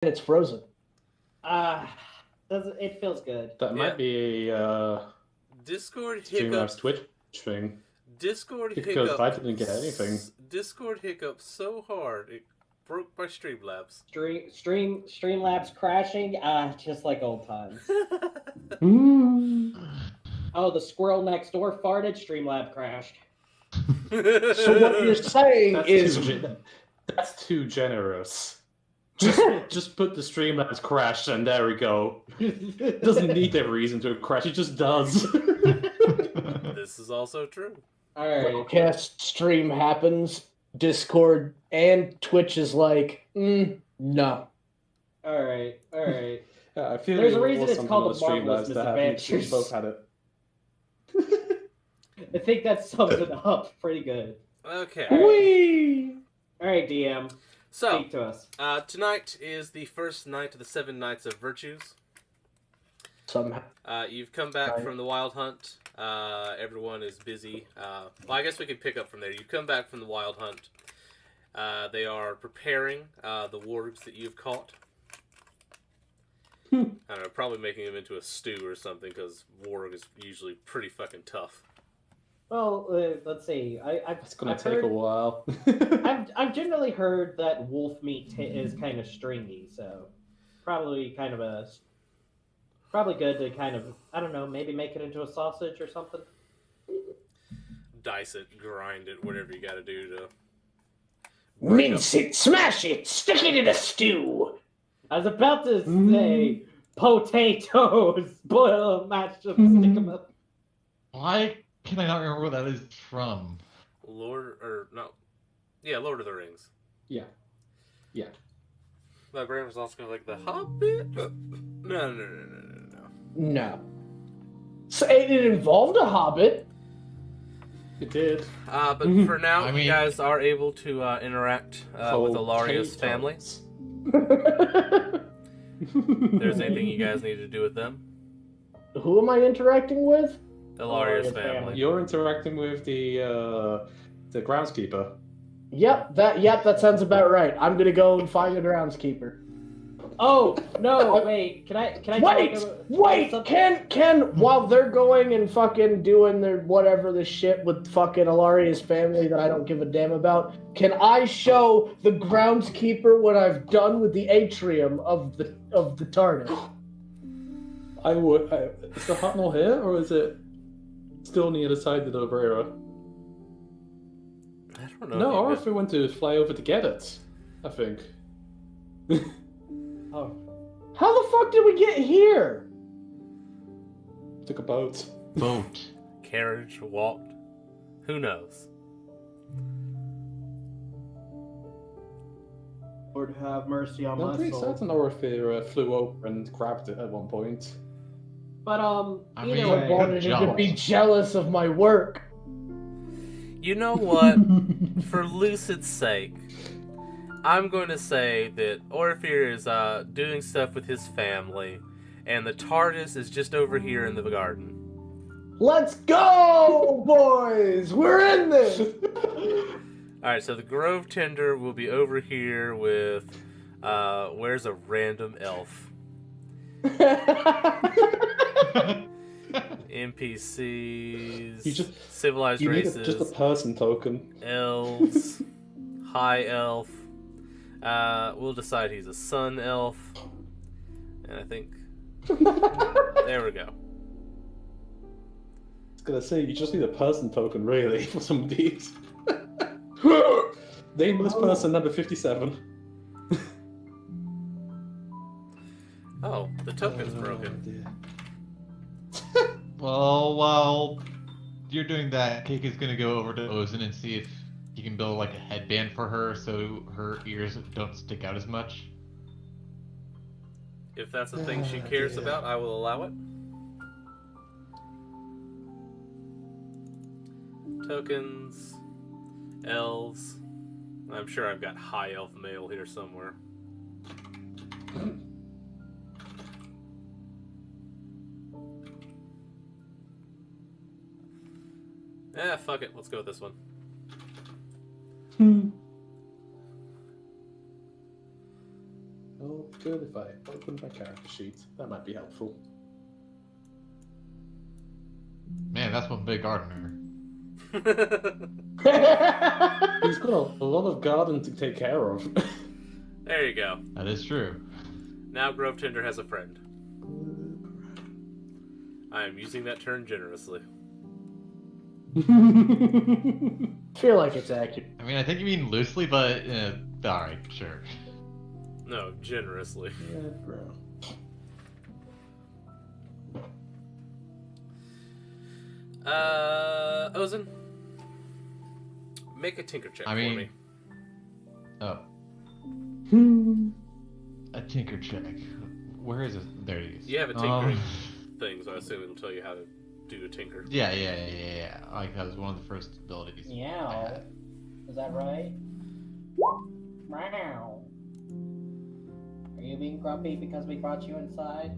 it's frozen. It feels good. That might be a Discord Streamlabs hiccups. Twitch thing. Discord Because hiccups. I didn't get anything. Discord hiccups so hard it broke my Streamlabs. Streamlabs crashing. Just like old times. Oh, the squirrel next door farted. Streamlab crashed. So what you're saying that's too generous. Just put the Streamlabs crash and there we go. It doesn't need a reason to crash, it just does. This is also true. Alright. Webcast stream happens, Discord and Twitch is like, no. Alright. I feel There's a reason it's called the Marvelous Misadventures. Both had it. I think that sums it up pretty good. Okay. Alright, DM. So, Speak to us. Tonight is the first night of the 7 Nights of Virtues. Somehow. You've come back from the Wild Hunt. Everyone is busy. Well, I guess we can pick up from there. You've come back from the Wild Hunt. They are preparing the wargs that you've caught. I don't know, probably making them into a stew or something, because warg is usually pretty fucking tough. Well, let's see. It's gonna take a while. I've generally heard that wolf meat is kind of stringy, so probably good to kind of, I don't know, maybe make it into a sausage or something. Dice it, grind it, whatever you gotta do to... Mince it, smash it, stick it in a stew. I was about to say potatoes, boil them, mash them, stick them up. Why can I not remember what that is from? Lord of the Rings. Yeah. My brain was also like the Hobbit. No. No. So it involved a hobbit. It did. But for now, you guys are able to interact with Ilaria's family. There's anything you guys need to do with them? Who am I interacting with? Ilaria's family. You're interacting with the groundskeeper. Yep, that sounds about right. I'm gonna go and find the groundskeeper. Oh no! Wait, can I? Wait! Can while they're going and fucking doing their whatever the shit with fucking Ilaria's family that I don't give a damn about, can I show the groundskeeper what I've done with the atrium of the TARDIS? I would. Is the Hotnell here, or is it still on the other side of the Obrera? I don't know. No, or if we want to fly over to get it, I think. Oh. How the fuck did we get here? Took a boat. Carriage, walked. Who knows? Lord have mercy on I'm my pretty soul. certain Orifir flew over and grabbed it at one point. But I wanted him to be jealous of my work. You know what? For Lucid's sake, I'm going to say that Orifir is doing stuff with his family, and the TARDIS is just over here in the garden. Let's go, boys! We're in this! Alright, so the Grove Tender will be over here with, where's a random elf? NPCs, civilized races, just a person token. Elves, high elf. We'll decide he's a sun elf, and I think there we go. I was gonna say you just need a person token, really, for some of these. Nameless person number 57. Oh, the token's broken. Well, while you're doing that, Cake is gonna go over to Ozen and see if he can build like a headband for her so her ears don't stick out as much. If that's the thing she cares about, I will allow it. Tokens, elves. I'm sure I've got high elf male here somewhere. Fuck it. Let's go with this one. Oh, good What if I open my character sheet? That might be helpful. Man, that's one big gardener. He's got a lot of garden to take care of. There you go. That is true. Now Grove Tender has a friend. I am using that term generously. Feel like it's accurate. I mean, I think you mean loosely, but alright, sure. No, generously. Yeah, bro. Ozen, make a tinker check for me. Oh. A tinker check. Where is it? There it is. You have a tinkering thing, so I assume it'll tell you how to do a tinker. Yeah. Like, that was one of the first abilities. I Yeah. had. Is that right? Meow. Are you being grumpy because we brought you inside?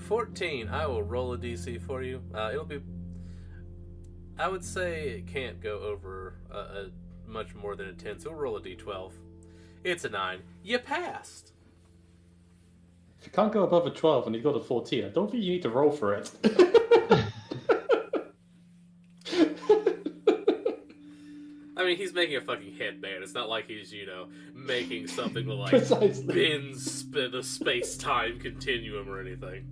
14. I will roll a DC for you. It'll be. I would say it can't go over much more than a 10, so we'll roll a D12. It's a 9. You passed. If you can't go above a 12 and you got a 14, I don't think you need to roll for it. I mean, he's making a fucking headband. It's not like he's, making something to, like, Precisely. bend the space-time continuum or anything.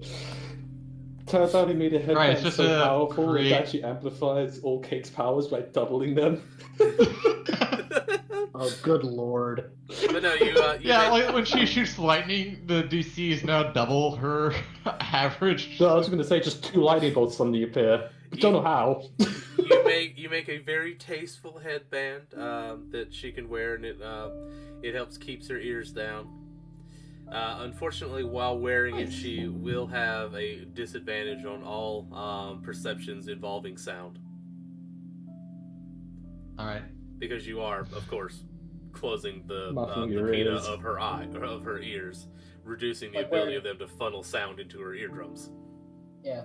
Turns out he made a headband Right, it's just so a powerful it create- actually amplifies all Cake's powers by doubling them. Oh, good lord. But no, you Yeah, like when she shoots lightning, the DC is now double her average. So I was going to say just 2 lightning bolts suddenly appear. I don't know how. you make a very tasteful headband that she can wear, and it helps keeps her ears down. Unfortunately, while wearing it, she will have a disadvantage on all perceptions involving sound, Alright. because you are, of course, closing the Muffling your pinna ears. of her eye or of her ears, reducing the Like ability wearing- of them to funnel sound into her eardrums. Yeah.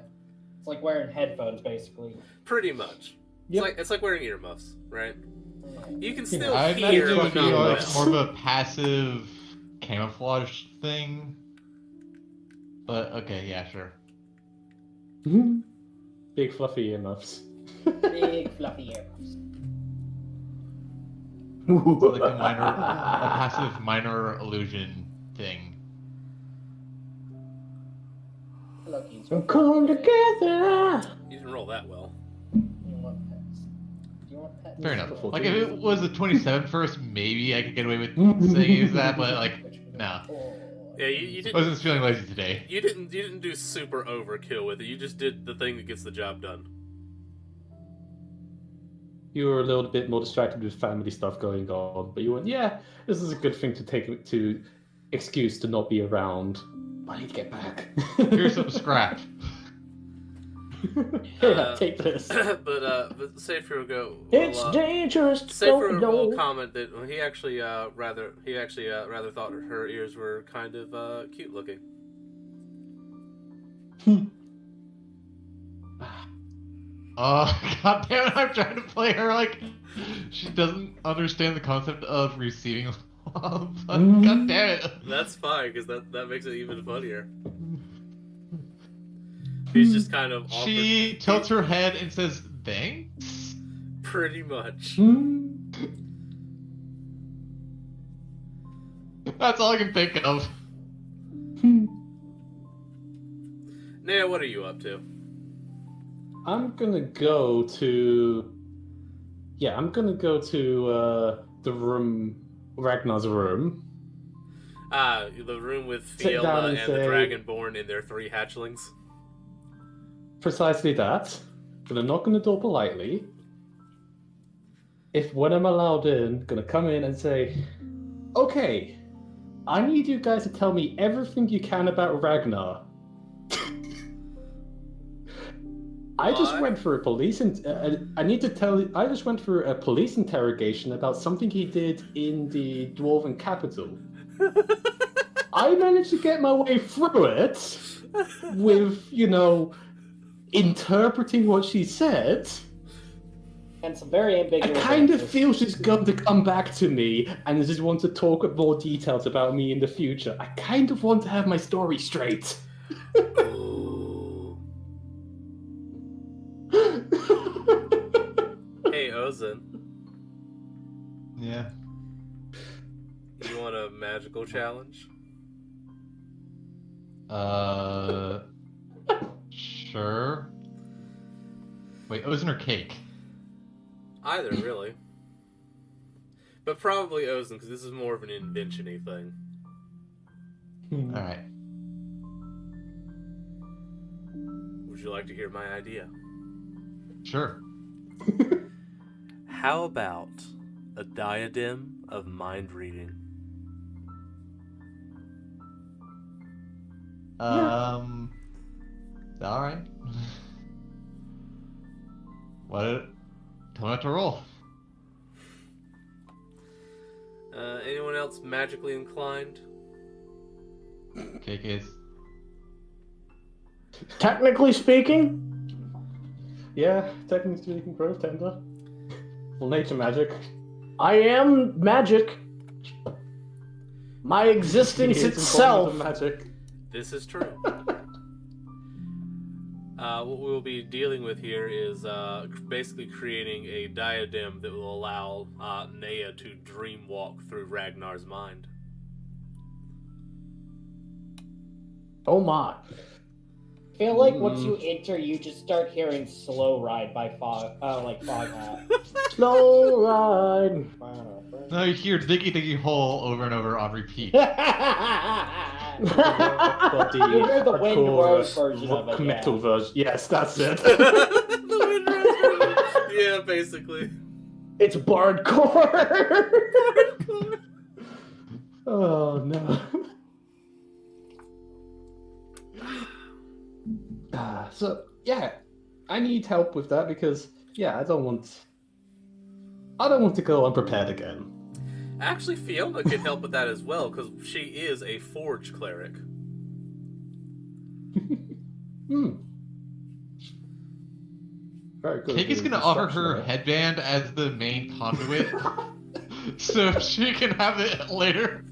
It's like wearing headphones, basically. Pretty much. Yep. It's like wearing earmuffs, right? Yeah. You can still I imagine hear, it but would be not like well. more of a passive camouflage thing. But okay, yeah, sure. Big fluffy earmuffs. Big fluffy earmuffs. So like a passive minor illusion thing. Lucky. Come together. You didn't roll that well. You want pets? Do you want pets? Fair enough. Before Like if two. it was a 27 first, maybe I could get away with saying it was that, but like, no. Oh. Yeah, you I didn't. wasn't feeling lazy today. You didn't do super overkill with it. You just did the thing that gets the job done. You were a little bit more distracted with family stuff going on, but you went, yeah, this is a good thing to take to excuse to not be around. I need to get back. Here's some scrap. Here, take this. but Safer will go. It's dangerous to Safer go will low. comment that he actually rather thought her ears were kind of cute looking. God damn it, I'm trying to play her like she doesn't understand the concept of receiving love. God damn it. That's fine because that makes it even funnier. He's just kind of awkward. She tilts her head and says, thanks? Pretty much. That's all I can think of. Naya, what are you up to? I'm gonna go to. Yeah, I'm gonna go to the room, Ragnar's room. The room with Sit down Fiona and and the say- Dragonborn and their 3 hatchlings. Precisely that. Gonna knock on the door politely. If when I'm allowed in, gonna come in and say, "Okay, I need you guys to tell me everything you can about Ragnar." I just Why? went through a police I need to tell you. I just went through a police interrogation about something he did in the dwarven capital. I managed to get my way through it with, interpreting what she said. And some very I ambiguous kind of answers. feel she's going to come back to me and just want to talk more details about me in the future. I kind of want to have my story straight. Ooh. Hey, Ozin, Yeah. you want a magical challenge? Sure. Wait, Ozen or Cake? Either, really. But probably Ozin, because this is more of an invention-y thing. Alright. Would you like to hear my idea? Sure. How about a diadem of mind reading? Alright. What? Tell me what to roll. Anyone else magically inclined? Cake is. Technically speaking, Yeah, technically speaking, growth tender. Well, nature magic. I am magic. My existence He is itself. embodiment of magic. This is true. What we'll be dealing with here is basically creating a diadem that will allow Nea to dream walk through Ragnar's mind. Oh my. I feel like once you enter, you just start hearing "Slow Ride" by Fog Hat. Slow ride. No, you hear Diggy Diggy Hole over and over on repeat. You hear the Wind Rose version of it, Metal yeah. version. Yes, that's it. Yeah, basically. It's bardcore. Oh no. So yeah, I need help with that because I don't want to go unprepared again. Actually, Fiona can help with that as well, because she is a forge cleric. Very good. Cake is gonna offer her headband as the main conduit, so she can have it later.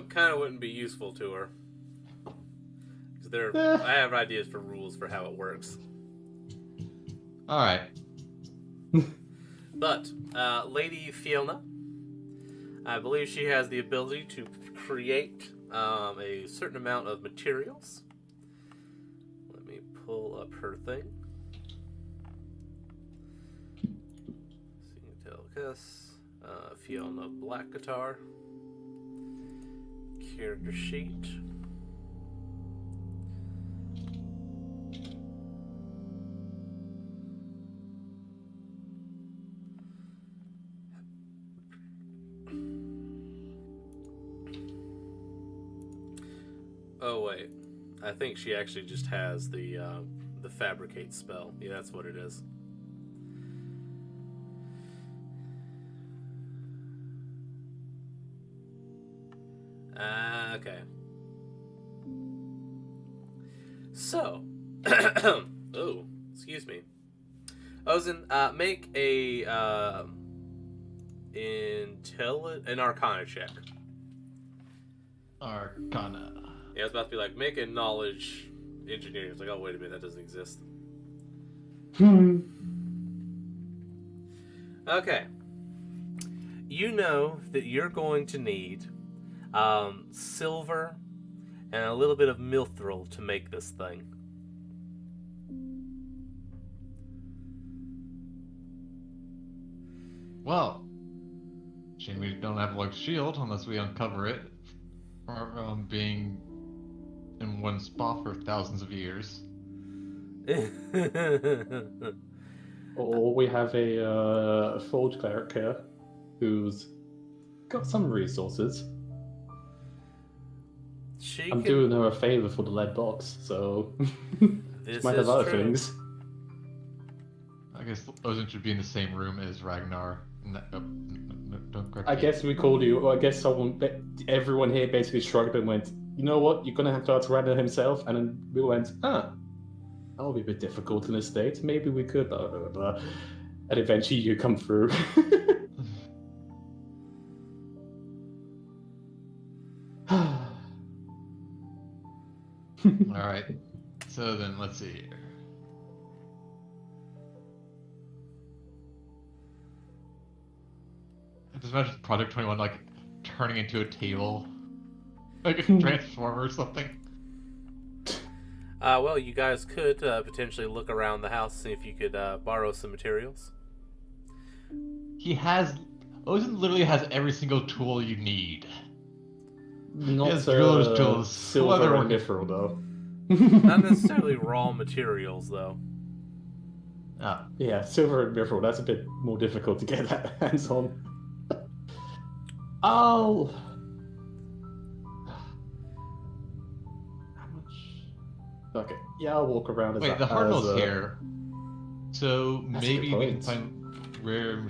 Kind of wouldn't be useful to her. I have ideas for rules for how it works. Alright. But, Lady Fiona, I believe she has the ability to create a certain amount of materials. Let me pull up her thing. Delicacy, Fiona Black Guitar. Character sheet. Oh wait, I think she actually just has the fabricate spell. Yeah, that's what it is. Okay. So, oh, excuse me. Ozin, make a an Arcana check. Arcana. Yeah, I was about to be like, make a knowledge engineering. It's like, oh wait a minute, that doesn't exist. Okay. You know that you're going to need silver and a little bit of mithril to make this thing. Well, shame we don't have like shield unless we uncover it from being in one spot for thousands of years. Or we have a forge cleric here who's got some resources. I'm doing her a favor for the lead box, so she might have other things. I guess Ozen should be in the same room as Ragnar. Don't correct I me. guess we called you. Or I guess everyone here basically shrugged and went, "You know what? You're gonna have to ask Ragnar himself." And then we went, that'll be a bit difficult in the States. Maybe we could, blah, blah, blah, blah. And eventually you come through. Alright. So then, let's see here. Just imagine Project 21, like, turning into a table. Like a transformer or something. Well, you guys could potentially look around the house, see if you could borrow some materials. Ozen literally has every single tool you need. Not Yes, drillers, tools, silver and leather- mithril, though. Not necessarily raw materials, though. Ah, Yeah, silver and mithril, that's a bit more difficult to get that hands on. How much? Okay, yeah, I'll walk around as wait, a- the Cardinal's as a- here. So That's a maybe good we can point. find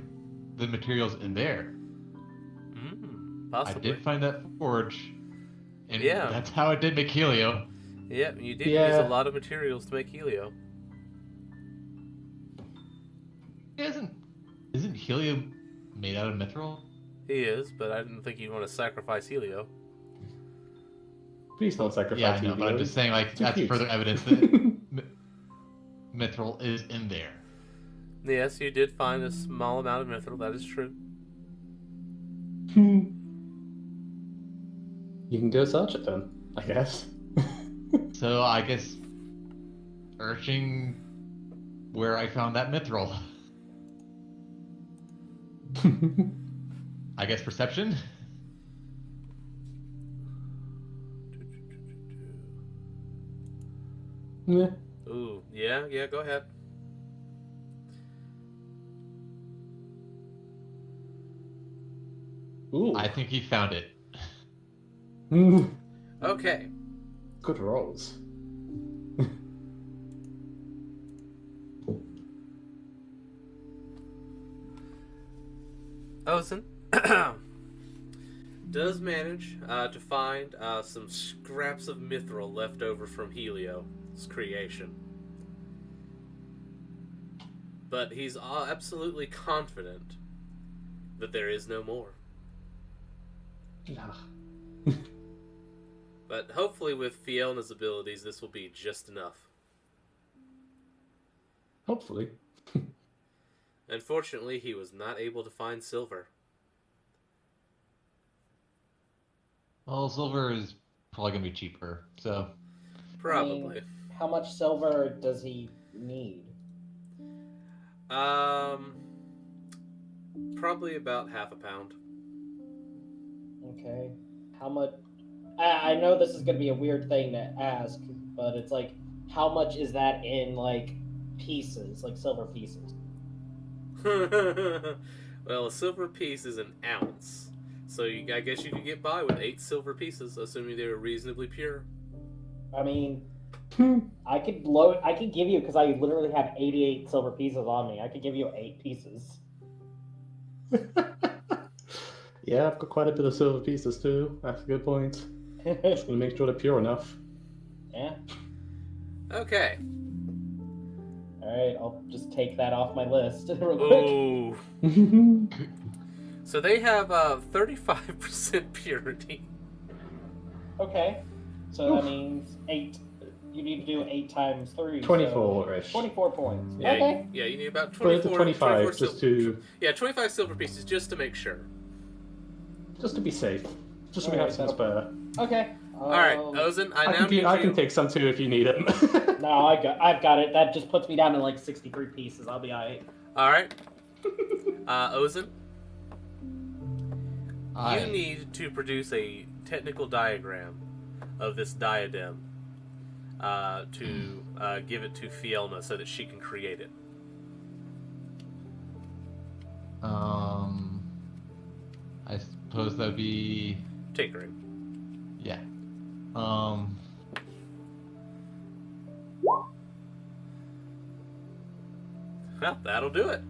the materials in there. I Possibly. did find that forge. And Yeah. that's how I did make Helio. Yeah, you did Yeah. use a lot of materials to make Helio. Isn't Helio made out of mithril? He is, but I didn't think you'd want to sacrifice Helio. Please don't sacrifice Yeah, I know, but I'm Helio. just saying, like, Too that's cute. further evidence that mithril is in there. Yes, you did find a small amount of mithril, that is true. You can go search it then, I guess. So I guess searching where I found that mithril. I guess perception? Yeah. Ooh, yeah, go ahead. Ooh. I think he found it. Okay. Good rolls. Ozen does manage to find some scraps of mithril left over from Helio's creation. But he's absolutely confident that there is no more. Ah. But hopefully with Fiona's abilities, this will be just enough. Hopefully. Unfortunately, he was not able to find silver. Well, silver is probably gonna be cheaper, so Probably. I mean, how much silver does he need? Probably about half a pound. Okay. How much? I know this is going to be a weird thing to ask, but it's like, how much is that in, like, pieces, like silver pieces? Well, a silver piece is an ounce. So I guess you could get by with 8 silver pieces, assuming they were reasonably pure. I mean, I could give you, because I literally have 88 silver pieces on me. I could give you 8 pieces. Yeah, I've got quite a bit of silver pieces too. That's a good point. Just gonna make sure they're pure enough. Yeah. Okay. Alright, I'll just take that off my list real quick. Ooh. So they have 35% purity. Okay. So that means 8. You need to do 8 times 3. 24-ish. 24 points. Yeah, Okay. yeah, you need about Put it to 24, 25 just to 25 silver pieces just to make sure. be safe. Just so we Alright, have some spare. Okay. Alright, Ozen, I now need I you... can take some too if you need them. No, I've got it. That just puts me down to like 63 pieces. I'll be alright. Alright. Ozen, I you need to produce a technical diagram of this diadem to give it to Fiona so that she can create it. I suppose that'd be Tinkering. yeah. Well, that'll do it.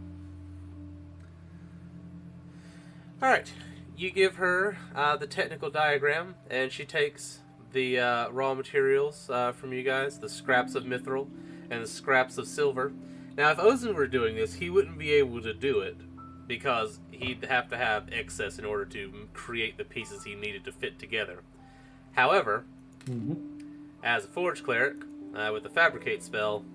Alright, you give her the technical diagram, and she takes the raw materials from you guys, the scraps of mithril, and scraps of silver. Now, if Ozen were doing this, he wouldn't be able to do it because he'd have to have excess in order to create the pieces he needed to fit together. However, as a Forge Cleric, with the Fabricate spell,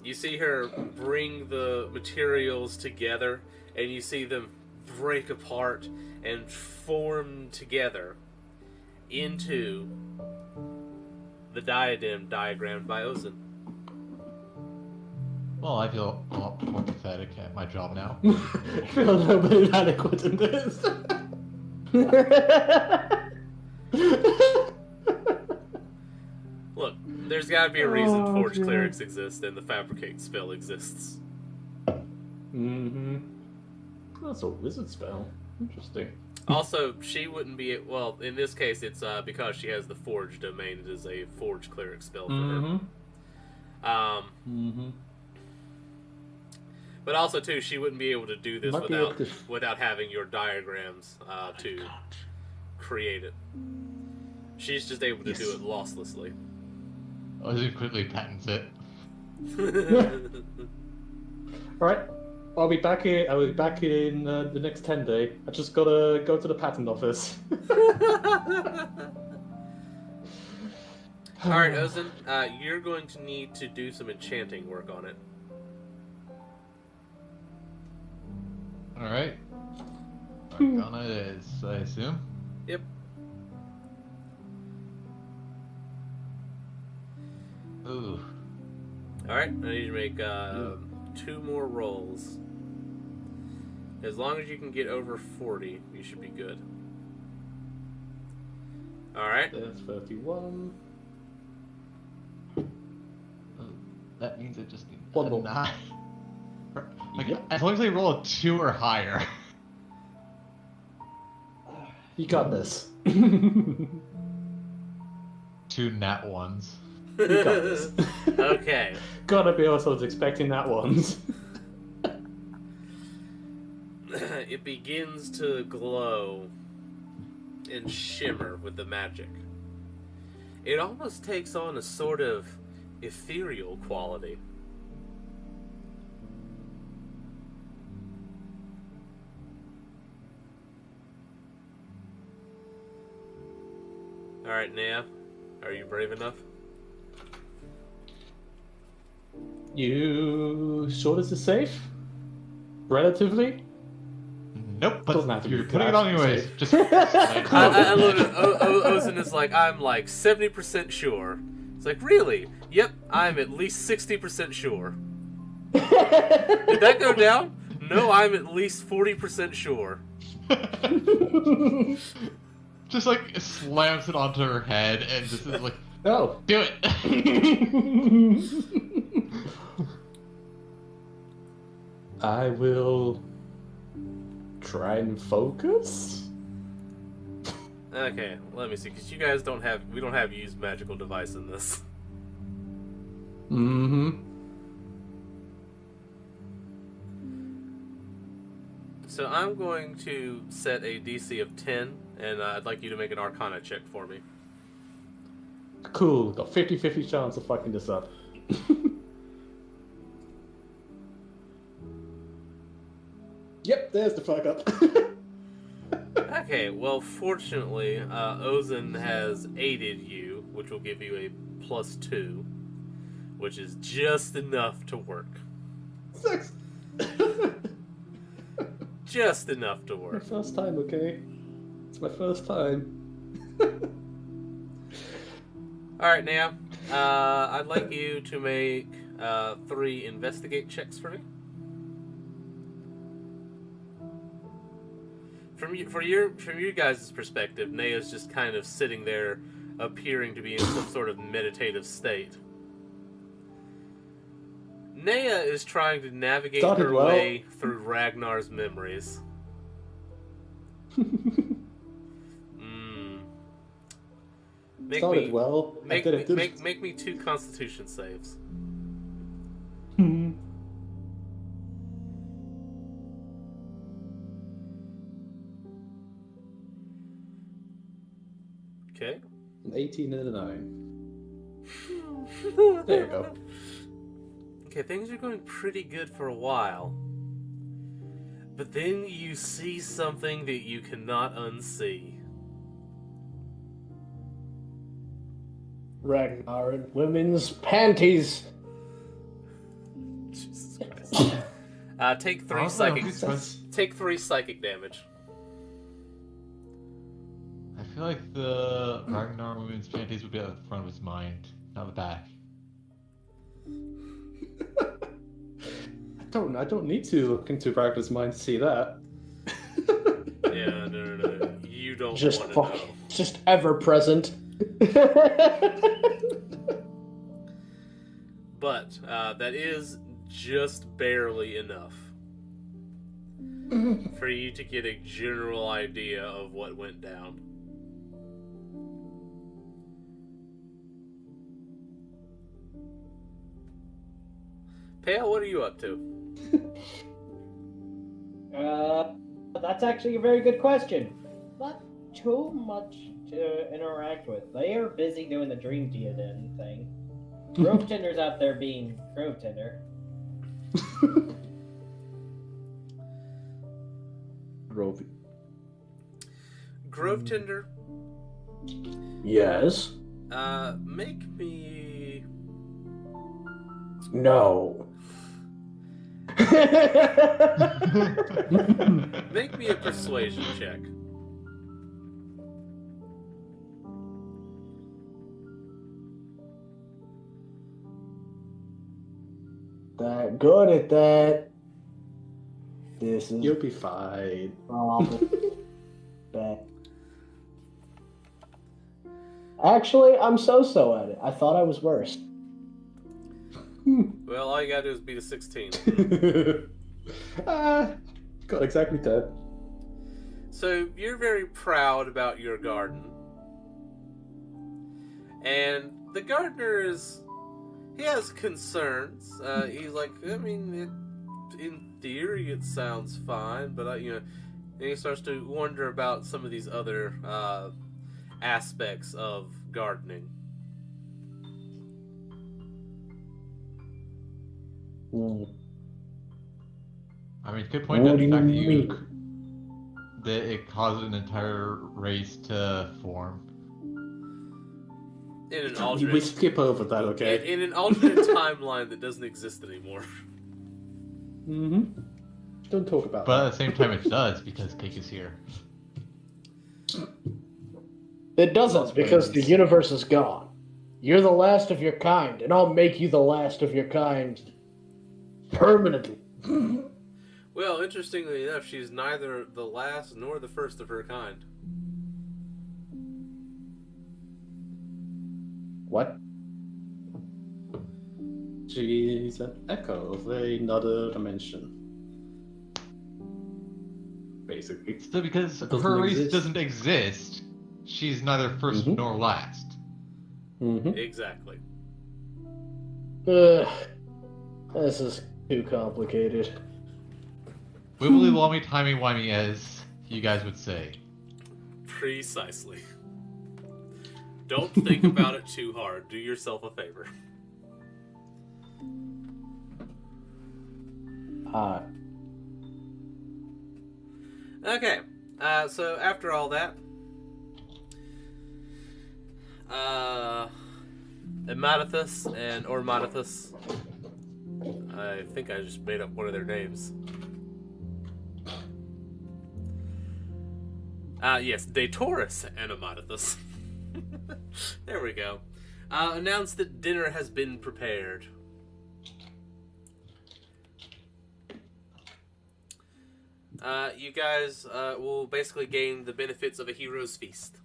you see her bring the materials together, and you see them break apart and form together into the diadem diagrammed by Ozen. Well, I feel a lot more pathetic at my job now. I feel a little bit inadequate in this. Look, there's got to be a reason Forge Clerics exist and the Fabricate spell exists. That's a wizard spell. Interesting. Also, she wouldn't be... Well, in this case, it's because she has the Forge domain. It is a Forge Cleric spell for her. But also, too, she wouldn't be able to do this without having your diagrams to create it. She's just able to do it losslessly. Ozen quickly patents it. Alright. I'll be back in the next 10 day. I just gotta go to the patent office. Alright, Ozen, you're going to need to do some enchanting work on it. Alright. Arcana it is, I assume. Yep. Ooh. Alright, I need you to make 2 more rolls. As long as you can get over 40, you should be good. Alright. There's 31. That means I just need One a more. 9. Like, as long as I roll a 2 or higher. You got this. 2 nat ones. You got this. Okay. Gotta be also expecting that ones. It begins to glow and shimmer with the magic. It almost takes on a sort of ethereal quality. Alright, Nea, are you brave enough? You sure this is safe? Relatively? Nope, Doesn't have but to be you're putting it on anyways. safe. Just I love it. Ozen is like, I'm like 70% sure. It's like, really? Yep, I'm at least 60% sure. Did that go down? No, I'm at least 40% sure. just like slams it onto her head and just is like, Oh. do it. I will try and focus. Okay, let me see, because we don't have used magical device in this. So I'm going to set a DC of 10, and I'd like you to make an Arcana check for me. Cool. Got 50-50 chance of fucking this up. Yep, there's the fuck up. Okay, well, fortunately, Ozen has aided you, which will give you a +2, which is just enough to work. Sucks. Just enough to My work. first time, okay? It's my first time. Alright, now, I'd like you to make 3 investigate checks for me. From your guys' perspective, Nea's just kind of sitting there, appearing to be in some sort of meditative state. Nea is trying to navigate her way through Ragnar's memories. Started well. Make me 2 Constitution saves. Okay. An 18 and a 9. There you go. Okay, things are going pretty good for a while. But then you see something that you cannot unsee. Ragnar in women's panties. Jesus Christ. Take 3 psychic. Take 3 psychic damage. I feel like the Ragnar woman's panties would be at the front of his mind, not the back. I don't need to look into Ragnar's mind to see that. Yeah, no. You don't Just want to fuck. know. Just ever present. But that is just barely enough for you to get a general idea of what went down. Pale, what are you up to? That's actually a very good question. Not too much to interact with. They are busy doing the Dream Diadem thing. Grove Tinder's out there being Grove Tinder. Grove Tinder, Yes. make me... No. Make me a persuasion check. That good at that. This is You'll be fine. bad. Actually, I'm so at it. I thought I was worse. Well, all you gotta do is beat a 16. Got exactly 10. So, you're very proud about your garden. And the gardener he has concerns. He's like, I mean, in theory it sounds fine, but and he starts to wonder about some of these other aspects of gardening. I mean, could point out the fact that it caused an entire race to form. In an We alternate, skip over that, okay? in an alternate timeline that doesn't exist anymore. Don't talk about But that. at the same time, it does because Cake is here. It doesn't, because the universe is gone. You're the last of your kind, and I'll make you the last of your kind. Permanently. Well, interestingly enough, she's neither the last nor the first of her kind. What? She's an echo of another dimension. Basically. So because It doesn't her race exist. doesn't exist, she's neither 1st nor last. Exactly. Ugh. This is too complicated. Wibbly lommy timey wimey, as you guys would say. Precisely. Don't think about it too hard. Do yourself a favor. Okay. So after all that, Emadathus and Ormadathus, I think I just made up one of their names. Yes, Datorus and Emadathus. There we go. Announced that dinner has been prepared. You guys will basically gain the benefits of a hero's feast.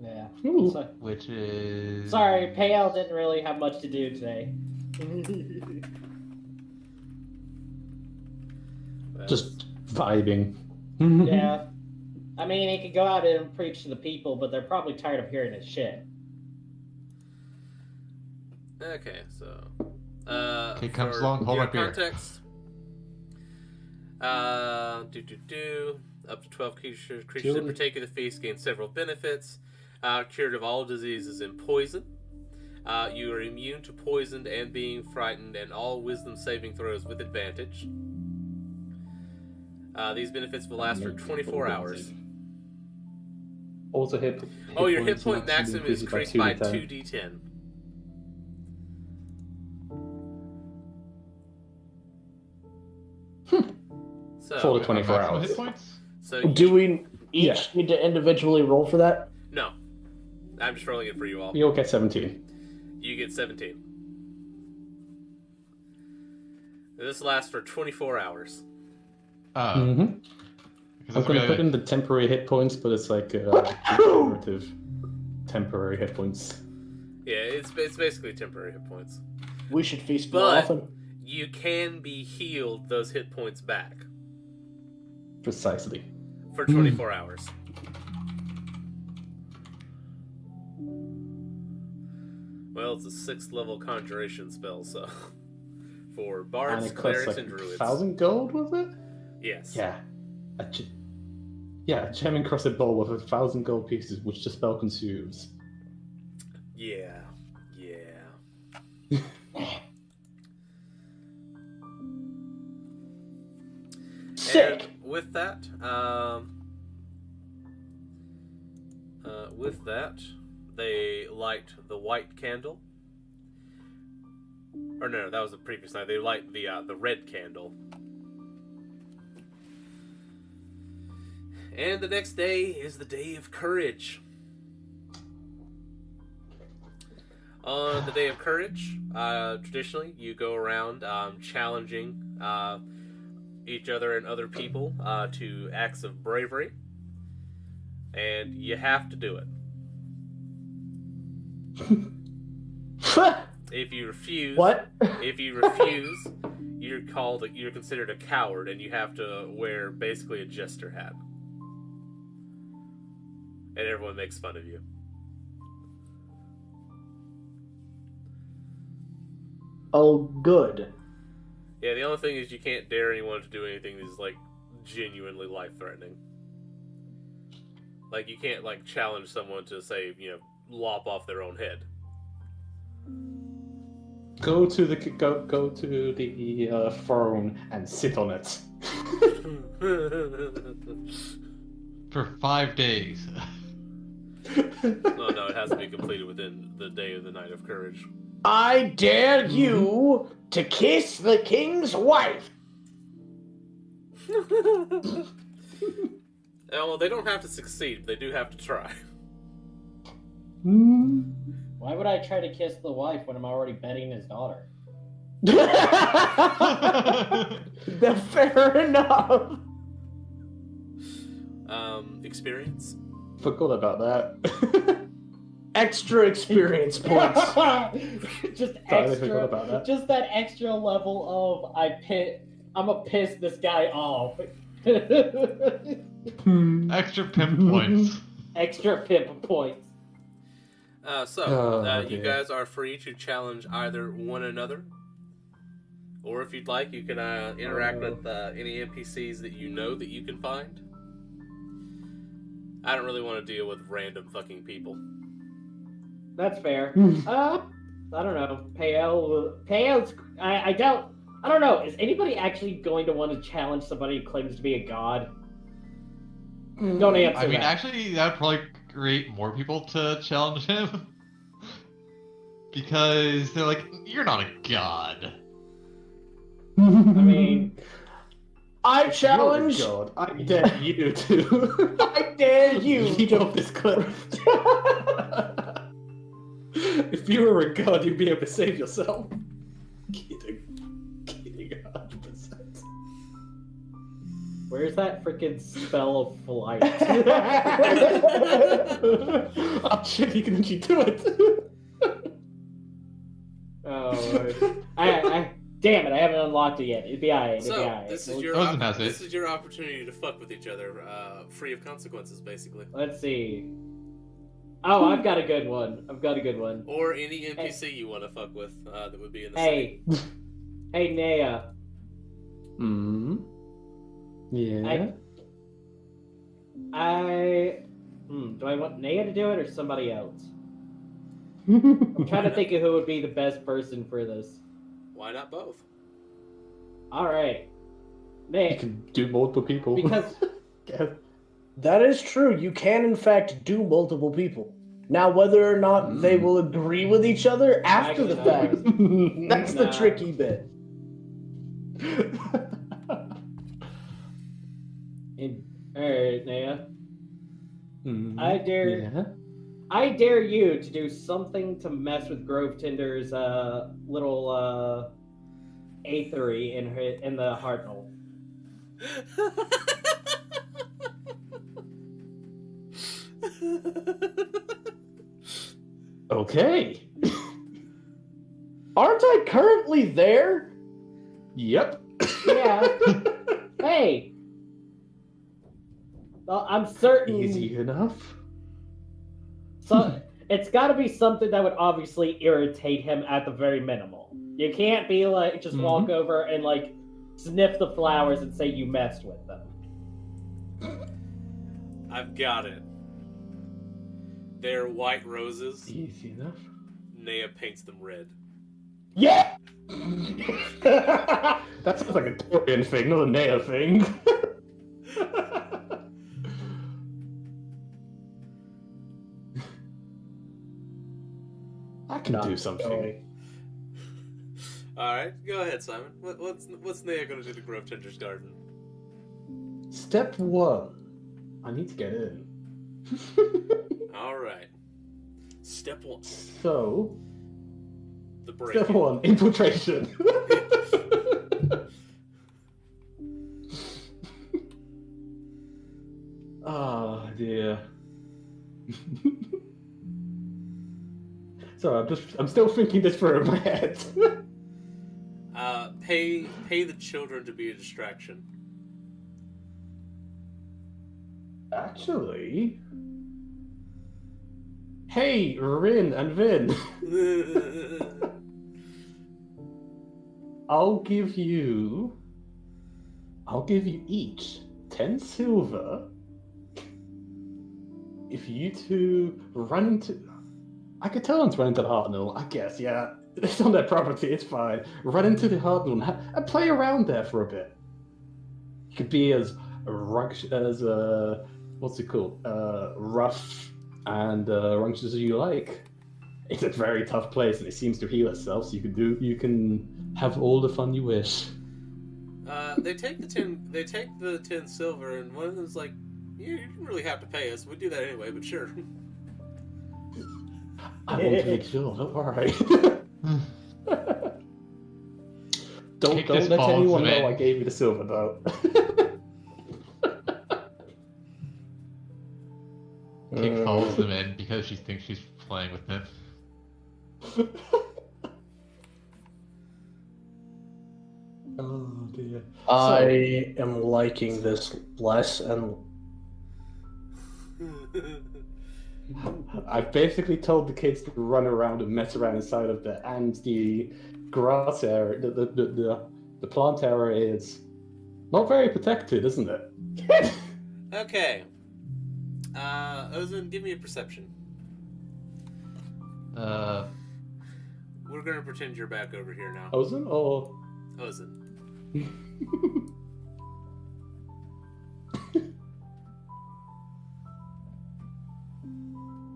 Yeah. Ooh. So, Which is... sorry, Pale didn't really have much to do today. Just vibing. Yeah. I mean, he could go out and preach to the people, but they're probably tired of hearing his shit. Okay, so Okay, comes for along, hold your up here. context. Up to 12 creatures that partake of the feast gain several benefits. Cured of all diseases and poison. You are immune to poisoned and being frightened, and all wisdom saving throws with advantage. These benefits will last for 24 hours. Also hit Your hit point maximum is increased increased by 2d10. 2d10. For the 24 maximum hours. hit points? So Do we each need to individually roll for that? No. I'm just rolling it for you all. You'll get 17. You get 17. This lasts for 24 hours. I'm going to put in the temporary hit points, but it's like relative temporary hit points. Yeah, it's basically temporary hit points. We should feast more But often. you can be healed those hit points back Precisely. for 24 hours. Well, it's a 6th level conjuration spell, so for And bards, it costs clerics, like and druids. 1,000 gold, was it? Yes. Yeah. A gem encrusted bowl with 1,000 gold pieces, which the spell consumes. Yeah. Sick. And with that, they light the white candle. Or no, that was the previous night. They light the red candle. And the next day is the day of courage. On the day of courage, traditionally, you go around challenging each other and other people to acts of bravery. And you have to do it. If you refuse, you're considered a coward, and you have to wear basically a jester hat. And everyone makes fun of you. Oh, good. Yeah, the only thing is you can't dare anyone to do anything that's, like, genuinely life-threatening. Like, you can't, like, challenge someone to, say, lop off their own head. Go to the throne and sit on it. For 5 days. No, it has to be completed within the day of the Night of Courage. I dare you to kiss the king's wife. Well, they don't have to succeed. They do have to try. Why would I try to kiss the wife when I'm already bedding his daughter? Fair enough. Experience? Forgot about that. Extra experience points. Just Totally extra, forgot about that. just that extra level of I'm gonna piss this guy off. Extra pimp points. Extra pimp points. You guys are free to challenge either one another, or if you'd like, you can interact with any NPCs that you know that you can find. I don't really want to deal with random fucking people. That's fair. I don't know. Payel's. I don't know. Is anybody actually going to want to challenge somebody who claims to be a god? Don't answer I mean, that. actually, that would probably create more people to challenge him. Because they're like, you're not a god. I mean, I challenge. God, I dare you to. I dare you Leap to off this cliff. If you were a god, you'd be able to save yourself. Kidding, 100%. where's that freaking spell of flight? Oh shit, you can actually do it. Oh, damn it! I haven't unlocked it yet. It'd be alright. This is your opportunity to fuck with each other, free of consequences, basically. Let's see. Oh, I've got a good one. Or any NPC you want to fuck with that would be in the city. Hey, Nea. Yeah. Do I want Nea to do it or somebody else? I'm trying to think of who would be the best person for this. Why not both? Alright. You Man, can do multiple people. because That is true. You can, in fact, do multiple people. Now, whether or not they will agree with each other after the fact, that's the Nah. tricky bit. Alright, Naya. Mm, I dare yeah. I dare you to do something to mess with Grove Tinder's little aethery in the Hartnell. Okay. Aren't I currently there? Yep. Yeah. Hey. Well, I'm certain. Easy enough. So it's got to be something that would obviously irritate him at the very minimal. You can't be like just walk over and like sniff the flowers and say you messed with them. I've got it. They're white roses. Easy enough. Naya paints them red. Yeah! That sounds like a Torian thing, not a Nea thing. I can do something. Alright, go ahead, Simon. What's Naya gonna do to Grove Tinder's garden? Step 1. I need to get in. Alright. Step 1. So, The break. step 1, infiltration. Oh dear. Sorry, I'm still thinking this through in my head. Pay the children to be a distraction. Actually, hey, Rin and Vin, I'll give you each 10 silver if you two run into. I could tell them to run into the Hartnell, I guess. Yeah, it's on their property. It's fine. Run into the Hartnell and play around there for a bit. You could be as what's it called? Rough and rambunctious as you like. It's a very tough place, and it seems to heal itself. So you can have all the fun you wish. They take the 10 silver, and one of them's like, you didn't really have to pay us. We do that anyway, but sure. I want to make sure. Don't worry. don't let anyone know I gave you the silver though. Kate follows them in because she thinks she's playing with them. Oh dear. I am liking this less and I've basically told the kids to run around and mess around inside of there, and the grass area, the plant area is not very protected, isn't it? Okay. Ozan, give me a perception. We're gonna pretend you're back over here now. Ozan or Ozan.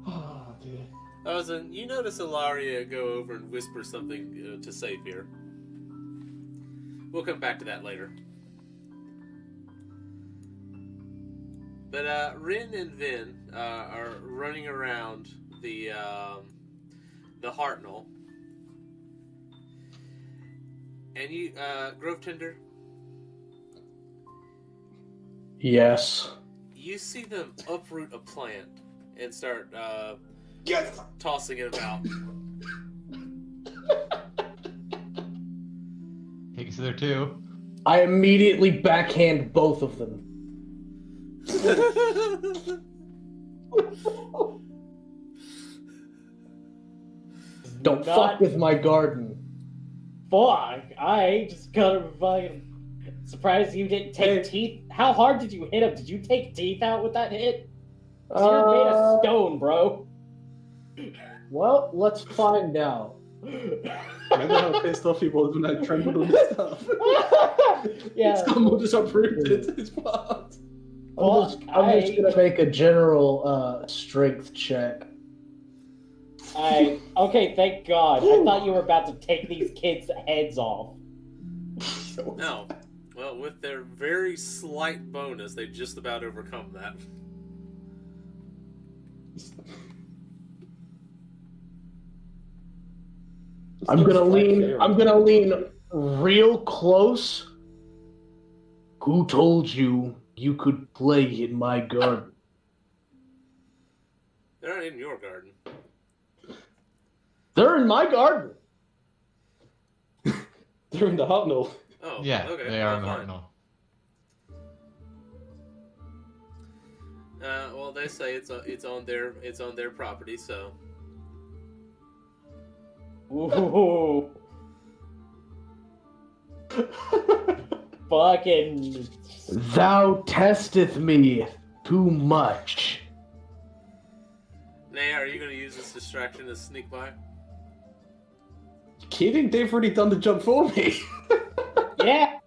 Oh dear. Ozan, you notice Ilaria go over and whisper something to Saphir. We'll come back to that later. But Rin and Vin are running around the Hartnell. And you, Grove Tinder, yes. you see them uproot a plant and start Yes. tossing it about. Kate is there too. I immediately backhand both of them. Don't fuck with my garden. Fuck! I just got a fucking surprised you didn't take teeth. How hard did you hit him? Did you take teeth out with that hit? 'Cause you're made of stone, bro. Well, let's find out. Remember how pissed off he was when I trembled on his stuff? Yeah. Someone just uprooted his part. I'm just gonna make a general strength check. Okay, thank God. I thought you were about to take these kids' heads off. No. Well, with their very slight bonus, they just about overcome that. I'm gonna lean real close. Who told you you could play in my garden? They're not in your garden. They're in my garden. They're in the Hartnell. Oh, Yeah, okay. they are in the fine. Hartnell. Well, they say it's on their property, so. Ooh. Fucking. Thou testeth me too much. Nay, are you going to use this distraction to sneak by? Kidding? They've already done the jump for me. Yeah.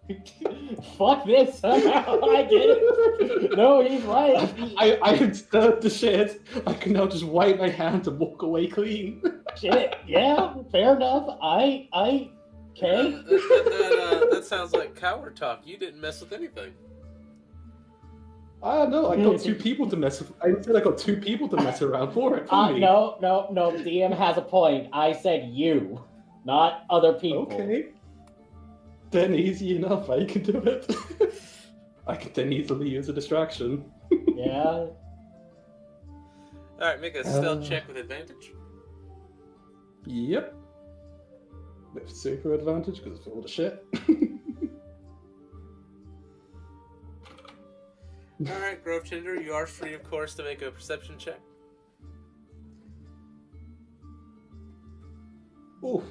Fuck this. Somehow I get it. No, he's right. I have stirred the shit. I can now just wipe my hands and walk away clean. Shit. Yeah. Fair enough. Okay. That sounds like coward talk. You didn't mess with anything. I don't know. I got two people to mess with. I said I got two people to mess around for it. For me. No. DM has a point. I said you, not other people. Okay. Then easy enough. I can do it. I can then easily use a distraction. Yeah. Alright, make a stealth check with advantage. Yep. With super advantage because of all the shit. Alright, Grove Tinder, you are free, of course, to make a perception check. Ooh.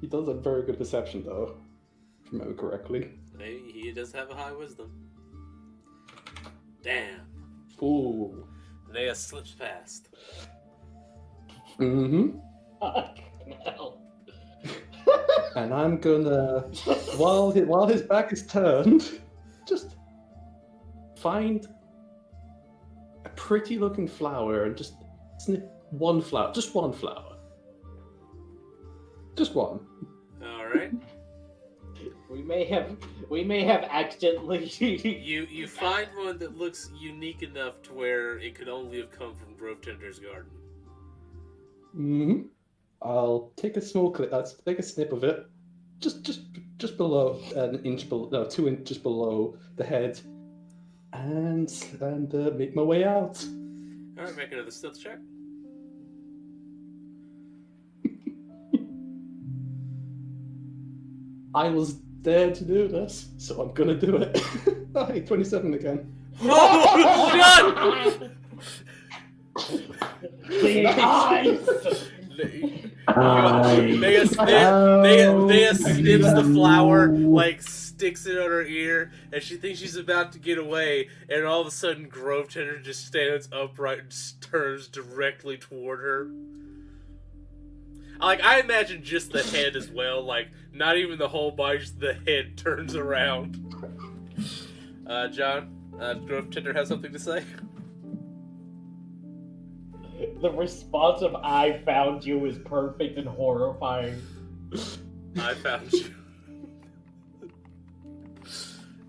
He does have very good perception, though. If I remember correctly. Hey, he does have a high wisdom. Damn. Ooh. Nea slips past. Mm-hmm. No. And I'm gonna, while his back is turned, just find a pretty looking flower and just snip one flower. Just one flower. Just one. Alright. We may have accidentally. You find one that looks unique enough to where it could only have come from Grove Tinder's garden. Mm-hmm. I'll take a small clip. Take a snip of it, just below an inch below, no, 2 inches below the head, and make my way out. All right, make another stealth check. I was there to do this, so I'm gonna do it. Hey, 27 again. Oh, shit! Nea snips the flower, like sticks it on her ear, and she thinks she's about to get away, and all of a sudden Grove Tender just stands upright and just turns directly toward her. Like, I imagine just the head as well, like, not even the whole body, just the head turns around. John, Grove Tender has something to say? The response of "I found you" is perfect and horrifying. I found you.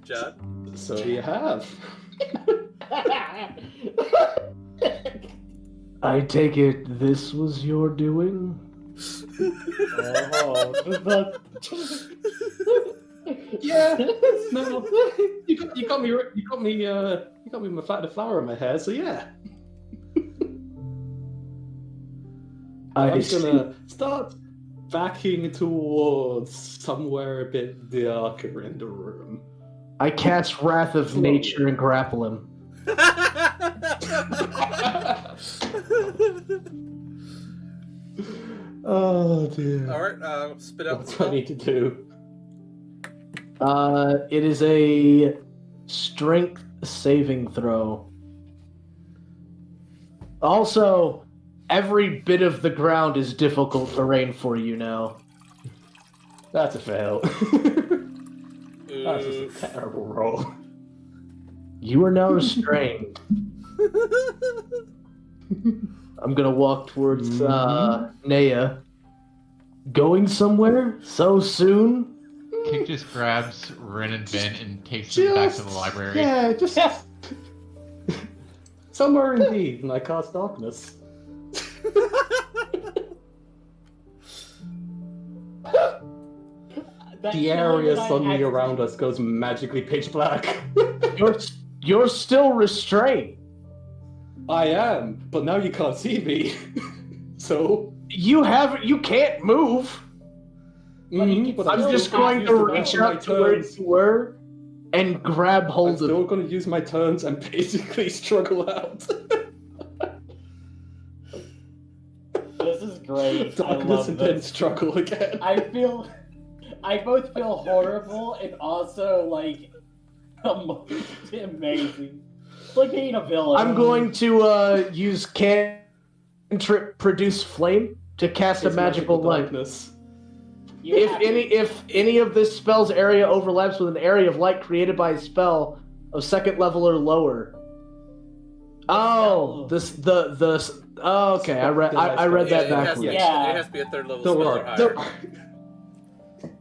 John? So you have. I take it this was your doing? Oh, Yeah. No. You got me with the flower in my hair. So yeah. I'm gonna start backing towards somewhere a bit darker in the room. I cast Wrath of Nature and grapple him. Oh dear. Alright, spit out the What do I spell. need to do? It is a strength saving throw. Also, every bit of the ground is difficult terrain for you now. That's a fail. That's just a terrible roll. You are now restrained. I'm gonna walk towards Naya. Going somewhere so soon? Kick just grabs Ren and Ben and takes them back to the library. Yeah, just somewhere indeed, and I cast darkness. The area suddenly around us goes magically pitch black. You're still restrained. I am, but now you can't see me. So you can't move. But I'm just going to reach out to where you were and grab hold of it. I'm still going to use my turns and basically struggle out. This is great. Darkness and then struggle again. I both feel horrible and also like amazing. It's like being a villain. I'm going to use cantrip produce flame to cast a magical light. If any of this spell's area overlaps with an area of light created by a spell of second level or lower. Oh, okay. I read that backwards. It has to be a third level spell or higher.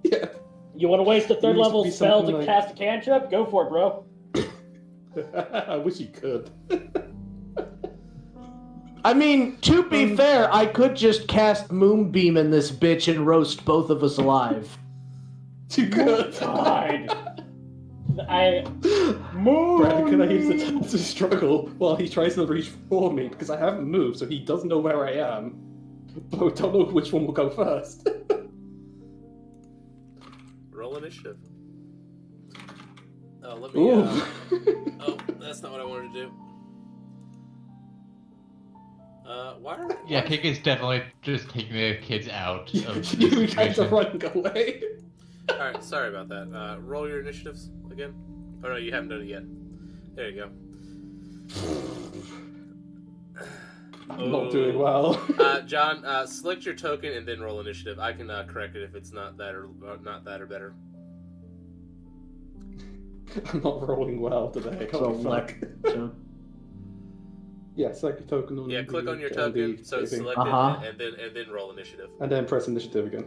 Yeah. You want to waste a third level spell to cast a cantrip? Go for it, bro. I wish you could. I mean, to be fair, I could just cast Moonbeam in this bitch and roast both of us alive. You could. God. Brad, can I use the time to struggle while he tries to reach for me? Because I haven't moved, so he doesn't know where I am. But I don't know which one will go first. Roll initiative. Oh, let me. Oh, that's not what I wanted to do. Kick is definitely just taking the kids out of the You tried to situation. run and go away. Alright, sorry about that. Roll your initiatives again. Oh no, you haven't done it yet. There you go. I'm not doing well. John, select your token and then roll initiative. I can correct it if it's not that or better. I'm not rolling well today. Holy fuck. Yeah, select your token on click on your token, so it's selected, and then roll initiative. And then press initiative again.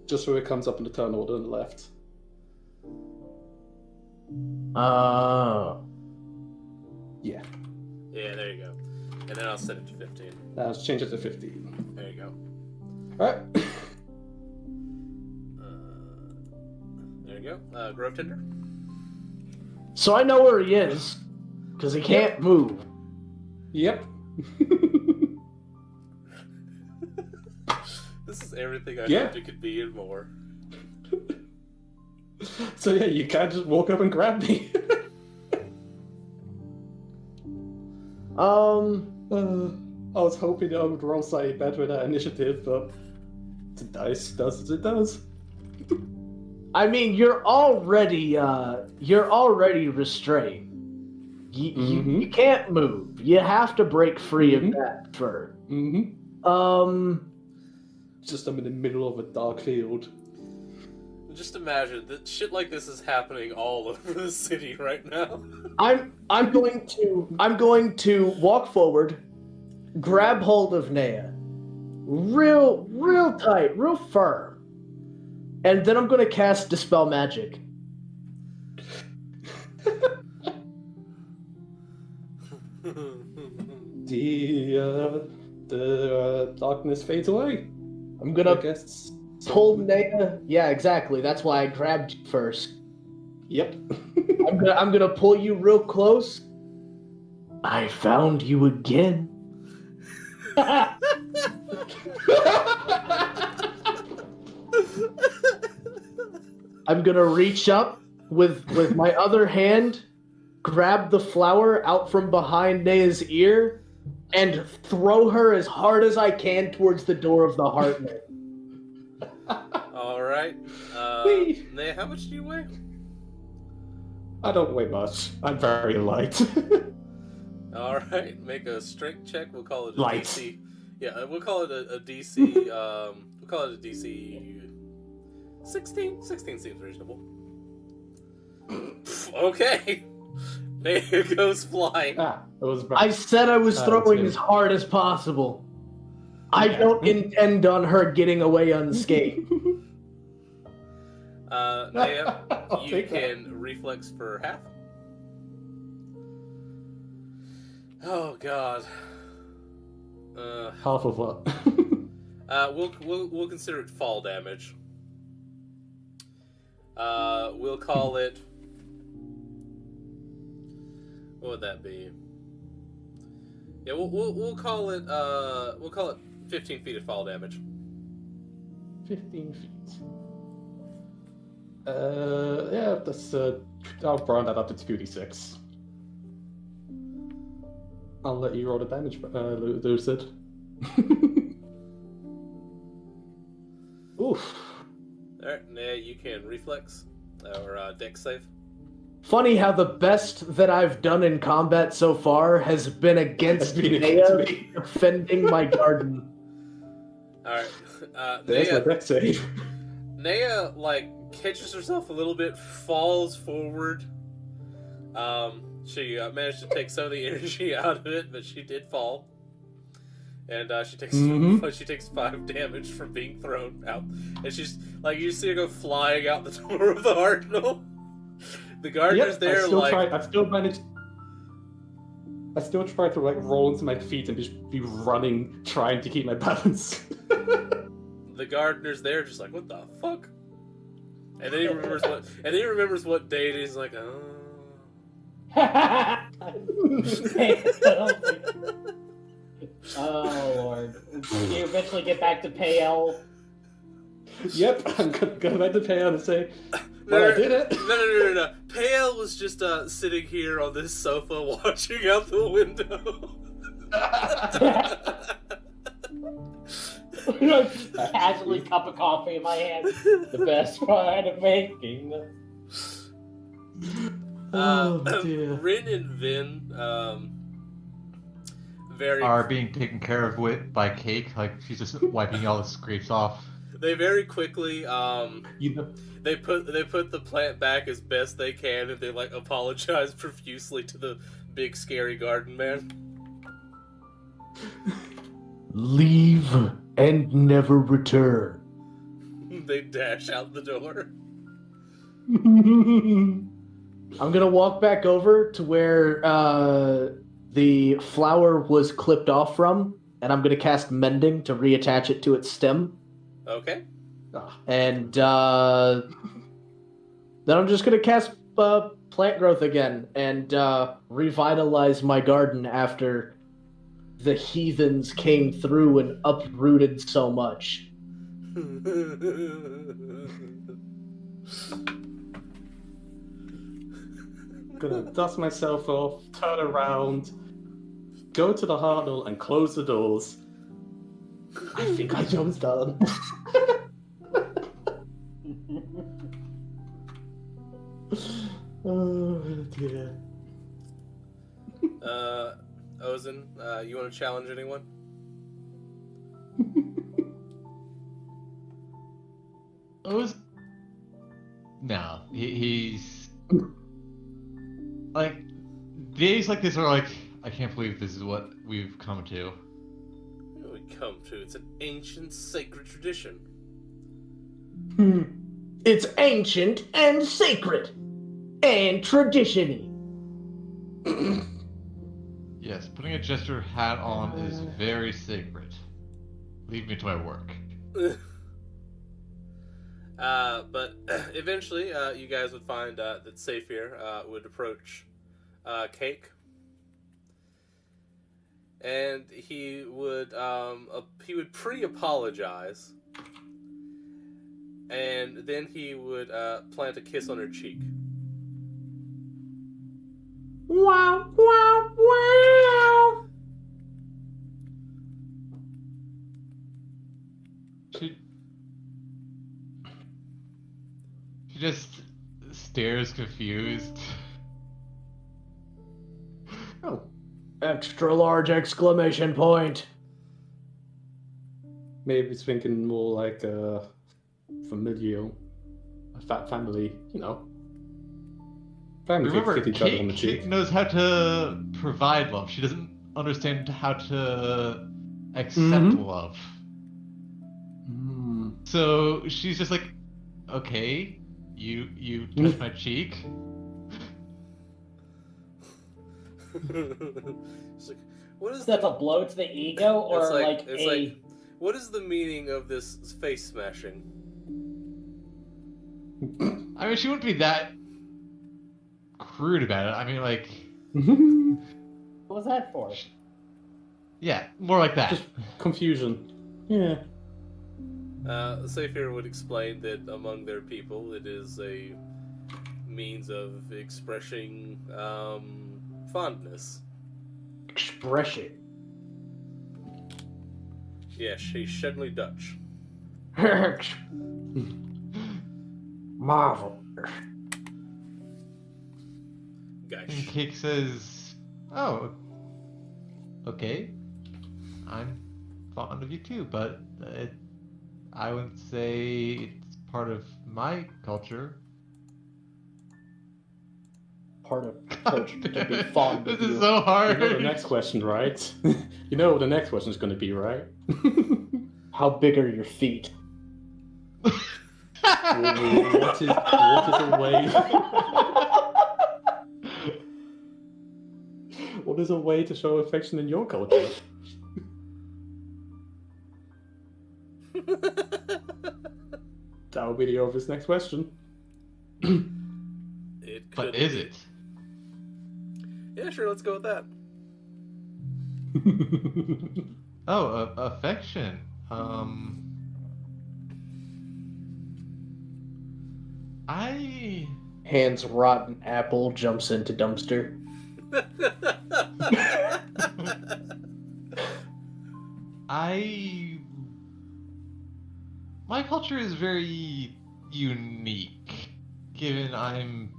Just so it comes up in the turn order on the left. Yeah. Yeah, there you go. And then I'll set it to 15. Now let's change it to 15. There you go. Alright. There you go. Grove Tender? So I know where he is, because he can't move. Yep. This is everything I hoped it could be and more. So yeah, you can't just walk up and grab me. I was hoping I would roll slightly better with that initiative, but the dice does as it does. I mean, you're already restrained. You can't move. You have to break free of that fur. Just I'm in the middle of a dark field. Just imagine that shit like this is happening all over the city right now. I'm going to walk forward, grab hold of Naya, real tight, real firm, and then I'm going to cast Dispel Magic. The darkness fades away. I'm gonna pull Naya. Yeah, exactly. That's why I grabbed you first. Yep. I'm gonna pull you real close. I found you again. I'm gonna reach up with my other hand, grab the flower out from behind Naya's ear, and throw her as hard as I can towards the door of the Heartland. Alright. Naya, how much do you weigh? I don't weigh much. I'm very light. All right, make a strength check. We'll call it a Light. DC. Yeah, we'll call it a DC. We'll call it a DC 16. 16 seems reasonable. Okay. There goes flying. It was I said I was throwing two. as hard as possible. I don't intend on her getting away unscathed. Naya, I'll you take that. can reflex for half. Oh God. Half of what? We'll consider it fall damage. We'll call it. What would that be? Yeah, we'll call it 15 feet of fall damage. 15 feet. Yeah, that's I'll round that up to 2d6. I'll let you roll the damage, Lucid. Oof. Alright, Naya, you can reflex or dex save. Funny how the best that I've done in combat so far has been against Naya defending my garden. Alright, There's my Naya, dex save. Naya, catches herself a little bit, falls forward. She managed to take some of the energy out of it, but she did fall. And she takes 5 damage from being thrown out. And she's, you see her go flying out the door of the arsenal. The gardener's there, I still try to roll into my feet and just be running, trying to keep my balance. The gardener's there, just what the fuck? And then he remembers what day it is. He's like, oh. Oh Lord! Do you eventually get back to Pale? Yep, I'm gonna go back to Pale and say, well, I did it. No. Pale was just sitting here on this sofa watching out the window. Casually, cup of coffee in my hand. The best part of making them. Dear. Rin and Vin, are being taken care of by Cake. She's just wiping all the scrapes off. They very quickly they put the plant back as best they can, and they apologize profusely to the big scary garden man. Leave and never return. They dash out the door. I'm gonna walk back over to where the flower was clipped off from, and I'm gonna cast Mending to reattach it to its stem. Okay. And then I'm just gonna cast plant growth again and revitalize my garden after the heathens came through and uprooted so much. Gonna dust myself off, turn around, go to the Hartnell and close the doors. I think our job's done. Oh dear. Ozen, you want to challenge anyone? No, he's days like this are I can't believe this is what we've come to. What we come to? It's an ancient, sacred tradition. It's ancient and sacred and tradition-y. Yes, putting a jester hat on is very sacred. Leave me to my work. But eventually, you guys would find that Saphir would approach Cake, and he would pre-apologize, and then he would plant a kiss on her cheek. Wow, wow, wow! She just stares confused. Oh, Extra large exclamation point. Maybe it's thinking more like familial, family, Family Remember, kick each other on the cheek. Kate knows how to provide love. She doesn't understand how to accept love. So she's just like, okay, you touch my cheek. It's like, what is That's a blow to the ego, or what is the meaning of this face smashing? I mean, she wouldn't be that crude about it. I mean, like, what was that for? yeah, more like that. Just confusion. Yeah. Saphir would explain that among their people, it is a means of expressing fondness. Expression. Yes, she's certainly Dutch. Marvel. And Gosh. Cake says, "Oh, okay, I'm fond of you too, but I wouldn't say it's part of my culture." Part of culture to be fond of This you. is so hard. You know the next question, right? You know what the next question is going to be, right? How big are your feet? What is a way? What is a way to show affection in your culture? That will be the obvious next question. It could But is be. it? Yeah, sure, let's go with that. Oh, affection. I Hands rotten apple jumps into dumpster. My culture is very unique, given I'm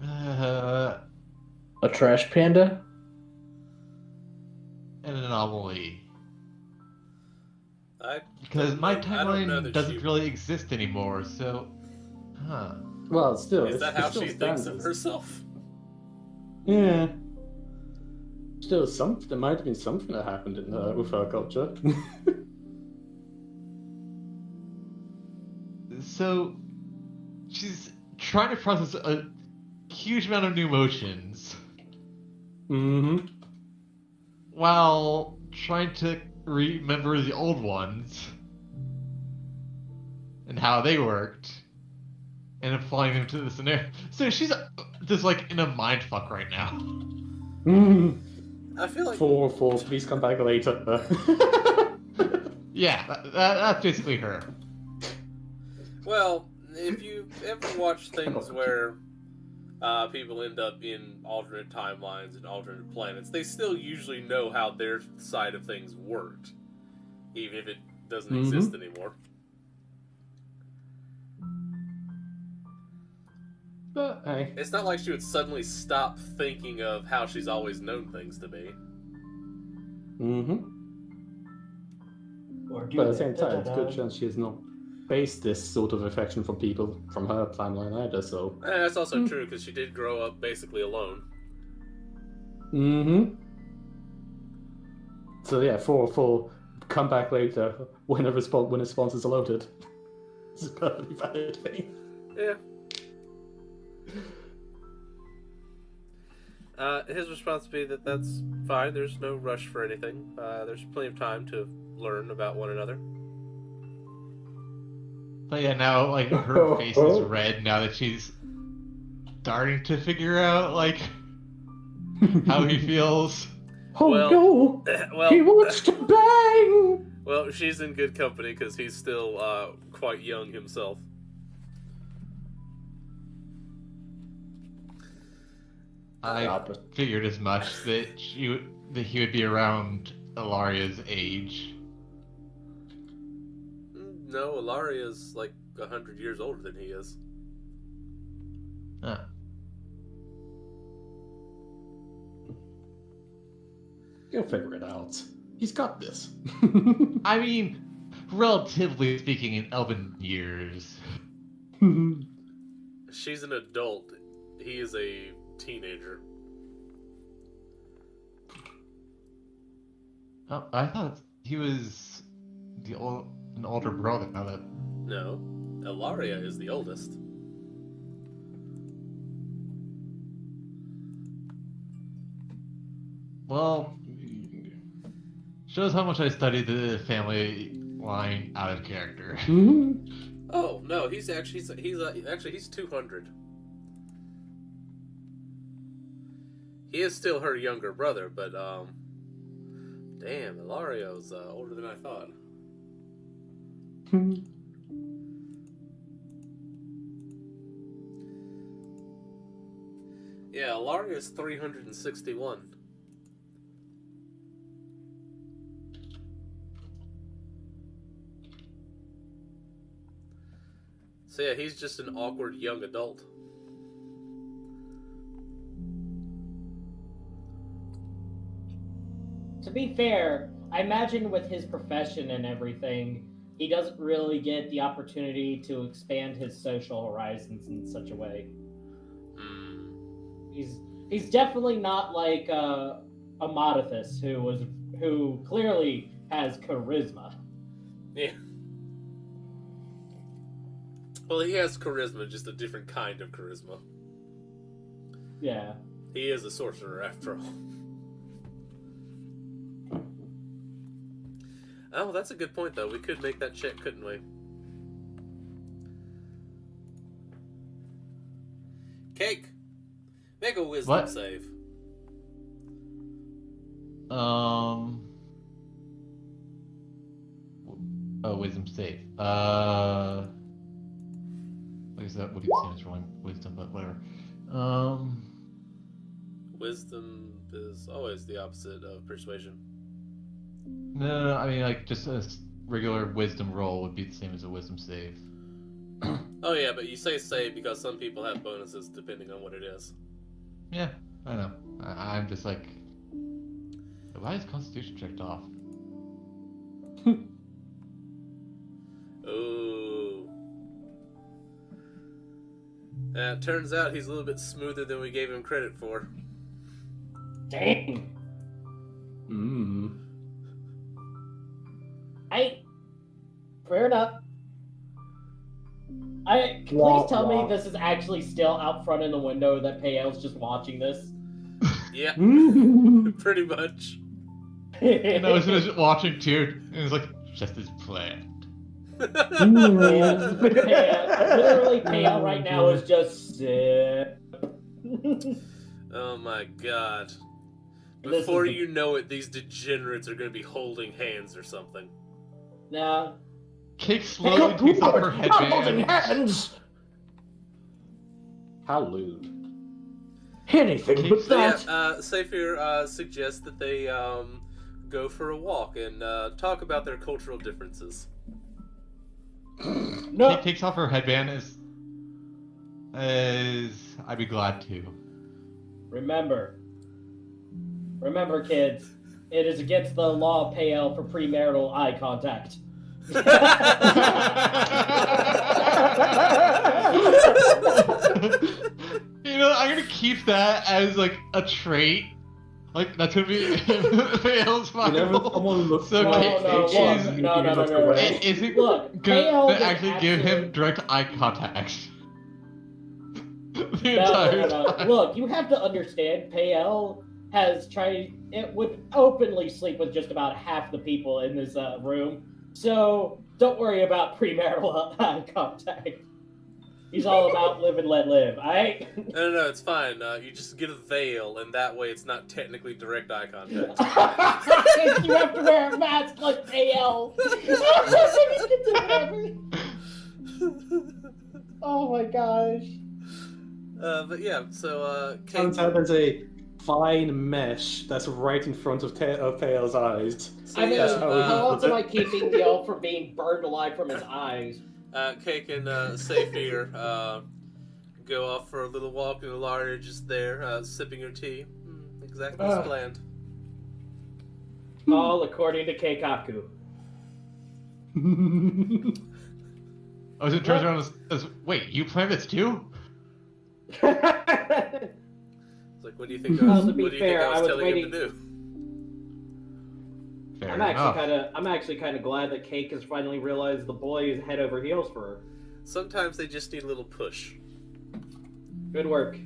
A trash panda? an anomaly. I Because my I don't know timeline that doesn't she- really exist anymore, so... Well, still, Is that how still she thinks of standards. herself? Yeah. Still, there might have been something that happened with her culture. So, she's trying to process a huge amount of new emotions, Mm-hmm. while trying to remember the old ones, and how they worked, and applying them to the scenario. So she's just like in a mind fuck right now. I feel like 404, please come back later. Yeah, that's basically her. well, if you ever watch things where people end up in alternate timelines and alternate planets, they still usually know how their side of things worked, even if it doesn't exist anymore. But hey. It's not like she would suddenly stop thinking of how she's always known things to be. Mm-hmm. Or do But at the they? same time, it's a good Da-da-da. chance she has not based this sort of affection from people from her timeline either, so... And that's also true, because she did grow up basically alone. Mm-hmm. So yeah, 404, come back later when a responses are loaded. It's a perfectly valid thing. Yeah. His response would be that that's fine, there's no rush for anything. There's plenty of time to learn about one another. But yeah, now like her face is red now that she's starting to figure out like how he feels. Oh Well- no! Well, He wants to bang! well, she's in good company because he's still quite young himself. I figured as much that he would be around Ilaria's age. No, Ilaria's like 100 years older than he is. Huh. He'll figure it out. He's got this. I mean, relatively speaking, in elven years. She's an adult. He is a teenager. Oh, I thought he was an older brother. Now that No, Ilaria is the oldest. well, shows how much I studied the family line out of character. Oh no, he's 200. He is still her younger brother, but damn, Ilario's older than I thought. Yeah, Ilaria's 361. So yeah, he's just an awkward young adult. To be fair, I imagine with his profession and everything, he doesn't really get the opportunity to expand his social horizons in such a way. He's definitely not like Amadeus, who clearly has charisma. Yeah. Well, he has charisma, just a different kind of charisma. Yeah. He is a sorcerer, after all. Oh, that's a good point, though. We could make that check, couldn't we? Cake! Make a wisdom save. Oh, wisdom save. What is that? What do you say is rolling wisdom, but whatever. Wisdom is always the opposite of persuasion. No, I mean, like, just a regular wisdom roll would be the same as a wisdom save. Oh yeah, but you say save because some people have bonuses depending on what it is. Yeah, I know. I'm just like, why is Constitution checked off? Oh. Turns out he's a little bit smoother than we gave him credit for. Dang. Fair enough. Please tell me this is actually still out front in the window that Payel's just watching this. Yeah, pretty much. And I was just watching too, and it was like, just as planned. Literally, Payel right now is just sip. Oh my god. Before you know it, these degenerates are going to be holding hands or something. Nah. Cake slowly takes off her headband. Hands. How lewd. Anything but that. So yeah, Saphir suggests that they go for a walk and talk about their cultural differences. No. Cake takes off her headband as I'd be glad to. Remember, kids, it is against the law of Payel for premarital eye contact. You know, I'm gonna keep that as like a trait. Like that's gonna be Payel's Bible. So no. Is it Look, gonna actually give him direct eye contact? No. Look, you have to understand, Payel has tried. It would openly sleep with just about half the people in this room. So don't worry about premarital eye contact. He's all about live and let live. Alright? No, it's fine. You just get a veil, and that way it's not technically direct eye contact. You have to wear a mask like Payel. Oh my gosh. But yeah, so Turns out there's a fine mesh that's right in front of Pale's eyes. So, I mean, how else am I keeping Yo from being burned alive from his eyes? Cake and Saphir go off for a little walk, and Ilaria just there sipping her tea. Exactly as planned. All according to Keikaku. I was turns around and says, "Wait, you planned this too?" It's like, what do you think I was, Well, to be what do you fair, think I I was was telling him to waiting- do? Fair I'm actually kind of glad that Cake has finally realized the boy is head over heels for her. Sometimes they just need a little push. Good work.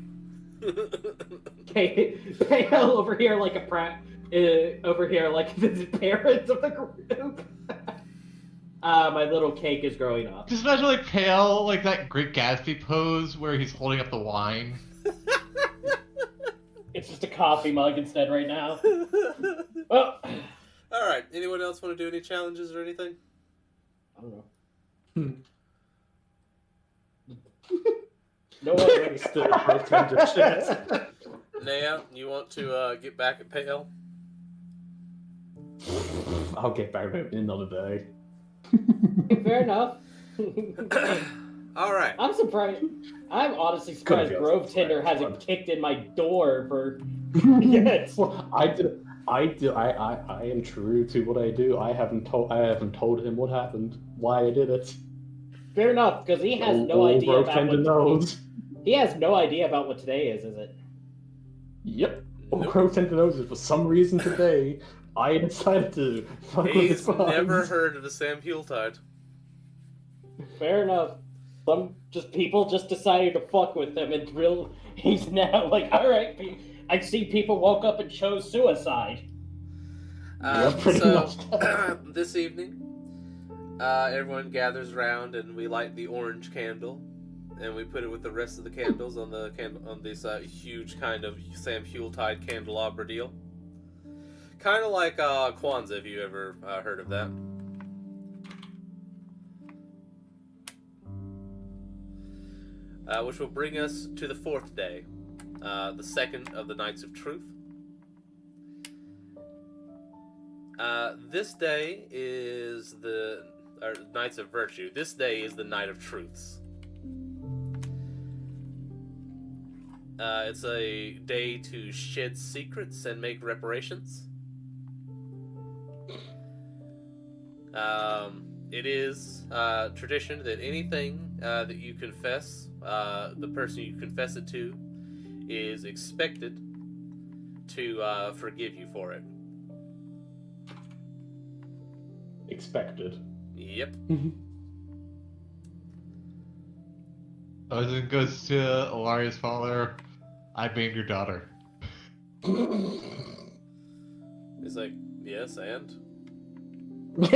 Pale over here like a over here like the parents of the group. My little Cake is growing up. Just imagine like Pale, like that Great Gatsby pose where he's holding up the wine. It's just a coffee mug instead right now. Well, All right. Anyone else want to do any challenges or anything? I don't know. No one ready. Still bartender shit. Naya, you want to get back at Pale? I'll get back to it in another day. Fair enough. All right. I'm surprised. I'm honestly surprised Could've Grove just Tinder fun. hasn't kicked in my door for yet. Well, I am true to what I do. I haven't told him what happened, why I did it. Fair enough, because he has no Old idea Grove about Tender what knows. he has no idea about what today is it? Yep. Old Nope. Grove Tender knows it. For some reason today, I decided to fuck with his He's funds. never heard of the Sam Hultide. Fair enough. Some people just decided to fuck with him and he's now like, all right. I see people woke up and chose suicide. Yeah, pretty So, much. this evening, everyone gathers around and we light the orange candle, and we put it with the rest of the candles on this huge kind of Sam Hultide candelabra deal. Kind of like Kwanzaa, if you ever heard of that. Which will bring us to the fourth day, the second of the Nights of Truth. This day is the Nights of Virtue. This day is the Night of Truths. It's a day to shed secrets and make reparations. It is tradition that anything that you confess, the person you confess it to, is expected to forgive you for it. Expected. Yep. As it goes to Ilaria's father, I maimed your daughter. He's like, yes, and? Wait,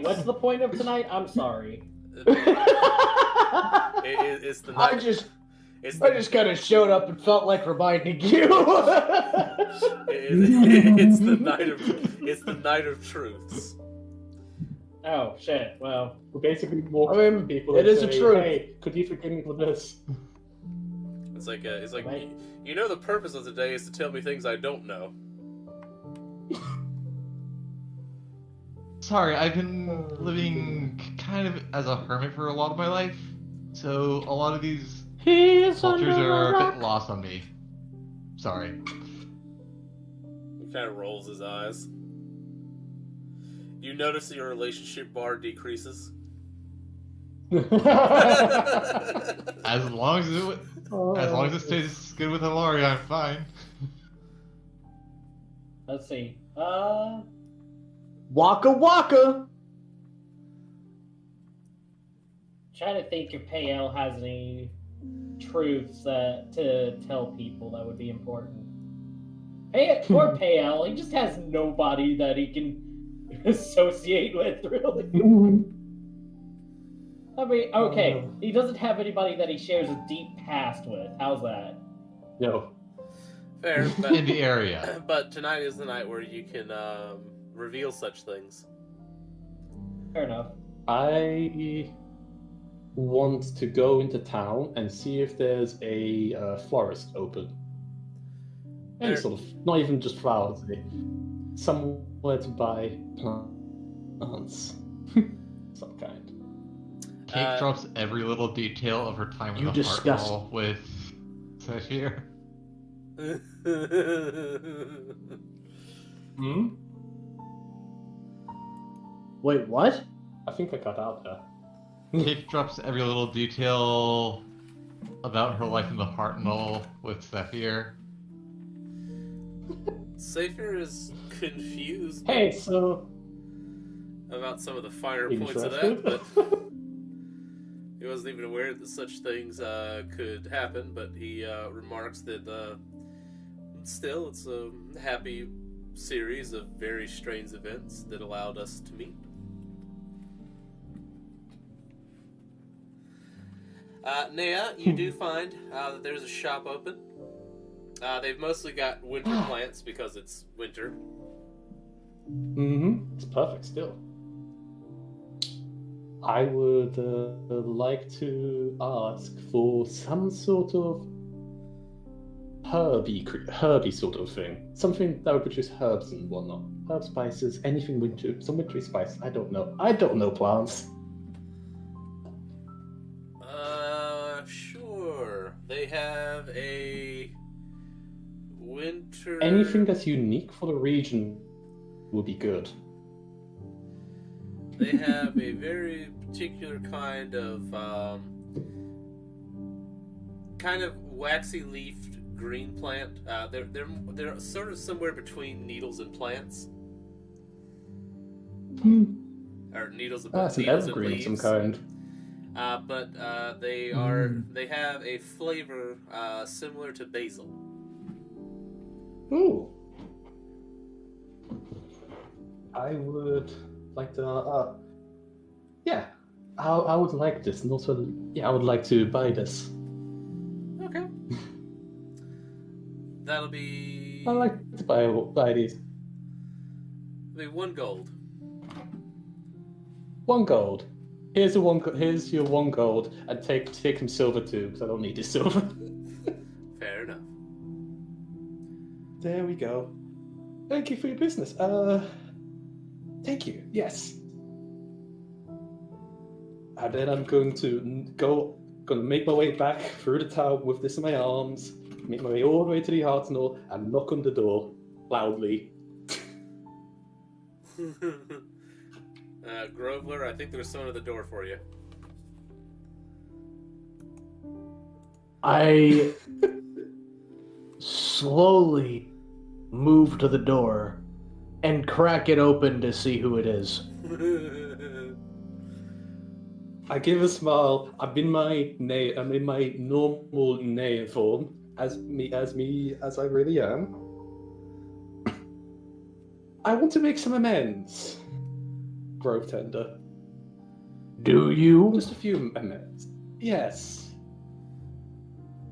what's the point of tonight? I'm sorry. It's the night. I just kind of showed up and felt like reminding you. It's the night of truths. Oh shit. Well, We're basically more I mean, people. it that is a say, truth. Hey, could you forgive me for this? It's like Right. you know the purpose of the day is to tell me things I don't know. Sorry, I've been living kind of as a hermit for a lot of my life, so a lot of these cultures are a bit lost on me. Sorry. He kind of rolls his eyes. You notice that your relationship bar decreases. As long as it stays good with Ilaria, I'm fine. let's see. Waka waka. Trying to think if Pale has any truths to tell people that would be important. Poor Pale, he just has nobody that he can associate with, really. I mean, okay, he doesn't have anybody that he shares a deep past with. How's that? No. Fair, but, In the area. but tonight is the night where you can reveal such things. Fair enough. I want to go into town and see if there's a florist open. Any There- sort of, not even just flowers, somewhere to buy plants. Some kind. Kate drops every little detail of her time You in the disgust- Heart Hall with Sashir. Hmm? Wait, what? I think I got out there. Kate drops every little detail about her life in the Hartnell with Zephyr. Saphir is confused Hey, so about some of the finer points of that, interested? but he wasn't even aware that such things could happen. But he remarks that still, it's a happy series of very strange events that allowed us to meet. Nea, you do find that there's a shop open. They've mostly got winter plants because it's winter. Mm-hmm. It's perfect still. I would like to ask for some sort of herby sort of thing. Something that would produce herbs and whatnot. Herb spices, anything winter, some wintry spice. I don't know. I don't know plants. Sure. They have a winter... Anything that's unique for the region would be good. They have a very particular kind of waxy-leafed green plant. They're sort of somewhere between needles and plants, or needles and That's an needles and evergreen of leaves. some kind. But they have a flavor similar to basil. Ooh. I would like to. Yeah, I would like this, and also, yeah, I would like to buy this. Okay. That'll be. I like to buy these. It'll be 1 gold. 1 gold. Here's your 1 gold, and take him silver too, because I don't need his silver. Fair enough. There we go. Thank you for your business. Thank you. Yes. And then I'm going to make my way back through the town with this in my arms, make my way all the way to the Hartnell, and knock on the door loudly. Groveler, I think there's someone at the door for you. I slowly move to the door and crack it open to see who it is. I give a smile. I'm in my normal Nea form, as I really am. I want to make some amends, Grove Tender. Do you? Just a few amends. Yes.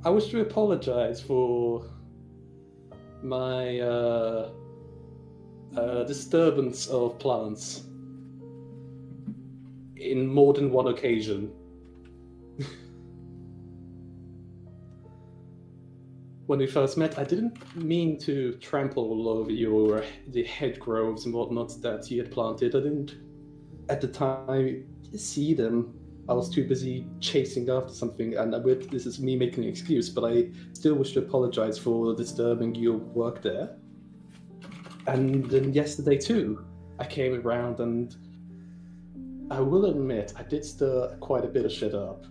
I wish to apologize for my disturbance of plants in more than one occasion. When we first met, I didn't mean to trample all over the head groves and whatnot that you had planted. I didn't, at the time, see them. I was too busy chasing after something, and this is me making an excuse, but I still wish to apologize for disturbing your work there. And then yesterday too, I came around, and I will admit I did stir quite a bit of shit up.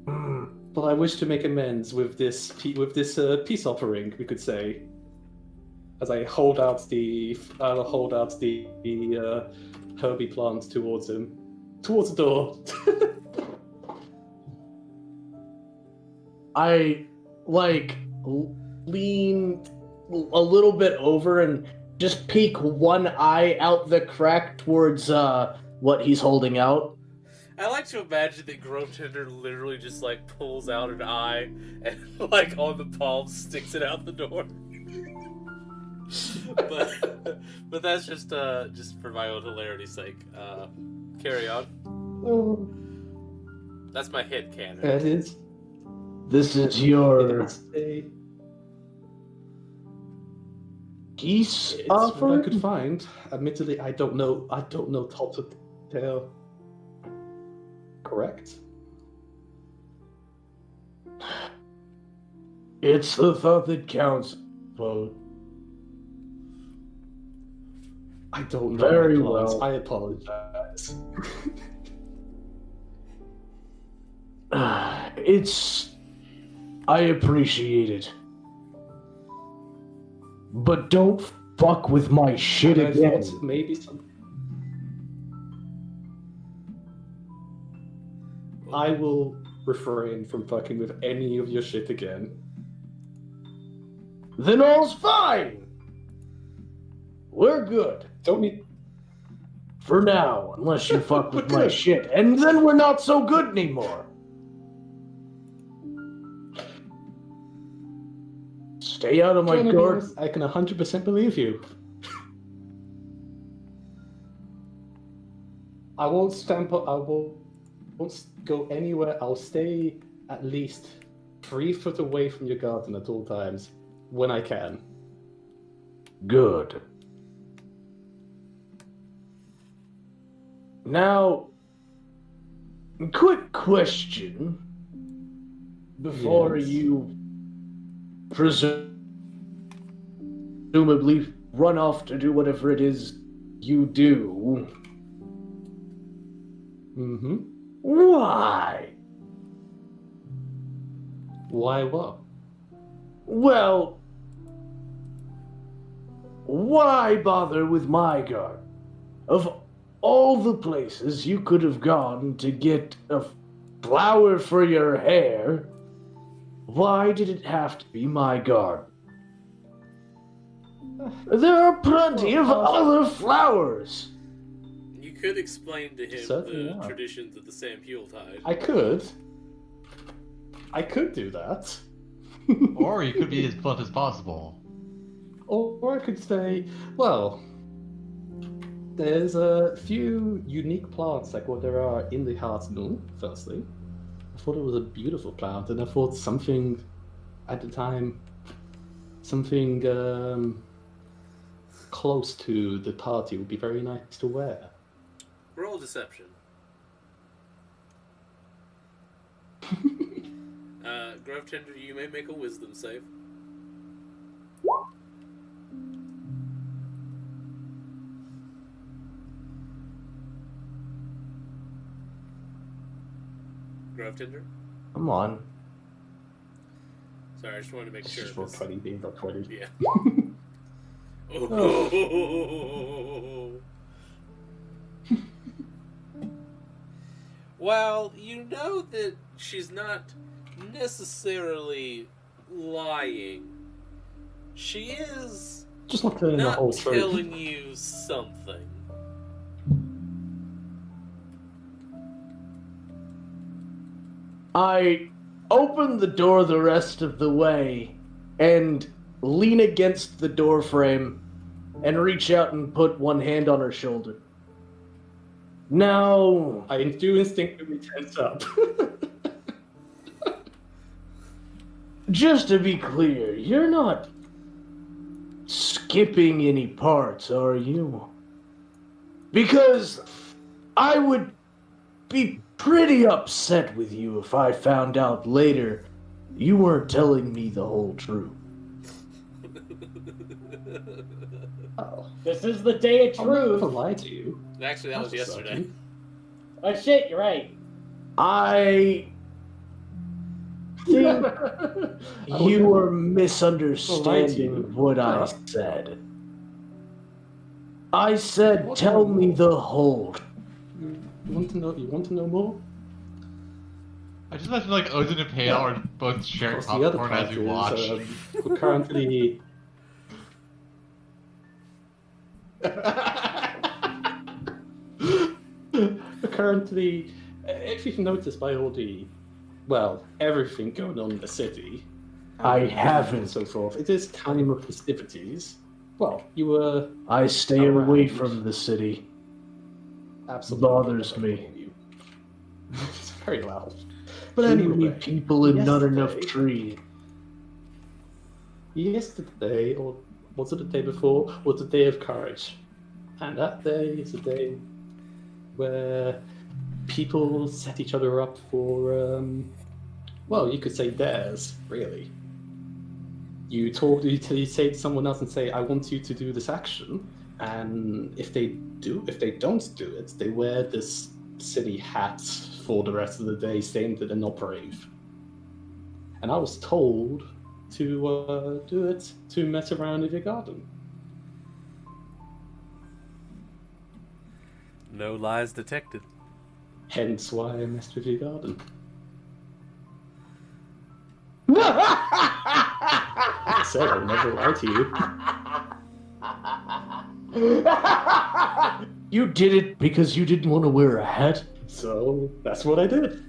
But I wish to make amends with this peace offering, we could say. As I hold out the herby plant towards the door. I lean a little bit over and just peek one eye out the crack towards what he's holding out. I like to imagine that Grove Tender literally just pulls out an eye and on the palm sticks it out the door. but that's just for my own hilarity's sake. Carry on. That's my head canon. That is. This is your peace It's offer. what I could find. Admittedly, I don't know top to tail. Correct. It's the thought that counts, Bo. I don't know Very my plans. well. I apologize. I appreciate it. But don't fuck with my shit And I again. thought maybe some... I will refrain from fucking with any of your shit again. Then all's fine. We're good. Don't need... For now, unless you fuck with We're my good. shit. And then we're not so good anymore. Stay out of my Trying to be garden. honest, I can 100% believe you. I won't stamp up, I won't go anywhere. I'll stay at least 3 foot away from your garden at all times, when I can. Good. Now, quick question. Before Yes. you presumably run off to do whatever it is you do. Mm-hmm. Why? Why what? Well, why bother with my garden? Of all the places you could have gone to get a flower for your hair, why did it have to be my garden? There are plenty of other flowers. You could explain to him Certainly the not. traditions of the Sam Yuletide. I could do that. Or you could be as blunt as possible. Or I could say, well, there's a few unique plants like what there are in the Heart Moon, firstly. I thought it was a beautiful plant, and I thought something, at the time, something close to the party would be very nice to wear. Roll deception. Grove Tender, you may make a wisdom save. Grove Tender? Come on. Sorry, I just wanted to make It's sure. just roll 20 being not 20. Yeah. Oh. Well, you know that she's not necessarily lying. She is Just not telling the not whole truth. telling you something. I open the door the rest of the way and lean against the door frame and reach out and put one hand on her shoulder. Now, I do instinctively tense up. just to be clear, you're not skipping any parts, are you? Because I would be pretty upset with you if I found out later you weren't telling me the whole truth. Oh, This is the day of I'll never truth. lie to you. Actually, that was That's yesterday. certain. Oh shit, you're right. I think Oh, you yeah. are misunderstanding you. what I Huh? said. I said, What tell more? me the whole. You want to know? You want to know more? I just imagine like Odin and Pale are both sharing Of course, the other popcorn as part we is, watch. we're currently. We're currently, if you've noticed by all the, well, everything going on in the city, I and haven't. so forth. It is time of festivities. Well, you were I stay away Around. from the city. absolutely Bothers not me. blaming you. It's very loud. But Too many anyway, people and not enough yesterday- trees. yesterday, or was it the day before, was the day of courage. And that day is a day where people set each other up for, well, you could say dares, really. You say to someone else and say, "I want you to do this action," and if they don't do it, they wear this silly hat for the rest of the day, saying that they're not brave. And I was told to do it to mess around with your garden. No lies detected. Hence why I messed with your garden. I said I'll never lie to you. You did it because you didn't want to wear a hat? So that's what I did.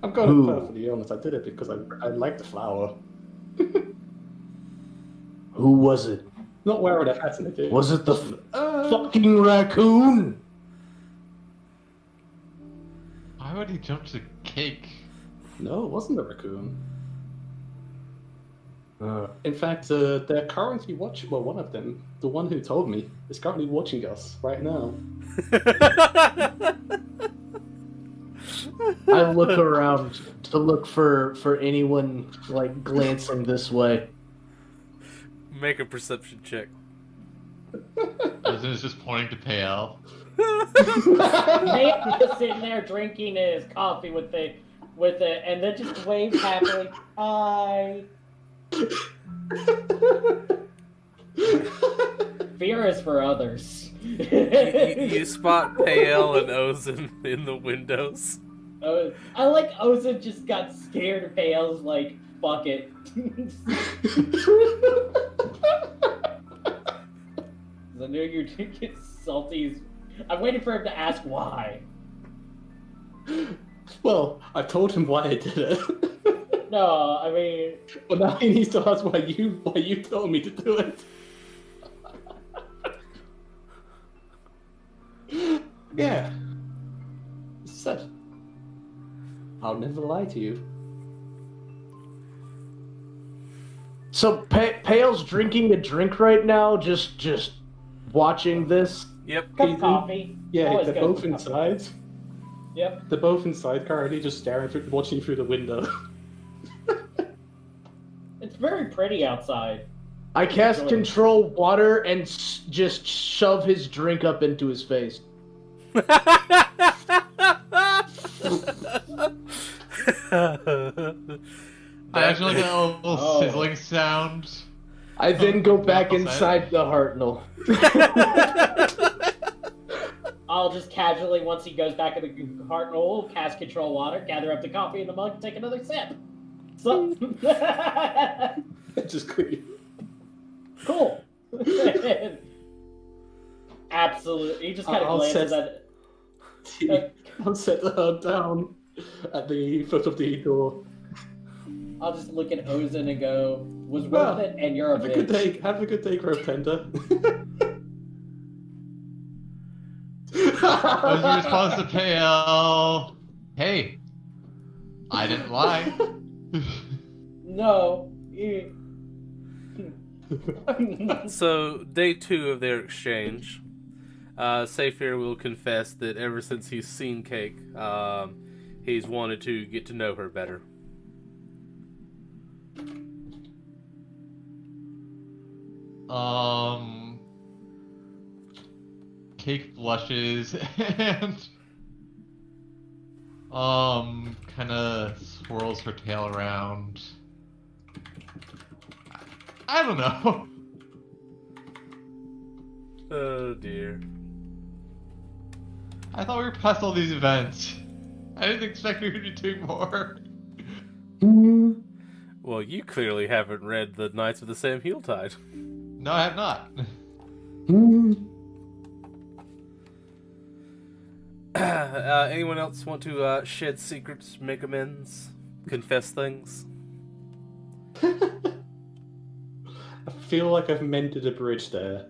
I'm gonna be perfectly honest, I did it because I like the flower. Who was it? Not wearing a hat in it. Was it the fucking raccoon? Why would he jump to cake? No, it wasn't a raccoon. In fact, they're currently watching. Well, one of them, the one who told me, is currently watching us right now. I look around to look for anyone like glancing this way. Make a perception check. Ozin is just pointing to Pale. Pale is sitting there drinking his coffee with it, and then just waves happily. Hi. Fear is for others. You spot Pale and Ozin in the windows. I like Ozin just got scared. Pale's like, fuck it. I knew you'd get salty. I'm waiting for him to ask why. Well, I've told him why I did it. No, I mean... Well, now he needs to ask why you told me to do it. Yeah. Said. I'll never lie to you. So Pale's drinking a drink right now, just watching this. Yep. Cup of coffee. Yeah, Always they're goes both with coffee. inside. Yep. They're both inside, currently just staring, watching through the window. It's very pretty outside. I cast control water and just shove his drink up into his face. I actually got a little sizzling sound. I then go back inside the Hartnell. I'll just casually, once he goes back in the Hartnell, cast control water, gather up the coffee in the mug, and take another sip. So, Just clean. cool. Absolutely. He just kind of glances at it. I'll set her down at the foot of the door. I'll just look at Ozin and go, was worth it, and you're a Have bitch. a good day. Have a good day, Grove Tender. Ozin responds to Pale. Hey, I didn't lie. No. So, day 2 of their exchange, Saphir will confess that ever since he's seen Cake, he's wanted to get to know her better. Cake blushes and kind of swirls her tail around. I don't know. Oh dear. I thought we were past all these events. I didn't expect we would be doing more. Well, you clearly haven't read the Knights of the Same Heeltide. No, I have not. Anyone else want to shed secrets, make amends, confess things? I feel like I've mended a bridge there.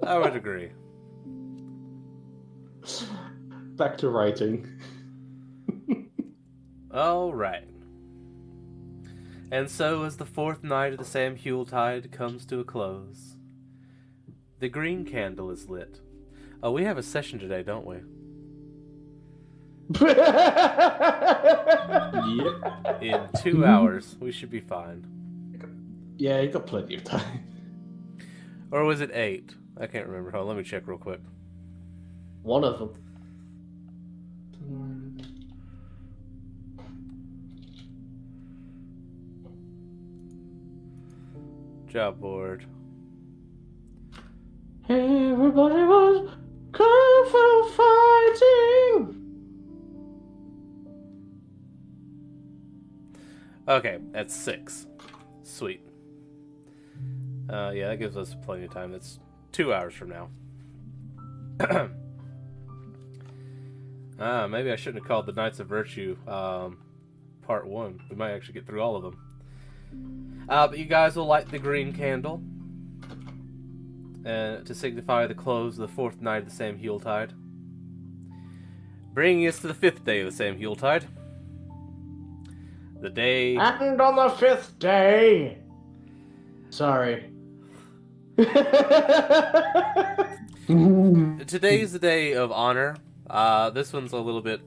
I would agree. Back to writing. All right. And so, as the 4th night of the Sam Yuletide comes to a close, the green candle is lit. Oh, we have a session today, don't we? Yep. In 2 hours, we should be fine. Yeah, you got plenty of time. Or was it 8? I can't remember. Hold on, let me check real quick. One of them. Job board. Everybody was kung fu fighting. Okay, that's 6. Sweet. Yeah, that gives us plenty of time. That's 2 hours from now. Maybe I shouldn't have called the Knights of Virtue part 1. We might actually get through all of them. But you guys will light the green candle to signify the close of the 4th night of the same Yuletide, bringing us to the 5th day of the same Yuletide. The day... And on the 5th day... Sorry. Today's the day of honor. This one's a little bit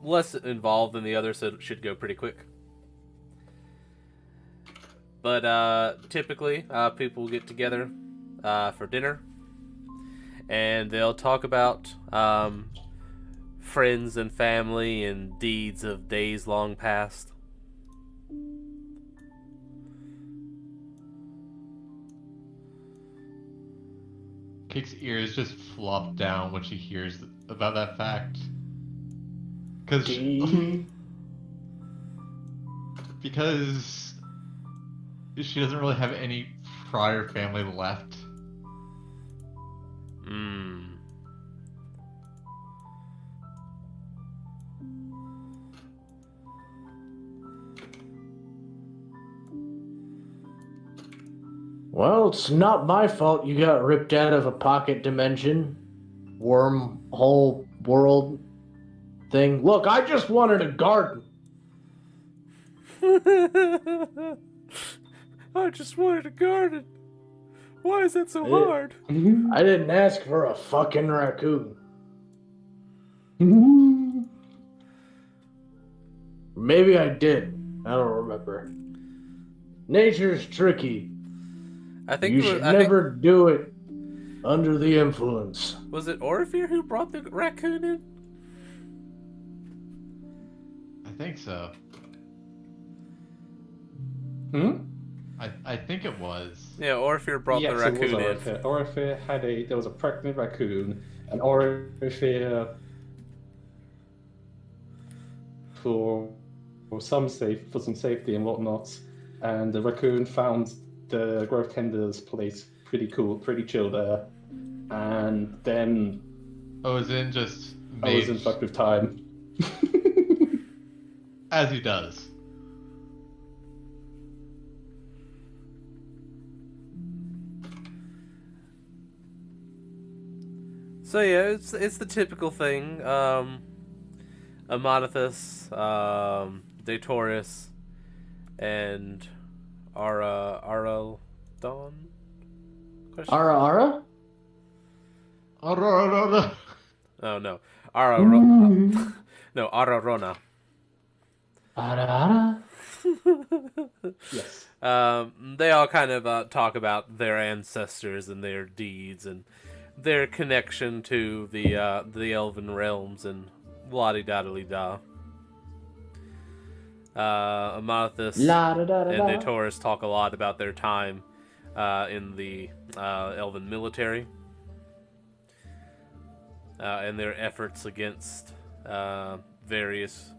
less involved than the other, so it should go pretty quick. But typically, people get together for dinner, and they'll talk about friends and family and deeds of days long past. Kick's ears just flop down when she hears about that fact. Because she doesn't really have any prior family left. Well, it's not my fault you got ripped out of a pocket dimension, wormhole world thing. Look, I just wanted a garden. I just wanted a garden. Why is that so hard? I didn't ask for a fucking raccoon. Maybe I did. I don't remember. Nature's tricky. I think you should never do it under the influence. Was it Orifir who brought the raccoon in? I think so. I think it was. Yeah, Orifir brought the raccoon in. Orifir there was a pregnant raccoon, and Orifir for some safety and whatnot, and the raccoon found the Grove Tender's place pretty cool, pretty chill there, and then I was in just I was in fuck with time. As he does. So yeah, it's the typical thing. Amonathus, Datoris, and Aradon? Ara? Aurora. Oh no, no, Ararona. Ara? Yes. They all kind of talk about their ancestors and their deeds and their connection to the elven realms and la-di-da-da-li-da. Amonathus and Datoris talk a lot about their time in the elven military and their efforts against various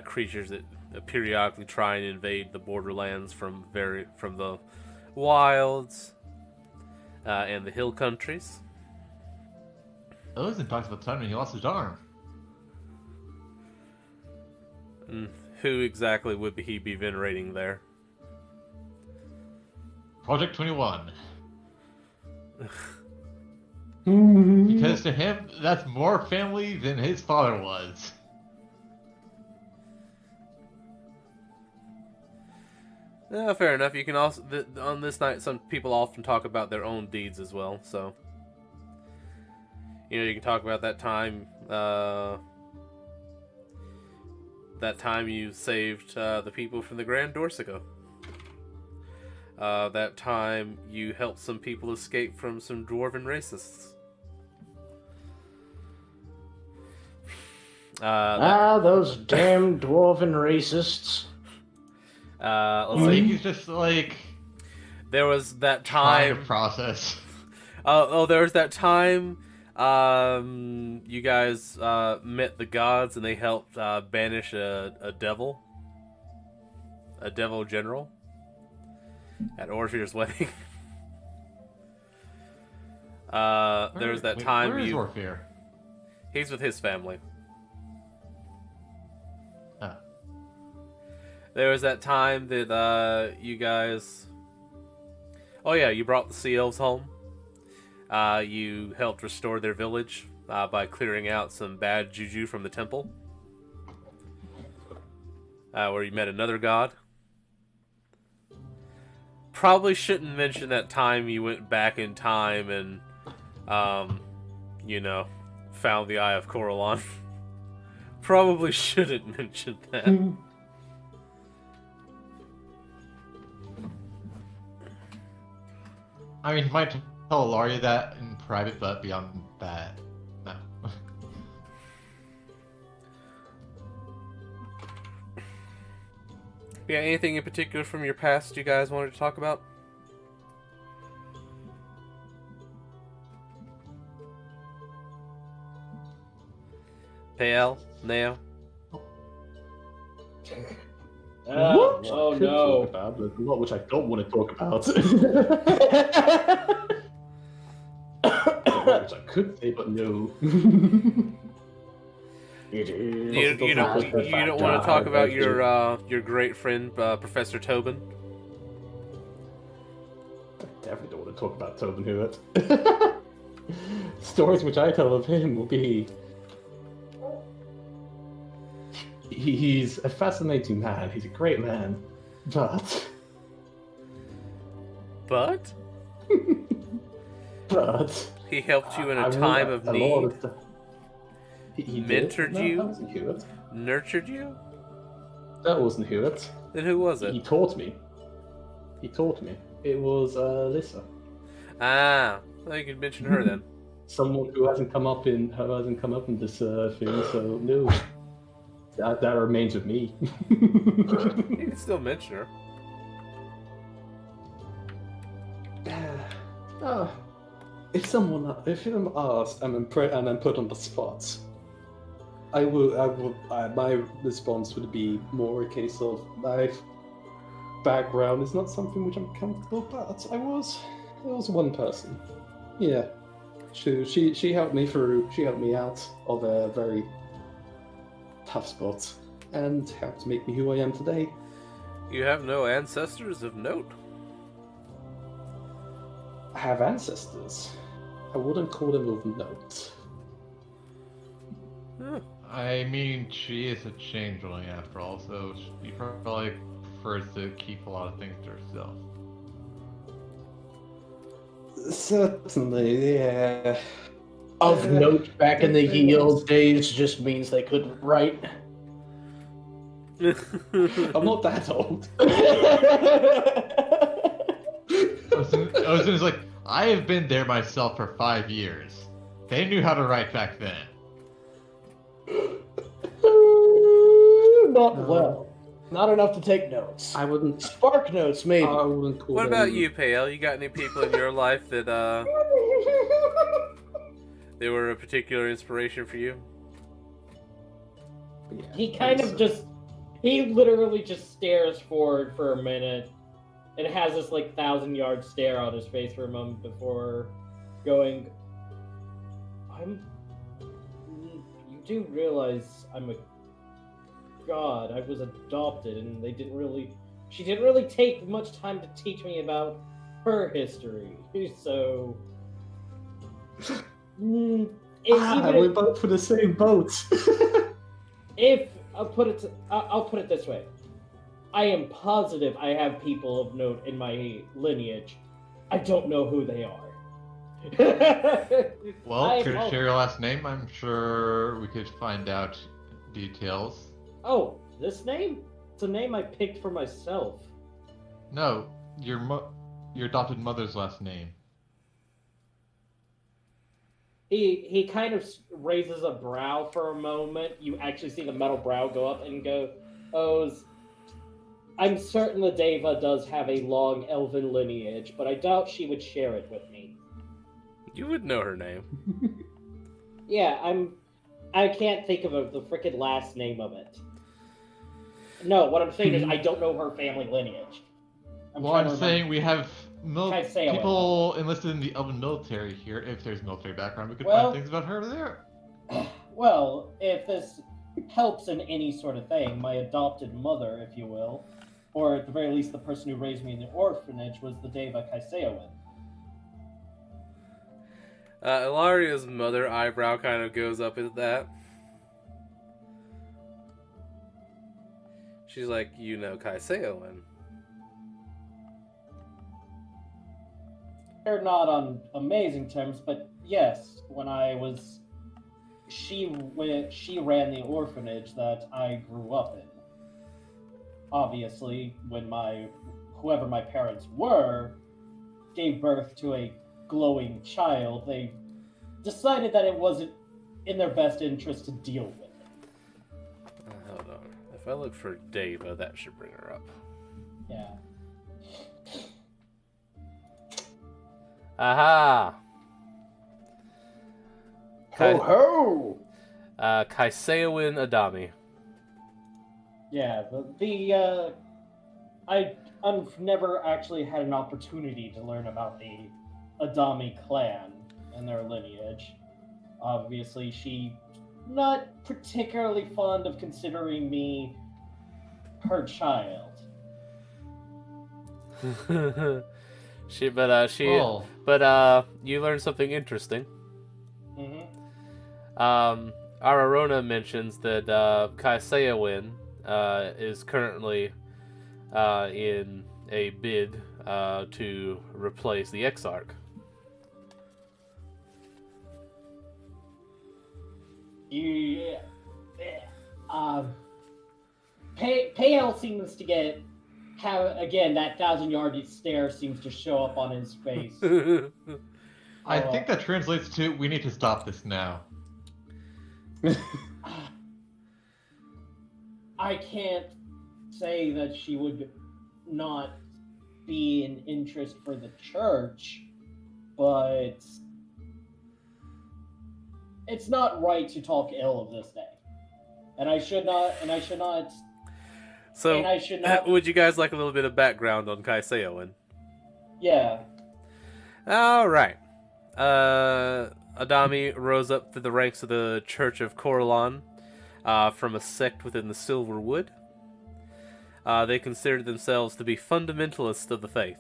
creatures that periodically try and invade the borderlands from the wilds and the hill countries. Ozin talks about the time when he lost his arm. Who exactly would he be venerating there? Project 21. Because to him, that's more family than his father was. Yeah, fair enough. You can also on this night, some people often talk about their own deeds as well. So, you can talk about that time that time you saved the people from the Grand Dorsico. That time you helped some people escape from some dwarven racists. Those damn dwarven racists. Let's I see. think he's just like There was that trying time. to process. There was that time. You guys met the gods and they helped banish a devil general at Orpheus' wedding. There was that time Where is Orpheus? He's with his family. Oh. There was that time that you guys. Oh yeah, you brought the sea elves home. You helped restore their village by clearing out some bad juju from the temple. Where you met another god. Probably shouldn't mention that time you went back in time and, found the Eye of Coralon. Probably shouldn't mention that. I mean, he might tell Ilaria that in private, but beyond that, no. Yeah, anything in particular from your past you guys wanted to talk about? Pale? Neo? Oh no. Talk about, but a lot which I don't want to talk about. Which I could say, but no. You don't want to talk about your great friend, Professor Tobin? I definitely don't want to talk about Tobin Hewitt. Stories which I tell of him will be... He's a fascinating man. He's a great man. But... He helped you in a time of need. He mentored did? you? No, that wasn't Hewitt. Nurtured you? That wasn't Hewitt. Then who was it? He taught me. It was Lissa. Ah, well, you could mention her then. Someone who hasn't come up in this thing, so no. That remains with me. You can still mention her. If I'm asked and I'm put on the spot, my response would be more a case of my background is not something which I'm comfortable, but it was one person. Yeah. She helped me out of a very tough spot and helped make me who I am today. You have no ancestors of note? I have ancestors. I wouldn't call them of note. I mean, she is a changeling after all, so she probably prefers to keep a lot of things to herself. Certainly, yeah. Of note, back in the ye old days just means they couldn't write. I'm not that old. Ozin's like, I have been there myself for 5 years. They knew how to write back then. Not well. Not enough to take notes. I wouldn't. Spark notes, maybe. I wouldn't call What them... about you, Pale? You got any people in your life that they were a particular inspiration for you? Yeah, He kind of just, he literally just stares forward for a minute and has this like 1,000-yard stare on his face for a moment before going, you do realize I'm a god. I was adopted and she didn't really take much time to teach me about her history. So, we're both for the same boat. I'll put it this way, I am positive I have people of note in my lineage. I don't know who they are. Well, could you share your last name? I'm sure we could find out details. Oh, This name? It's a name I picked for myself. No, your adopted mother's last name. He kind of raises a brow for a moment. You actually see the metal brow go up and go, "Oh, I'm certain the Deva does have a long elven lineage, but I doubt she would share it with me." You would know her name. Yeah, I can't think of the freaking last name of it. No, what I'm saying is I don't know her family lineage. I'm saying we have Kaiseowen. people enlisted in the elven military here. If there's military background, we could Well- find things about her there. Well, if this helps in any sort of thing, my adopted mother, if you will, or at the very least the person who raised me in the orphanage, was the Deva Kaiseowen. Ilaria's mother eyebrow kind of goes up at that. She's like, you know Kaiseowen. They're not on amazing terms, but yes, she ran the orphanage that I grew up in. Obviously, when whoever my parents were gave birth to a glowing child, they decided that it wasn't in their best interest to deal with it. Hold on. If I look for Deva, that should bring her up. Yeah. Aha! Ho! Kaiseowen Adami. Yeah, I've never actually had an opportunity to learn about the Adami clan and their lineage. Obviously, she's not particularly fond of considering me her child. But you learned something interesting. Mm-hmm. Ararona mentions that Kaiseowen is currently in a bid to replace the Exarch. Yeah. Pale seems to have again that 1,000-yard stare seems to show up on his face. I think that translates to we need to stop this now. I can't say that she would not be an interest for the church, but it's not right to talk ill of this day. And I should not. So, would you guys like a little bit of background on Kaiseowen? Yeah. All right. Adami rose up through the ranks of the Church of Corlan from a sect within the Silver Wood. They considered themselves to be fundamentalists of the faith.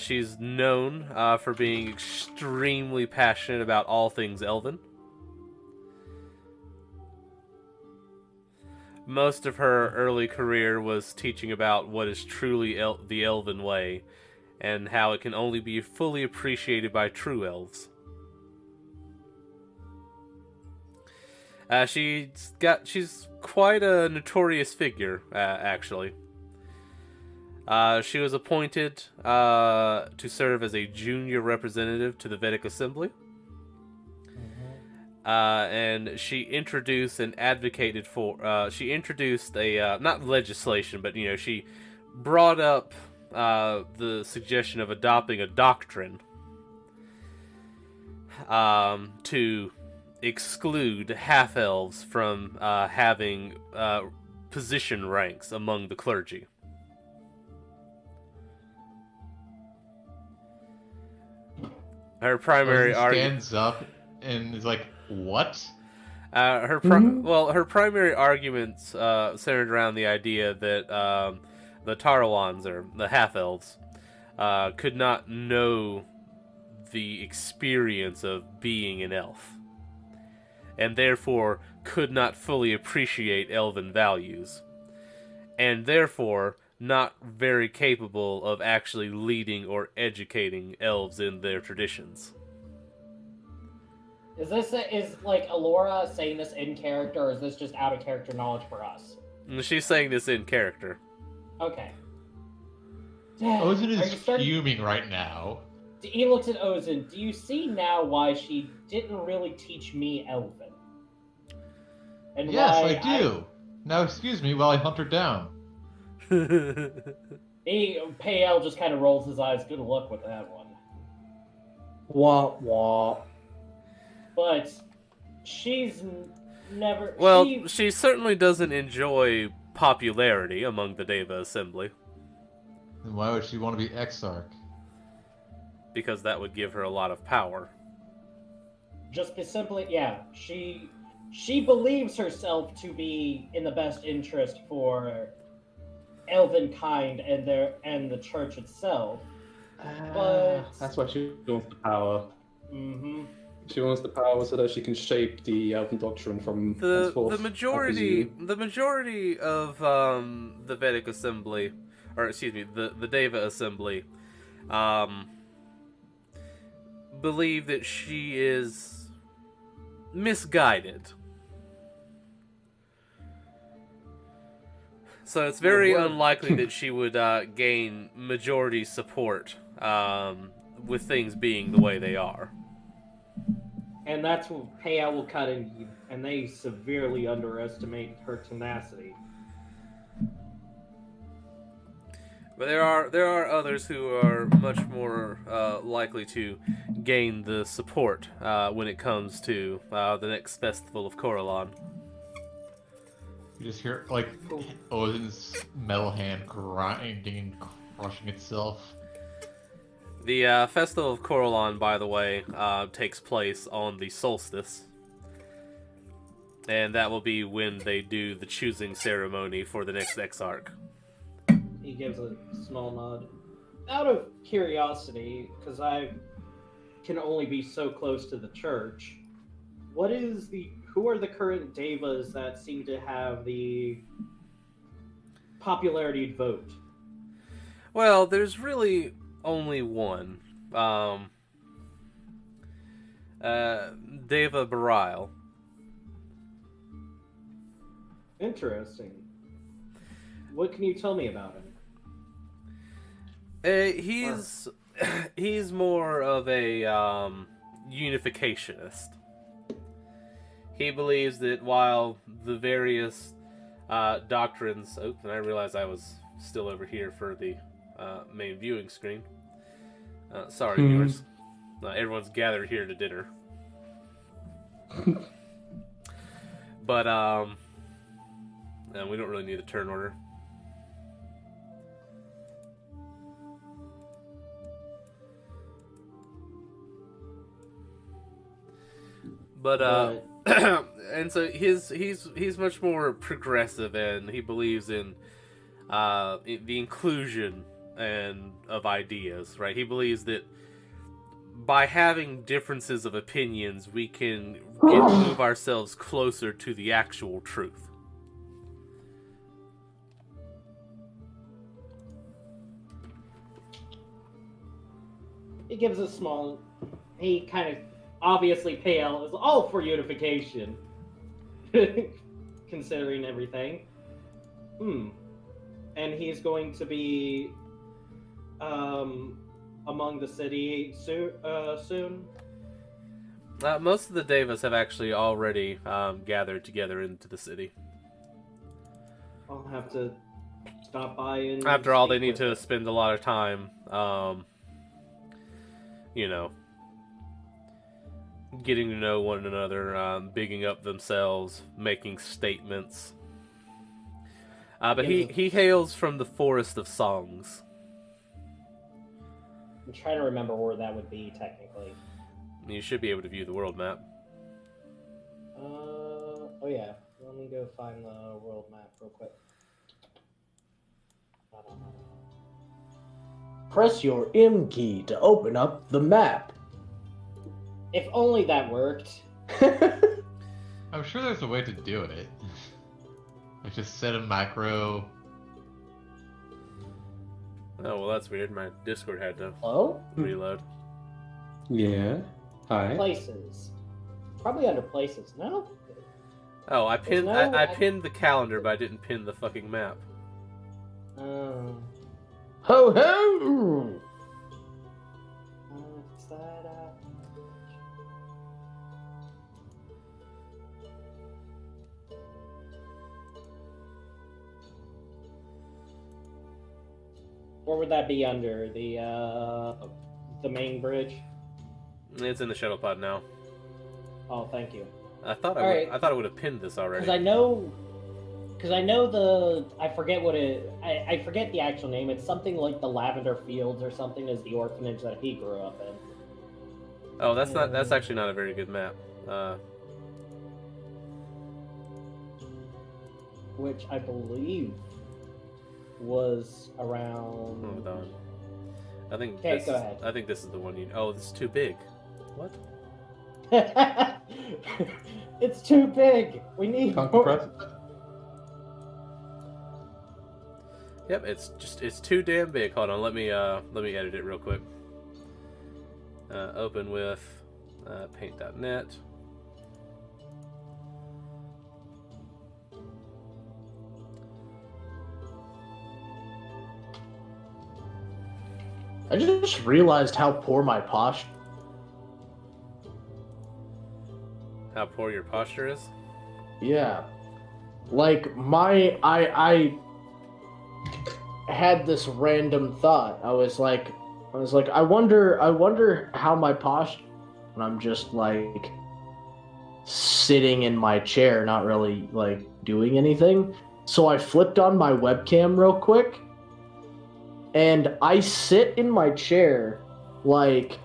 She's known for being extremely passionate about all things Elven. Most of her early career was teaching about what is truly the Elven way, and how it can only be fully appreciated by true elves. She's quite a notorious figure, actually. She was appointed to serve as a junior representative to the Vedic Assembly. And she introduced and advocated for, she introduced a, not legislation, but, she brought up the suggestion of adopting a doctrine to exclude half-elves from having position ranks among the clergy. Her primary argument stands up and is like, "What?" Her primary arguments centered around the idea that the Tarawans, or the half-elves, could not know the experience of being an elf, and therefore could not fully appreciate elven values, and therefore not very capable of actually leading or educating elves in their traditions. Is like Alora saying this in character, or is this just out of character knowledge for us? She's saying this in character. Okay. Ozin Are is you starting- fuming right now. He looks at Ozin. Do you see now why she didn't really teach me Elven? And Yes, why I do. Now excuse me while I hunt her down. Payel just kind of rolls his eyes. Good luck with that one. Wah wah. But she's never. Well, she certainly doesn't enjoy popularity among the Deva Assembly. Then why would she want to be Exarch? Because that would give her a lot of power. Just simply, yeah. She believes herself to be in the best interest for elven kind and the church itself. But That's why she wants the power. Mm-hmm. She wants the power so that she can shape the Elven doctrine from The henceforth, majority of the Vedic Assembly, or excuse me, the Deva Assembly, believe that she is misguided. So it's very unlikely that she would gain majority support with things being the way they are. And that's when Payout will cut in, and they severely underestimate her tenacity. But there are others who are much more likely to gain the support when it comes to the next festival of Coralon. You just hear like Ozin's metal hand grinding and crushing itself. The Festival of Coralon, by the way, takes place on the solstice. And that will be when they do the choosing ceremony for the next Exarch. He gives a small nod. Out of curiosity, because I can only be so close to the church, who are the current Devas that seem to have the popularity vote? Well, there's really only one. Deva Barile. Interesting. What can you tell me about him? He's more of a unificationist. He believes that while the various doctrines... Oh, and I realized I was still over here for the main viewing screen. Sorry, viewers. Everyone's gathered here to dinner. But, we don't really need a turn order. But, and so he's much more progressive, and he believes in the inclusion and of ideas, right? He believes that by having differences of opinions, we can move ourselves closer to the actual truth. He gives a small... He kind of... Obviously, Pale is all for unification. Considering everything. And he's going to be... among the city soon? Most of the Devas have actually already gathered together into the city. I'll have to stop by and... After all, they need to spend a lot of time, getting to know one another, bigging up themselves, making statements. But he hails from the Forest of Songs. I'm trying to remember where that would be, technically. You should be able to view the world map. Oh yeah. Let me go find the world map real quick. Press your M key to open up the map. If only that worked. I'm sure there's a way to do it. Like just set a macro. Oh, well, that's weird. My Discord had to Hello? reload. Yeah. Hi. Places. probably under places. No? Oh, I pinned no- I pinned the calendar, but I didn't pin the fucking map. Oh. Ho ho! What's that? Where would that be under? The main bridge? It's in the shuttle pod now. Oh, thank you. I thought I would have pinned this already. Because I know I forget what I forget the actual name. It's something like the Lavender Fields or something is the orphanage that he grew up in. Oh, that's actually not a very good map. Which I believe was around. Hold on. I think. Okay, go ahead. I think this is the one you. Oh, this is too big. What? It's too big. We need Can't more. compress. Yep, it's too damn big. Hold on, let me edit it real quick. Open with paint.net. I just realized how poor my posture. How poor your posture is? Yeah. Like I had this random thought. I was like I wonder how my posture when I'm just like sitting in my chair, not really like doing anything. So I flipped on my webcam real quick and I sit in my chair like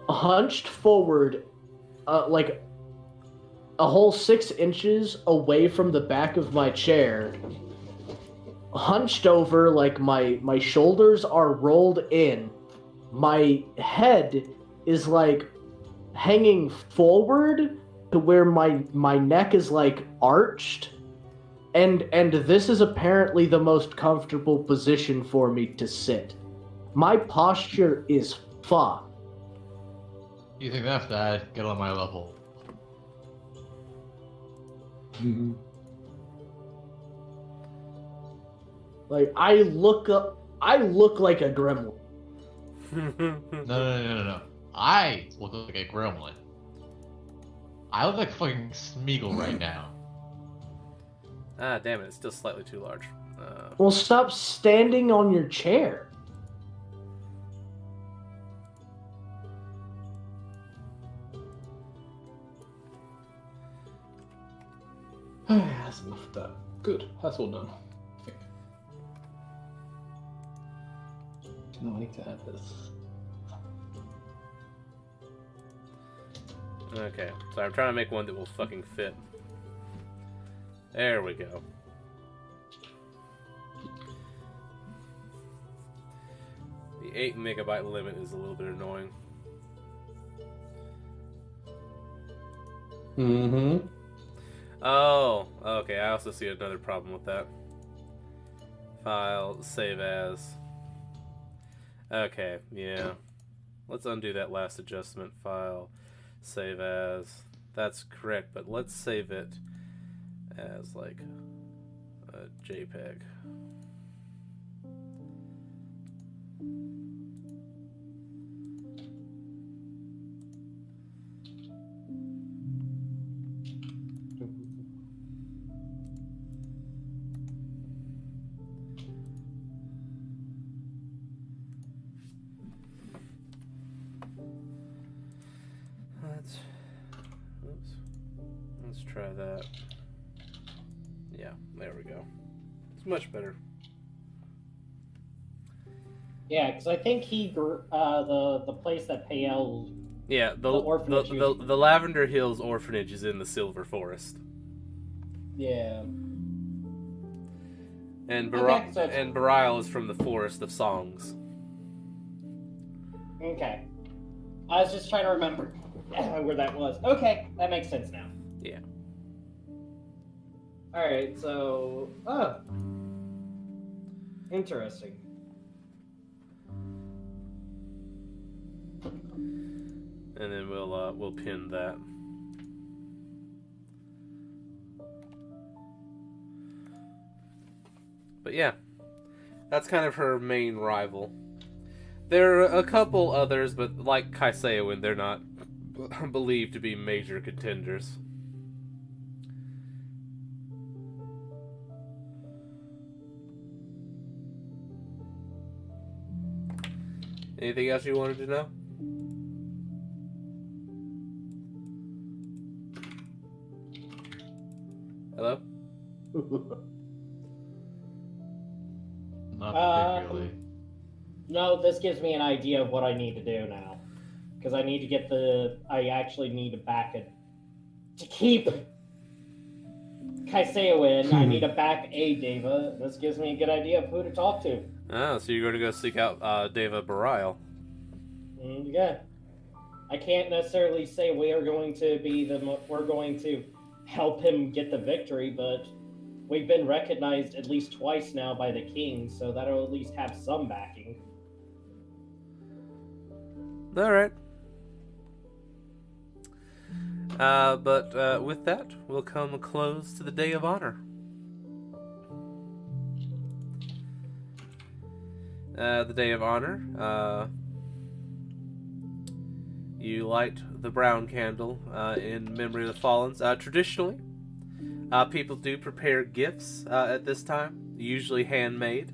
hunched forward like a whole 6 inches away from the back of my chair, hunched over, like my shoulders are rolled in, my head is like hanging forward to where my neck is like arched, and this is apparently the most comfortable position for me to sit. My posture is fucked. You think that's bad? Get on my level. Like I look like a gremlin. No. I look like a gremlin. I look like fucking Smeagol right now. Ah, damn it! It's still slightly too large. Well, stop standing on your chair. That's enough of that. Good. That's all done. I think. No, I need to add this. Okay, so I'm trying to make one that will fucking fit. There we go. The 8 megabyte limit is a little bit annoying. Mm-hmm. Oh, okay, I also see another problem with that. File, save as. Okay, yeah. Let's undo that last adjustment. File, save as. That's correct, but let's save it as like a JPEG. Let's try that. Yeah, there we go. It's much better. Yeah, because I think he grew the place that Payel. Yeah, the orphanage the Lavender Hills orphanage is in the Silver Forest. Yeah. And Okay, so it's- and Barial is from the Forest of Songs. Okay. I was just trying to remember where that was. Okay, that makes sense now. Yeah. Alright, so... Interesting. And then we'll pin that. But yeah, that's kind of her main rival. There are a couple others, but like Kaiseowin, they're not believed to be major contenders. Anything else you wanted to know? Hello? Not particularly. No, this gives me an idea of what I need to do now. Because I need to get I actually need to back it. To keep Kaiseowin, I need to back a Deva. This gives me a good idea of who to talk to. Oh, so you're going to go seek out Deva Bareil. Yeah. I can't necessarily say we're going to help him get the victory, but we've been recognized at least twice now by the king, so that'll at least have some backing. Alright. But with that, we'll come close to the Day of Honor. The Day of Honor, you light the brown candle in memory of the fallen. Traditionally, people do prepare gifts at this time, usually handmade.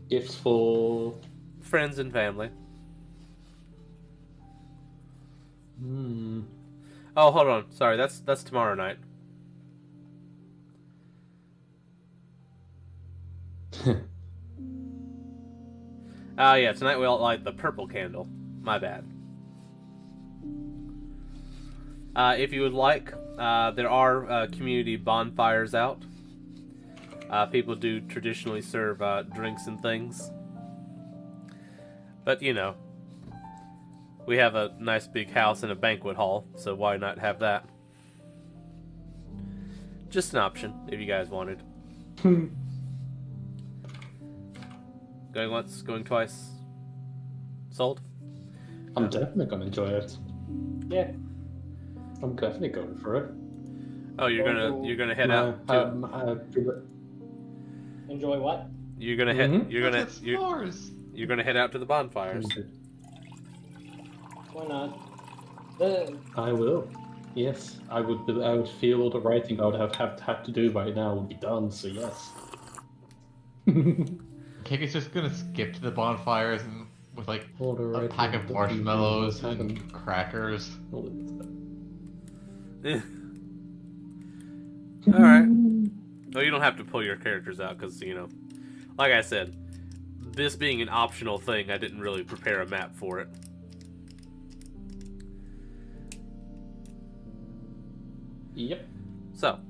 Gifts for Friends and family. Oh, hold on. Sorry, that's tomorrow night. Yeah, tonight we'll light the purple candle. My bad. If you would like, there are community bonfires out. People do traditionally serve drinks and things. But, you know, we have a nice big house and a banquet hall, so why not have that? Just an option, if you guys wanted. Going once, going twice. Sold? I'm definitely gonna enjoy it. Yeah. I'm definitely going for it. Oh, you're gonna head out to... Enjoy what? You're gonna head. You're gonna. Let's get s'mores. You're gonna head out to the bonfires. Why not? I will. Yes, I would. I would feel all the writing I would have to do right now would be done. So yes. Keiko's just gonna skip to the bonfires and with like All the a writing pack of doesn't marshmallows happen. and crackers. All Alright. Well, you don't have to pull your characters out because, you know, like I said, this being an optional thing, I didn't really prepare a map for it. Yep. So,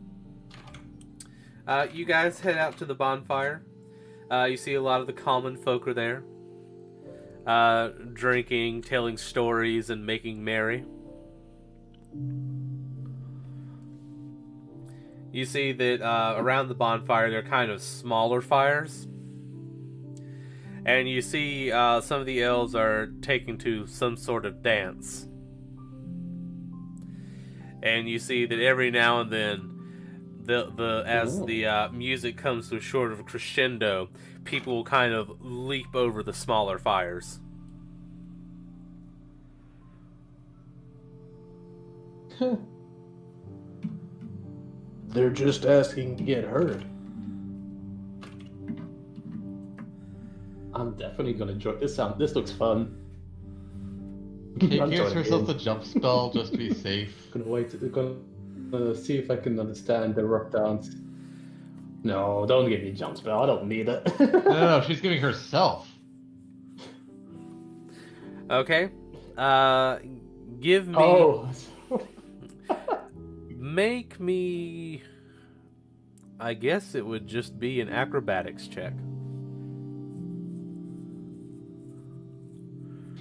you guys head out to the bonfire. You see a lot of the common folk are there. Drinking, telling stories, and making merry. You see that around the bonfire there are kind of smaller fires. And you see some of the elves are taking to some sort of dance. And you see that every now and then, as the music comes to a sort of crescendo, people will kind of leap over the smaller fires. They're just asking to get heard. I'm definitely gonna enjoy this. This looks fun. Keiko I'm gives joining herself in. a jump spell just to be safe. Gonna see if I can understand the rock dance. No, don't give me a jump spell. I don't need it. No, she's giving herself. Okay. Give me... Oh. Make me... I guess it would just be an acrobatics check.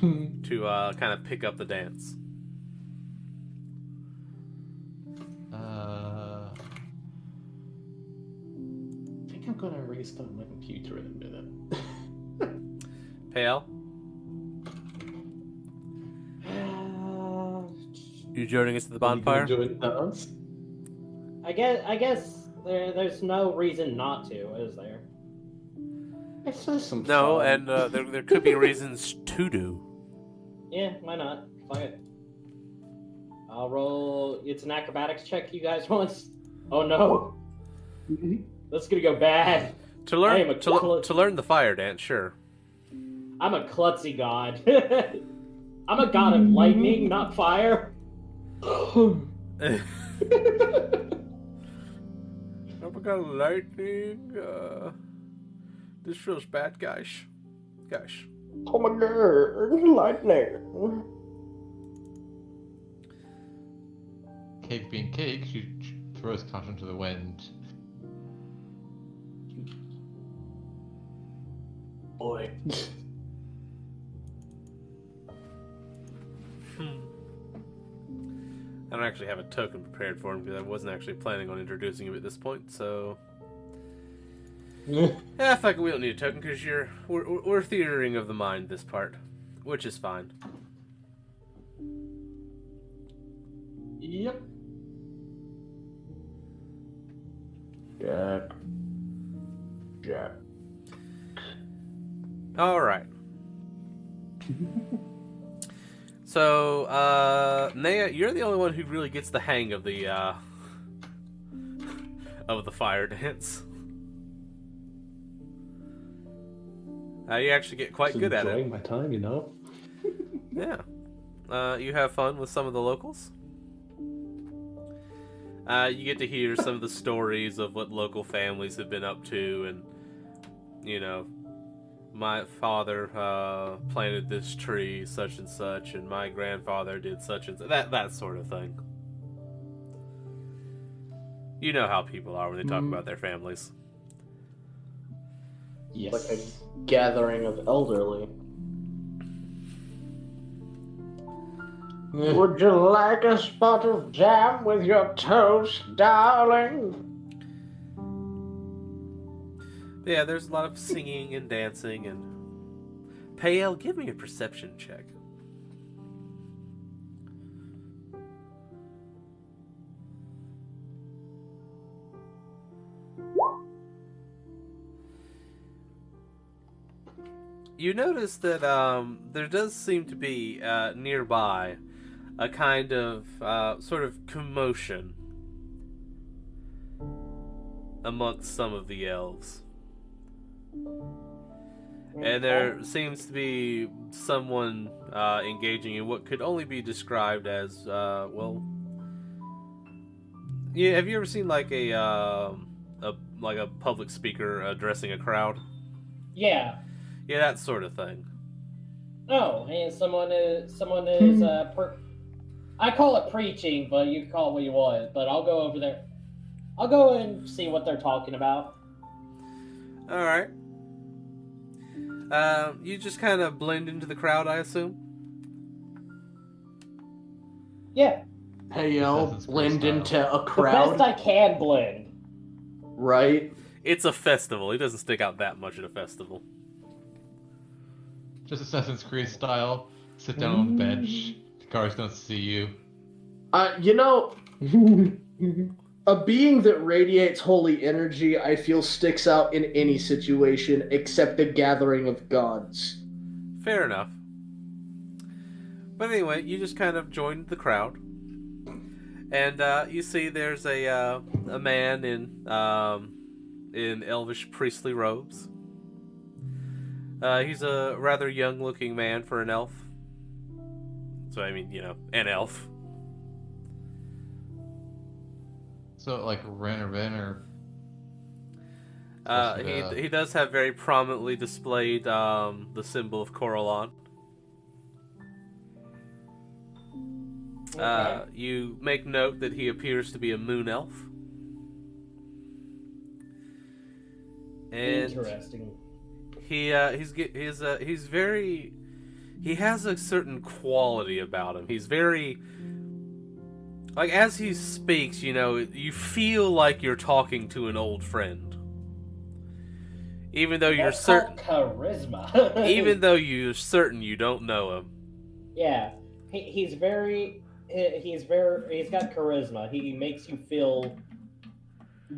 To kind of pick up the dance. I think I'm gonna restart my computer in a minute. Pale, you joining us at the bonfire? Do it dance? I guess there's no reason not to, is there? It's just some No, fun. and there could be reasons to do. Yeah, why not? Fuck it. I'll roll. It's an acrobatics check, you guys want? Oh no, that's gonna go bad. To I am learn a to learn the fire dance, sure. I'm a klutzy god. I'm a god of lightning, not fire. I'm a god of lightning. This feels bad, guys. Oh my god, lightning. Cake being cake, she throws caution to the wind. Boy. I don't actually have a token prepared for him because I wasn't actually planning on introducing him at this point, so... Yeah, fuck it, we don't need a token because we're theatering of the mind this part, which is fine. Yep. Jack. Alright. So, Naya, you're the only one who really gets the hang of the fire dance. You actually get quite good at it. Enjoying my time, you know. Yeah. You have fun with some of the locals. You get to hear some of the stories of what local families have been up to, and, you know, my father planted this tree, such and such, and my grandfather did such and such, that sort of thing. You know how people are when they talk about their families. Yes. Like a gathering of elderly. Would you like a spot of jam with your toast, darling? Yeah, there's a lot of singing and dancing and... Pale, give me a perception check. You notice that there does seem to be nearby a kind of sort of commotion amongst some of the elves. And there seems to be someone engaging in what could only be described as, well... Yeah, have you ever seen like a public speaker addressing a crowd? Yeah. Yeah, that sort of thing. Oh, and someone is I call it preaching, but you can call it what you want. But I'll go over there. I'll go and see what they're talking about. All right. You just kind of blend into the crowd, I assume? Yeah. Hey, yo, Assassin's Creed blend style. into a The crowd. best I can blend. Right? It's a festival. He doesn't stick out that much at a festival. Just Assassin's Creed style. Sit down on the bench. The guards don't see you. You know, a being that radiates holy energy, I feel sticks out in any situation except the gathering of gods. Fair enough. But anyway, you just kind of joined the crowd. And you see there's a man in elvish priestly robes. He's a rather young-looking man for an elf. So, I mean, you know, an elf. So, like, Renner. He does have very prominently displayed the symbol of Coralon. Okay. You make note that he appears to be a moon elf. And Interesting. he has a certain quality about him. He's very, like, as he speaks, you know, you feel like you're talking to an old friend. Even though you're That's certain, called charisma. even though you're certain you don't know him. Yeah, he's got charisma. He makes you feel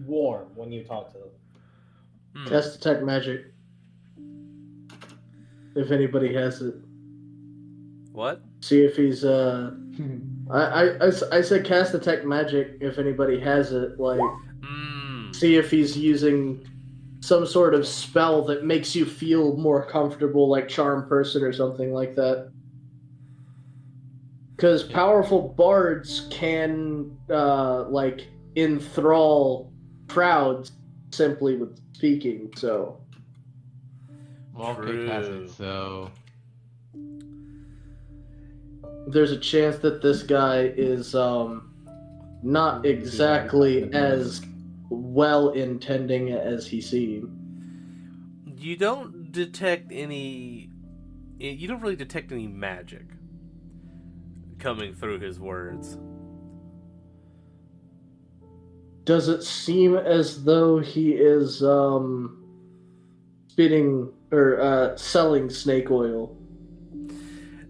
warm when you talk to him. Cast detect magic. If anybody has it. What? See if he's I said cast detect magic if anybody has it, like see if he's using some sort of spell that makes you feel more comfortable, like charm person or something like that. Because powerful bards can like enthrall crowds simply with speaking, so Well, okay, has it, so there's a chance that this guy is not exactly as well intending as he seemed. You don't detect any. You don't really detect any magic coming through his words. Does it seem as though he is spitting or selling snake oil?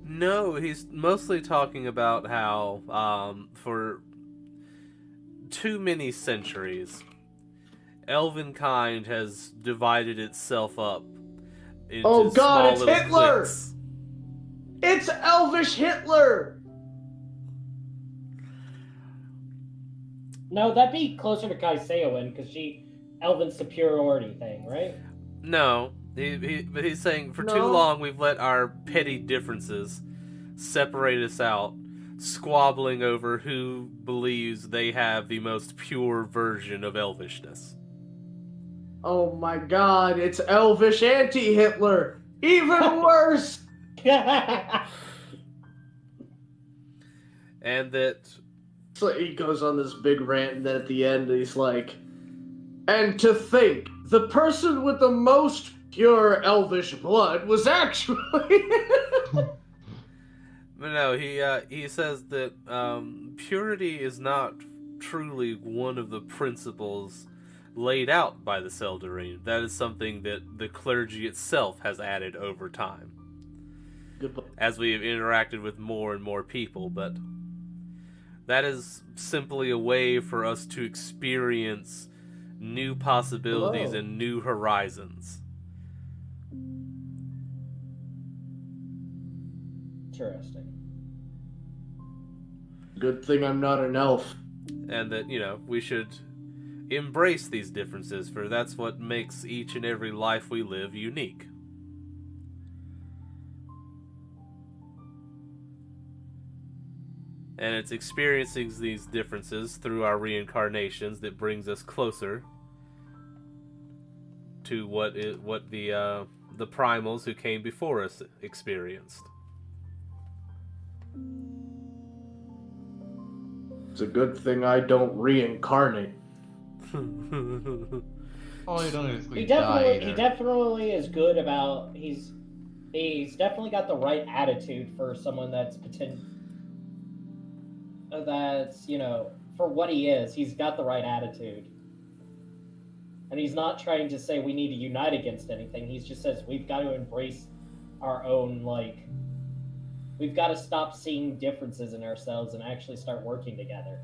No, he's mostly talking about how for too many centuries, elvenkind has divided itself up into Oh God, small it's Hitler! cliques. It's Elvish Hitler! No, that'd be closer to Kaiseoin, because elven superiority thing, right? No, but he's saying for too long we've let our petty differences separate us out, squabbling over who believes they have the most pure version of elvishness. Oh my God, it's Elvish anti-Hitler! Even worse! And that... So he goes on this big rant, and then at the end he's like, and to think, the person with the most pure elvish blood was actually... But no, he says that purity is not truly one of the principles laid out by the Seldarine. That is something that the clergy itself has added over time. As we have interacted with more and more people, but that is simply a way for us to experience new possibilities and new horizons. Interesting. Good thing I'm not an elf. And that, we should embrace these differences, for that's what makes each and every life we live unique. And it's experiencing these differences through our reincarnations that brings us closer to what the primals who came before us experienced. It's a good thing I don't reincarnate. Oh, you don't he definitely is good about he's definitely got the right attitude for someone that's for what he is. He's got the right attitude. And he's not trying to say we need to unite against anything. He just says we've got to embrace our own, we've got to stop seeing differences in ourselves and actually start working together.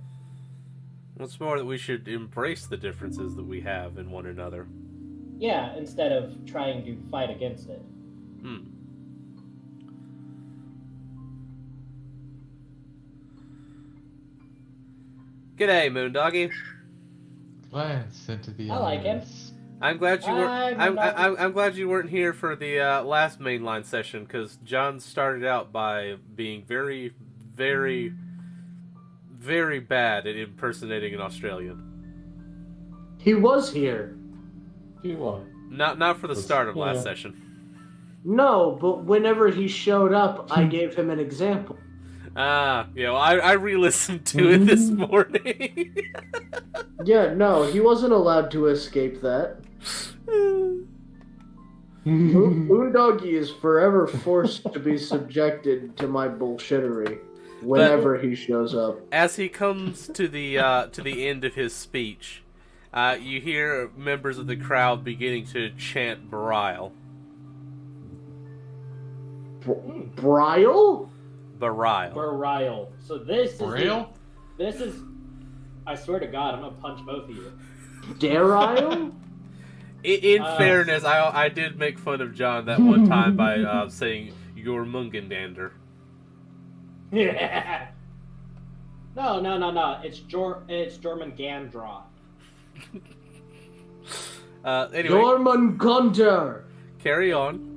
It's more that we should embrace the differences that we have in one another. Yeah, instead of trying to fight against it. G'day, Moondoggy. Glance into the I like him. I'm glad you weren't. I'm glad you weren't here for the last mainline session, because John started out by being very, very, very bad at impersonating an Australian. He was here. He was. Not for the start of last session. No, but whenever he showed up, I gave him an example. I re-listened to it this morning. Yeah, no, he wasn't allowed to escape that. Moondoggy is forever forced to be subjected to my bullshittery whenever he shows up. As he comes to the end of his speech, You hear members of the crowd beginning to chant Belial. Brile? Belial. Burial. So this Burial? is. I swear to God, I'm gonna punch both of you. Darile? In fairness, I did make fun of John that one time by saying you're Mungendander. Yeah. No. It's German Gandra. Anyway, Jormungandr! carry on.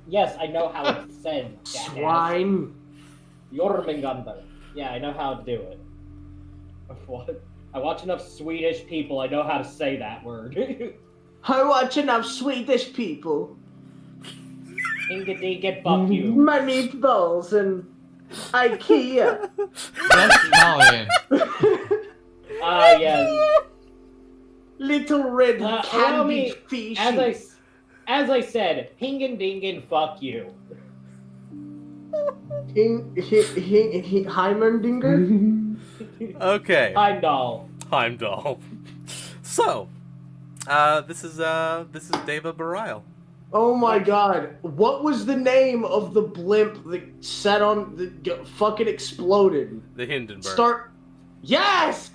Yes, I know how it's said. Swine! Jormungandr. Yeah, I know how to do it. What? I watch enough Swedish people. I know how to say that word. I watch enough Swedish people. Inga fuck you. My meatballs and IKEA. That's Italian. Yeah. Little red Allow candy me, fish. as I said, hingen dingen fuck you. Heimerdinger? Okay. Heimdall. Heimdall. So, this is Deva Belial. Oh my god. What was the name of the blimp that set on the fucking exploded? The Hindenburg. Yes!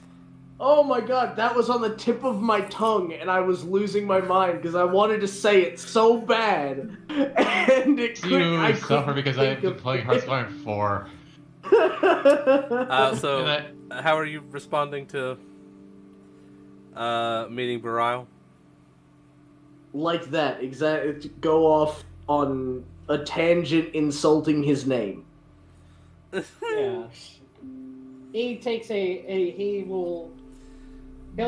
Oh my god, that was on the tip of my tongue and I was losing my mind because I wanted to say it so bad. And I You suffer because I've been playing Hearthstone 4. So, how are you responding to meeting Belial? Like that, exactly. Go off on a tangent insulting his name. Yeah. He takes he'll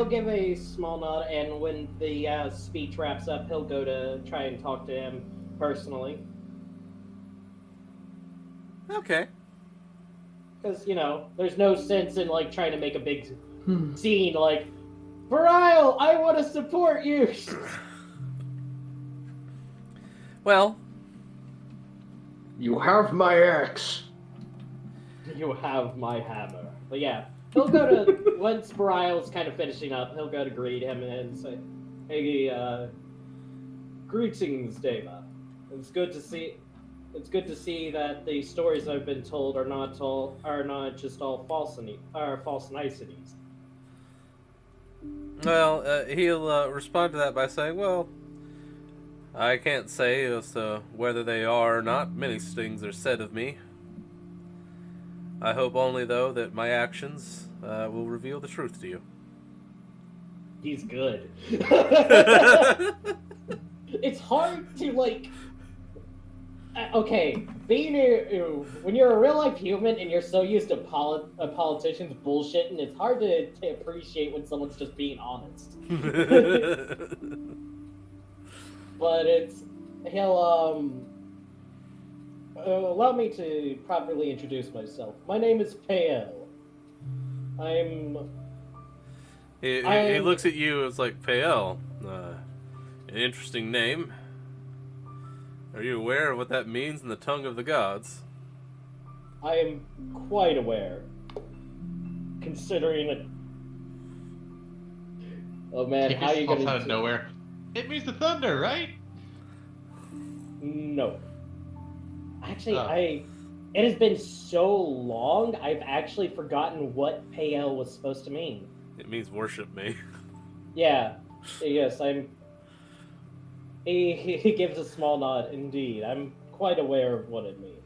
give a small nod, and when the speech wraps up, he'll go to try and talk to him personally. Okay. Because, there's no sense in, trying to make a big scene, Belial, I want to support you! Well, You have my axe. You have my hammer. But yeah, he'll go to, once Belial's kind of finishing up, he'll go to greet him and say, hey, greetings, Deva. It's good to see that the stories I've been told are not just all false niceties. well, he'll respond to that by saying, well, I can't say as to whether they are or not. Many things are said of me. I hope only, though, that my actions will reveal the truth to you. He's good. It's hard to, okay, when you're a real-life human and you're so used to politicians bullshitting, it's hard to appreciate when someone's just being honest. But he'll allow me to properly introduce myself. My name is Pael. He looks at you. It's like, Pael, an interesting name. Are you aware of what that means in the tongue of the gods? I am quite aware, considering it. Oh man, how are you gonna? Out of nowhere. It means the thunder, right? No. Actually, it has been so long, I've actually forgotten what Pael was supposed to mean. It means worship me. Yeah. Yes, He gives a small nod. Indeed, I'm quite aware of what it means.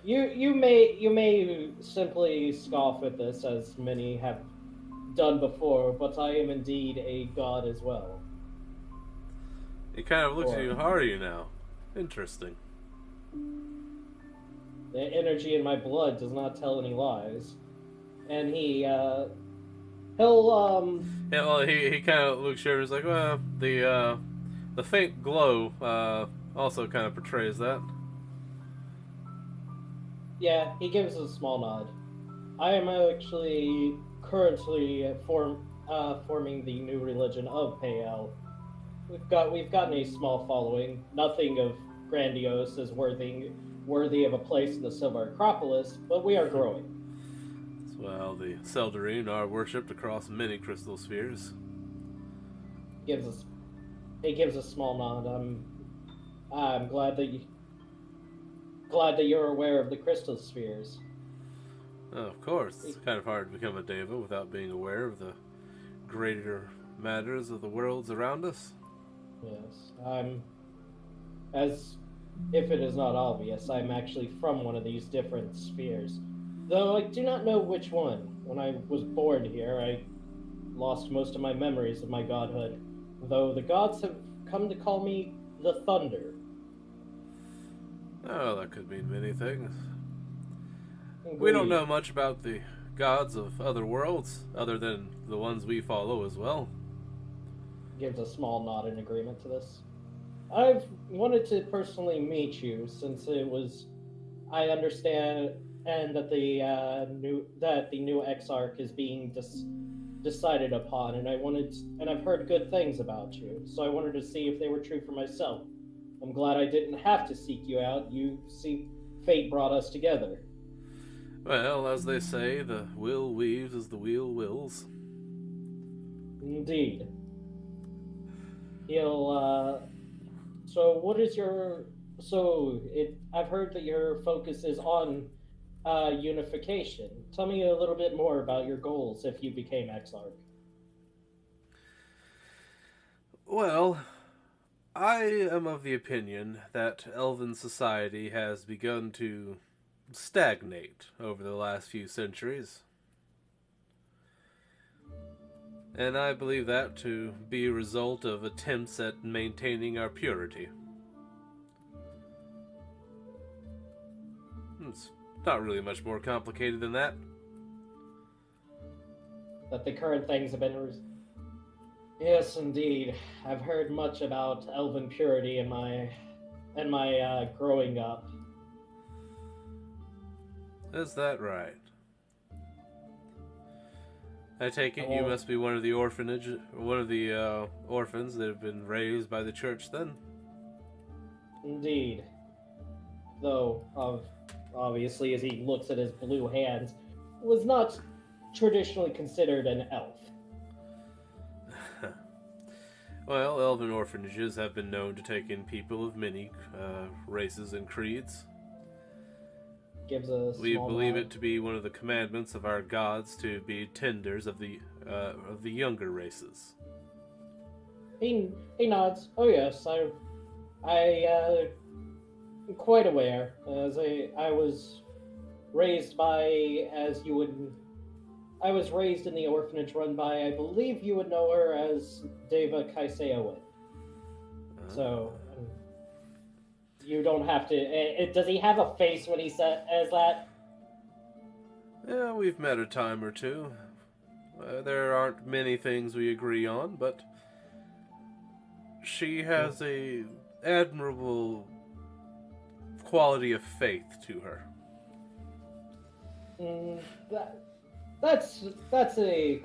You may simply scoff at this, as many have done before, but I am indeed a god as well. He kind of looks at you. How are you now? Interesting. The energy in my blood does not tell any lies, and he'll Yeah, well, he kind of looks over. He's like, well, the faint glow also kind of portrays that. Yeah, he gives a small nod. I am actually currently forming the new religion of Pael. We've gotten a small following, nothing of grandiose as worthy of a place in the Silver Acropolis, but we are growing. Well, the Seldarine are worshipped across many crystal spheres. He gives a small nod. I'm glad that you're aware of the crystal spheres. Oh, of course, it's kind of hard to become a deva without being aware of the greater matters of the worlds around us. Yes, as if it is not obvious, I'm actually from one of these different spheres. Though I do not know which one. When I was born here, I lost most of my memories of my godhood, though the gods have come to call me the Thunder. Oh, that could mean many things. Agreed. We don't know much about the gods of other worlds, other than the ones we follow as well. Gives a small nod in agreement to this. I've wanted to personally meet you since I understand, and that the new Exarch is being decided upon, and I've heard good things about you, so I wanted to see if they were true for myself. I'm glad I didn't have to seek you out. You see, fate brought us together. Well, as they say, the will weaves as the wheel wills. Indeed. So what is your... I've heard that your focus is on unification. Tell me a little bit more about your goals if you became Exarch. Well, I am of the opinion that elven society has begun to stagnate over the last few centuries. And I believe that to be a result of attempts at maintaining our purity. It's not really much more complicated than that. That the current things have been... Yes, indeed. I've heard much about elven purity in my growing up. Is that right? I take it you must be one of the orphans that have been raised by the church then? Indeed. Though, obviously, as he looks at his blue hands, was not traditionally considered an elf. Well, elven orphanages have been known to take in people of many races and creeds. We believe it to be one of the commandments of our gods to be tenders of the younger races. He nods. Oh yes, I quite aware. As I was raised by, I was raised in the orphanage run by, I believe you would know her as Deva Kaiseowin. So, you don't have to... does he have a face when he says that? Yeah, we've met a time or two. There aren't many things we agree on, but she has a admirable quality of faith to her. That's a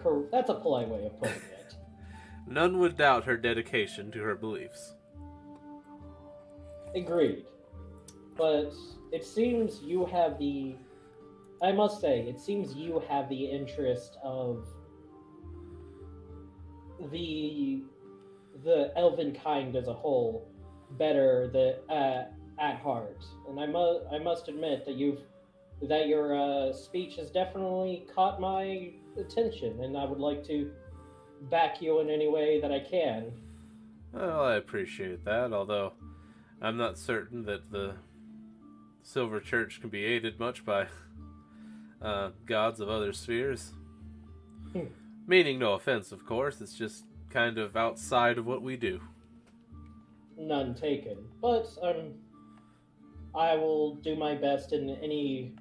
polite way of putting it. None would doubt her dedication to her beliefs. Agreed. But it seems you have the... I must say, it seems you have the interest of the elven kind as a whole better at heart. And I must admit that your speech has definitely caught my attention, and I would like to back you in any way that I can. Well, I appreciate that, although I'm not certain that the Silver Church can be aided much by gods of other spheres. Meaning no offense, of course, it's just kind of outside of what we do. None taken. But I will do my best in any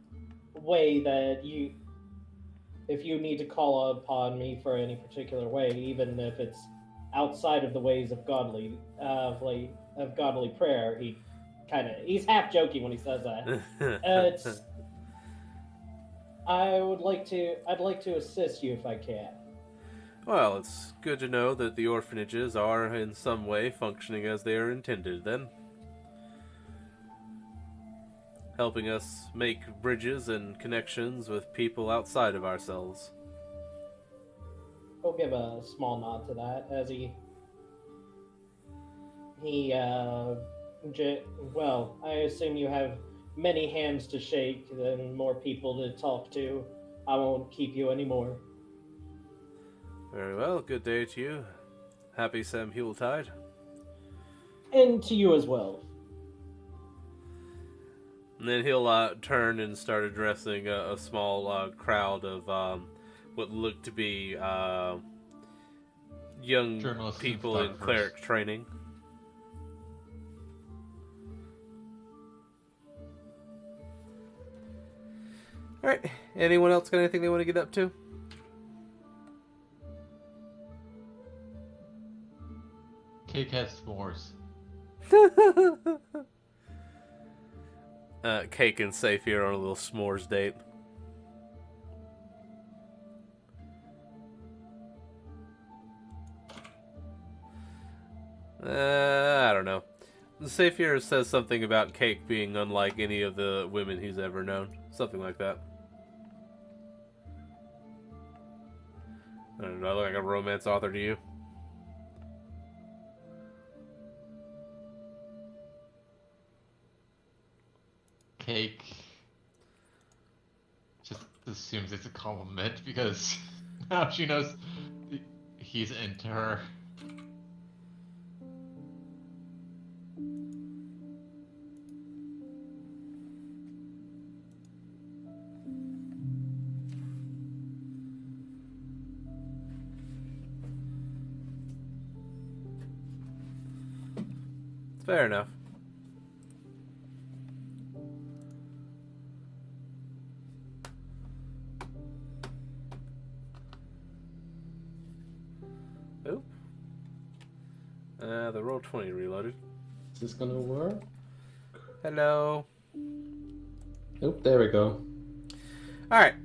way that if you need to call upon me for any particular way, even if it's outside of the ways of godly prayer. He's half joking when he says that. I'd like to assist you if I can. Well, it's good to know that the orphanages are in some way functioning as they are intended then. helping us make bridges and connections with people outside of ourselves. He'll give a small nod to that as he well, I assume you have many hands to shake and more people to talk to. I won't keep you anymore. Very well, good day to you. Happy Sam Yuletide. And to you as well. And then he'll turn and start addressing a small crowd of what look to be young Journalists people and in photographers. cleric training. Alright, anyone else got anything they want to get up to? Cake has s'mores. Cake and Safe here on a little s'mores date. I don't know. Saphir says something about Cake being unlike any of the women he's ever known. Something like that. I don't know, I look like a romance author to you? Cake just assumes it's a compliment because now she knows he's into her. Fair enough. Oop. The Roll20 reloaded. Is this gonna work? Hello. Nope, there we go. Alright,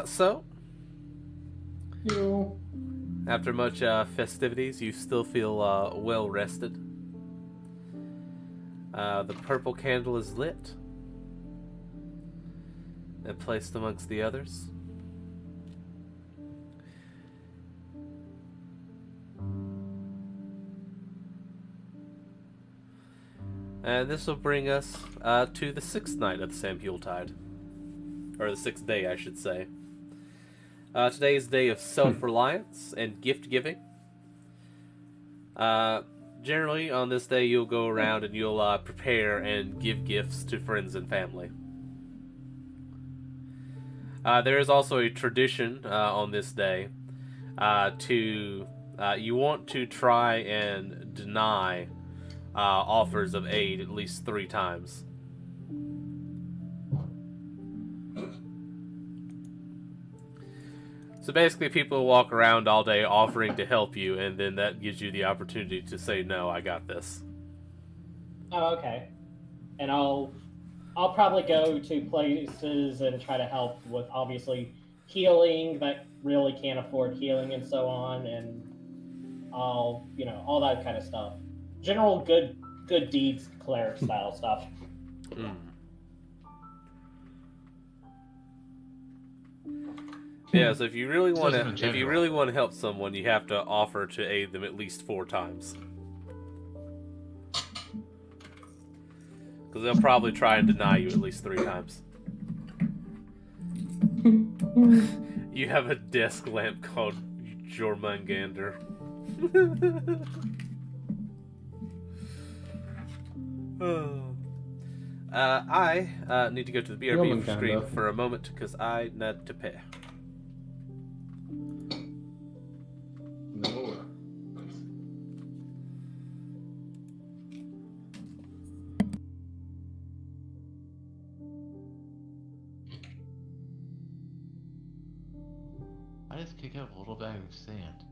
so, Yo. after much festivities, you still feel well rested. The purple candle is lit and placed amongst the others. And this will bring us to the 6th night of the Sam Yuletide. Or the 6th day, I should say. Today is a day of self-reliance and gift-giving. Generally, on this day, you'll go around and you'll prepare and give gifts to friends and family. There is also a tradition on this day you want to try and deny offers of aid at least 3 times. So basically, people walk around all day offering to help you, and then that gives you the opportunity to say, "No, I got this." Oh, okay. And I'll probably go to places and try to help with obviously healing that really can't afford healing and so on, and all all that kind of stuff. General good deeds, cleric style stuff. Mm. Yeah, so if you really want to help someone, you have to offer to aid them at least 4 times. Because they'll probably try and deny you at least 3 times. You have a desk lamp called Jormungandr. I need to go to the BRB screen for a moment because I need to pay. No. I just kick up a little bag of sand.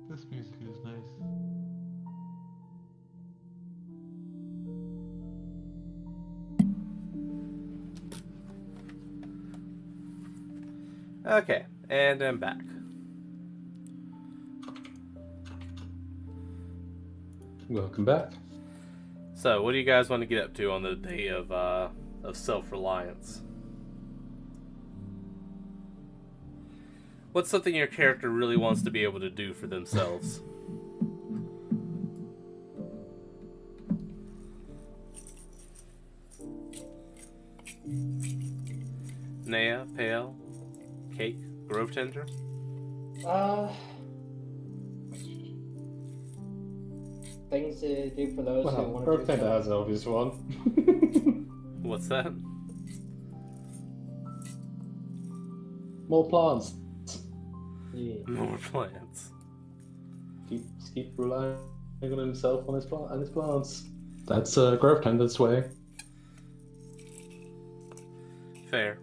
This music is nice. Okay, and I'm back. Welcome back. So, what do you guys want to get up to on the day of self-reliance? What's something your character really wants to be able to do for themselves? Naya, Pale, Cake, Grove Tender? Things to do for those who Well, want to Grove do Tender so. has an obvious one. What's that? More plants. Yeah. More plants. Keep relying on himself and his plants. That's Grove Tender's way. Fair.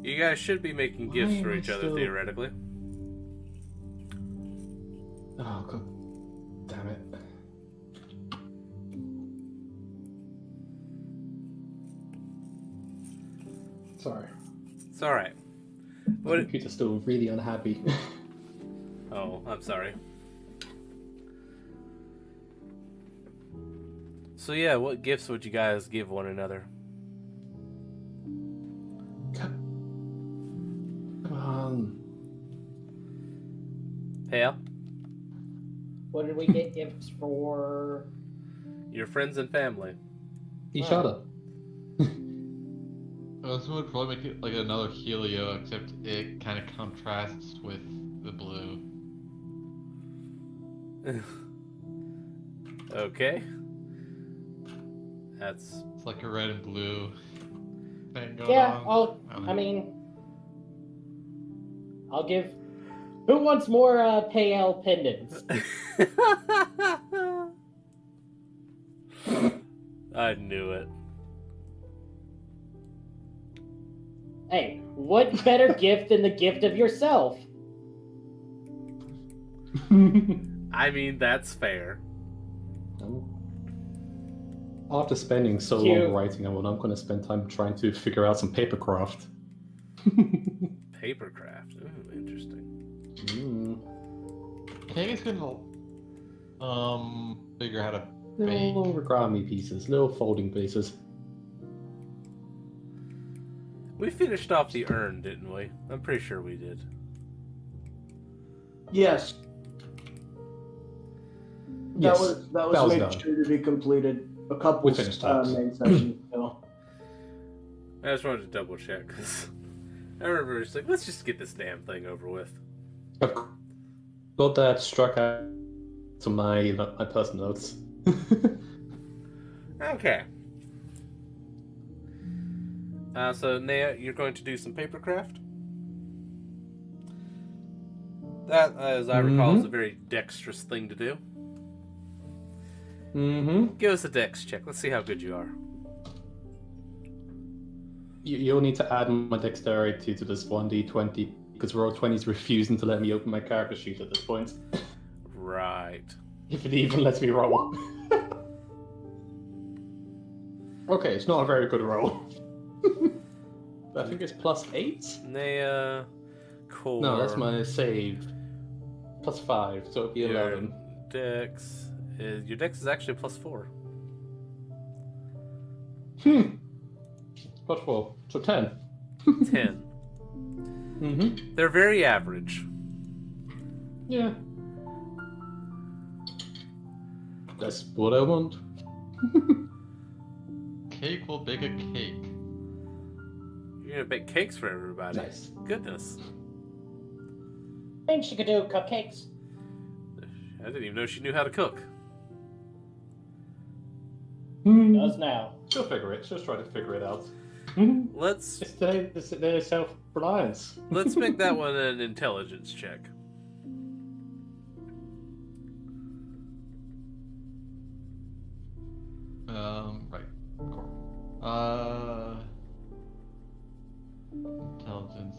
You guys should be making gifts for each other, theoretically. Oh, god damn it. Sorry. It's alright. My What? computer's still really unhappy. Oh, I'm sorry. So yeah, what gifts would you guys give one another? Come on. Pale? What did we get gifts for? Your friends and family. Each Oh. other. This would probably make it like another Helio, except it kind of contrasts with the blue. Okay. That's... It's like a red and blue thing going Yeah, on. I'll give. Who wants more pale pendants? I knew it. Hey, what better gift than the gift of yourself? I mean, that's fair. After spending so Cute. long writing on one, I'm going to spend time trying to figure out some papercraft. Papercraft. Ooh, interesting. Cake is gonna figure how to bake. Little origami pieces, little folding pieces. We finished off the urn, didn't we? I'm pretty sure we did. Yes. Yes, That was made done. sure to be completed. A couple We finished that. main sessions ago. I just wanted to double check because I remember just like, let's just get this damn thing over with. I've got that struck out to my personal notes. Okay. So Naya, you're going to do some papercraft. That, as I recall, is a very dexterous thing to do. Mm-hmm. Give us a dex check. Let's see how good you are. You'll need to add my dexterity to this 1d20 because roll 20 is refusing to let me open my character sheet at this point. Right. If it even lets me roll. Okay, it's not a very good roll. I think it's +8? Naya, core. No, that's my save. +5, so it'll be 11. Dex. Your dex is actually +4. +4, so 10. 10. Mm-hmm. They're very average. Yeah. That's what I want. Cake will bake a cake. You're gonna bake cakes for everybody. Nice. Goodness. I think she could do cupcakes. I didn't even know she knew how to cook. Does now. She'll figure it. She'll try to figure it out. Let's It's their self-reliance. let's make that one an intelligence check. Right. Cool. weapons.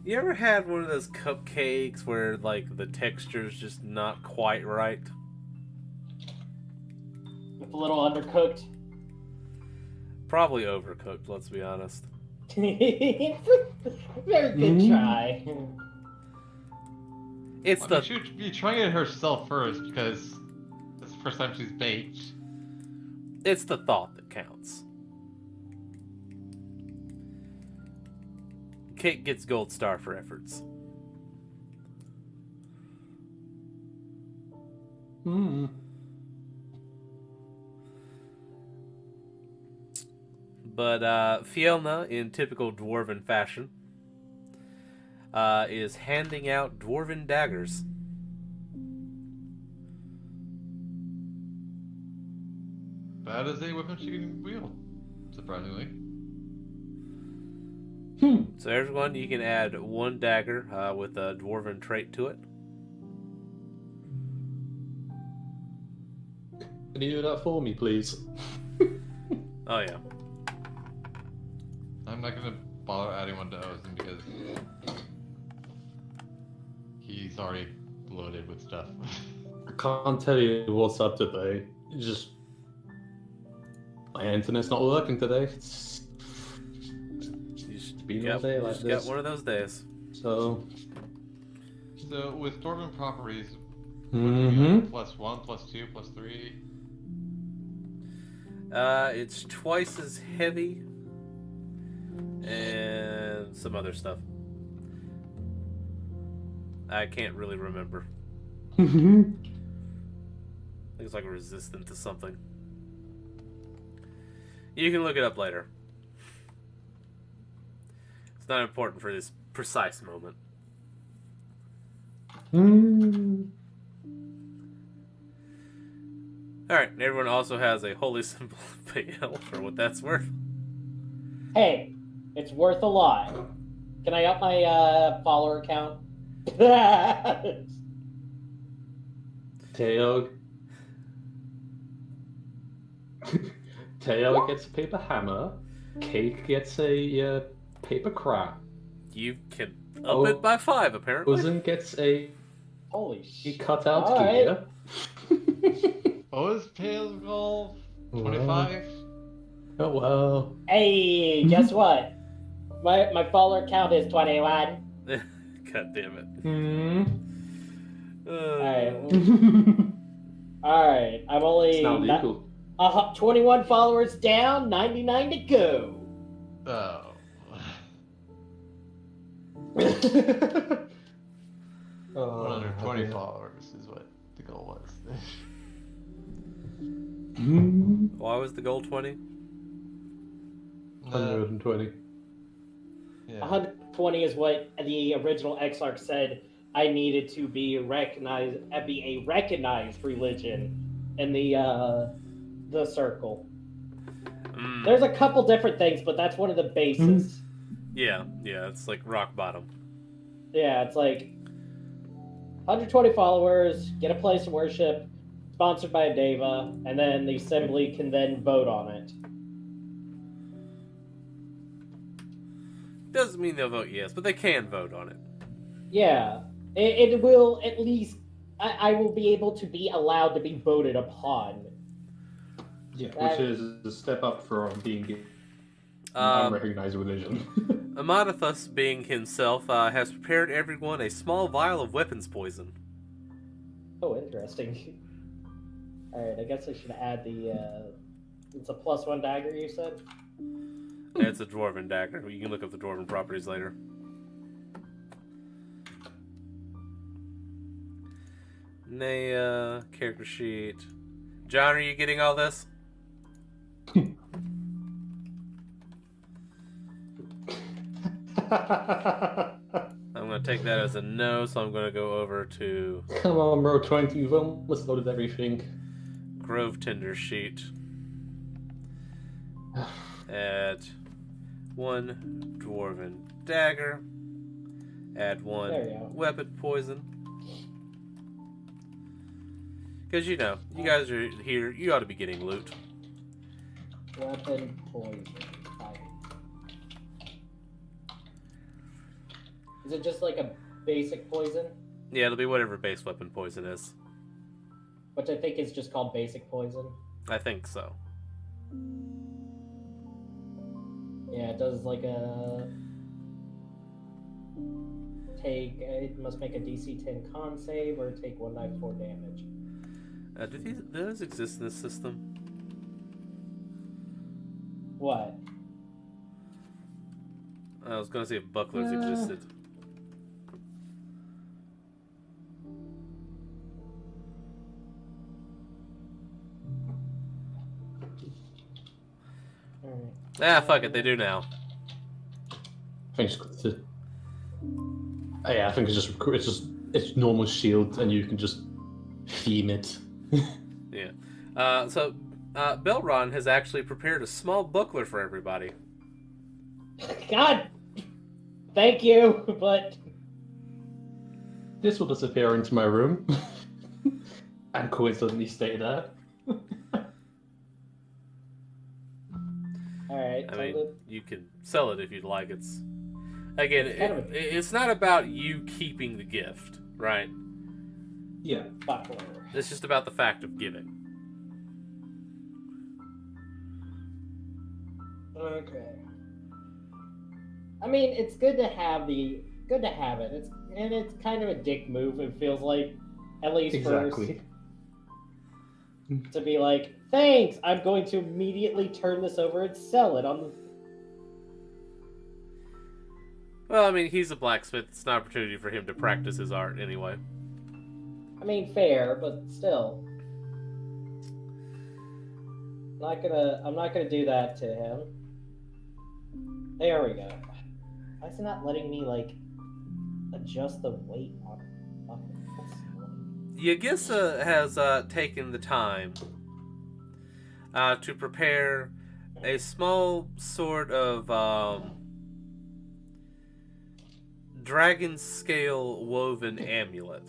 You ever had one of those cupcakes where, like, the texture's just not quite right? It's a little undercooked. Probably overcooked, let's be honest. Very good try. It's the... She would be trying it herself first because it's the first time she's baked. It's the thought that counts. Kate gets gold star for efforts. Hmm. But Fiona, in typical dwarven fashion, is handing out dwarven daggers. That is a weapon she can wield, surprisingly. So everyone, you can add one dagger with a dwarven trait to it. Can you do that for me, please? Oh yeah. I'm not gonna bother adding one to Ozen because he's already loaded with stuff. I can't tell you what's up today. It's just my internet's not working today. It's been all day like just this. got one of those days. So with dwarven properties, Mhm. +1, +2, +3. It's twice as heavy, and some other stuff. I can't really remember. I think it's like resistant to something. You can look it up later. It's not important for this precise moment. Alright, everyone also has a holy symbol of Baal for what that's worth. Hey, it's worth a lot. Can I up my follower count? Teo gets a paper hammer. Cake gets a paper crap. You can up it by 5, apparently. Ozen gets a Holy shit. cutout All right. gear. What was Pale's goal? 25? Oh well. Hey, guess what? My follower count is 21. God damn it. Alright, I'm only It's not legal. 21 followers down, 99 to go. Oh. 120 followers is what the goal was. Why was the goal 20? 120. Yeah. 120 is what the original Exarch said I needed to be a recognized religion in the circle. There's a couple different things, but that's one of the bases. Yeah, it's like rock bottom. Yeah, it's like 120 followers, get a place of worship, sponsored by a deva, and then the assembly can then vote on it. Doesn't mean they'll vote yes, but they can vote on it. Yeah, it will at least. I will be able to be allowed to be voted upon. Yeah, which is a step up from being unrecognized religion. Amadeus, being himself, has prepared everyone a small vial of weapons poison. Oh, interesting. Alright, I guess I should add the, it's a +1 dagger, you said? It's a dwarven dagger. You can look up the dwarven properties later. Naya, character sheet. John, are you getting all this? I'm going to take that as a no, so I'm going to go over to... Come on, bro, 20, you've almost loaded everything. Grove Tender sheet. Add 1 dwarven dagger. Add 1 weapon poison. Because, you know, you guys are here, you ought to be getting loot. Weapon poison. Is it just like a basic poison? Yeah, it'll be whatever base weapon poison is. Which I think is just called basic poison. I think so. Yeah, it does like a... It must make a DC 10 con save or take 1d4 damage. Do those exist in this system? What? I was going to see if bucklers existed. Alright. Fuck it, they do now. I think I think it's normal shield, and you can just theme it. Yeah. So Belron has actually prepared a small buckler for everybody. God! Thank you, but... This will disappear into my room, and coincidentally stay there. Alright, I mean, you can sell it if you'd like. Again, It's it's not about you keeping the gift, right? Yeah. buckler. It's just about the fact of giving. Okay. I mean, it's good to have it. It's kind of a dick move. It feels like, at least Exactly. first, to be like, thanks. I'm going to immediately turn this over and sell it on the. Well, I mean, he's a blacksmith. It's an opportunity for him to practice his art anyway. I mean, fair, but still. I'm not gonna do that to him. There we go. Why is it not letting me, like, adjust the weight on it? Yagissa has taken the time to prepare a small sort of dragon scale woven amulet.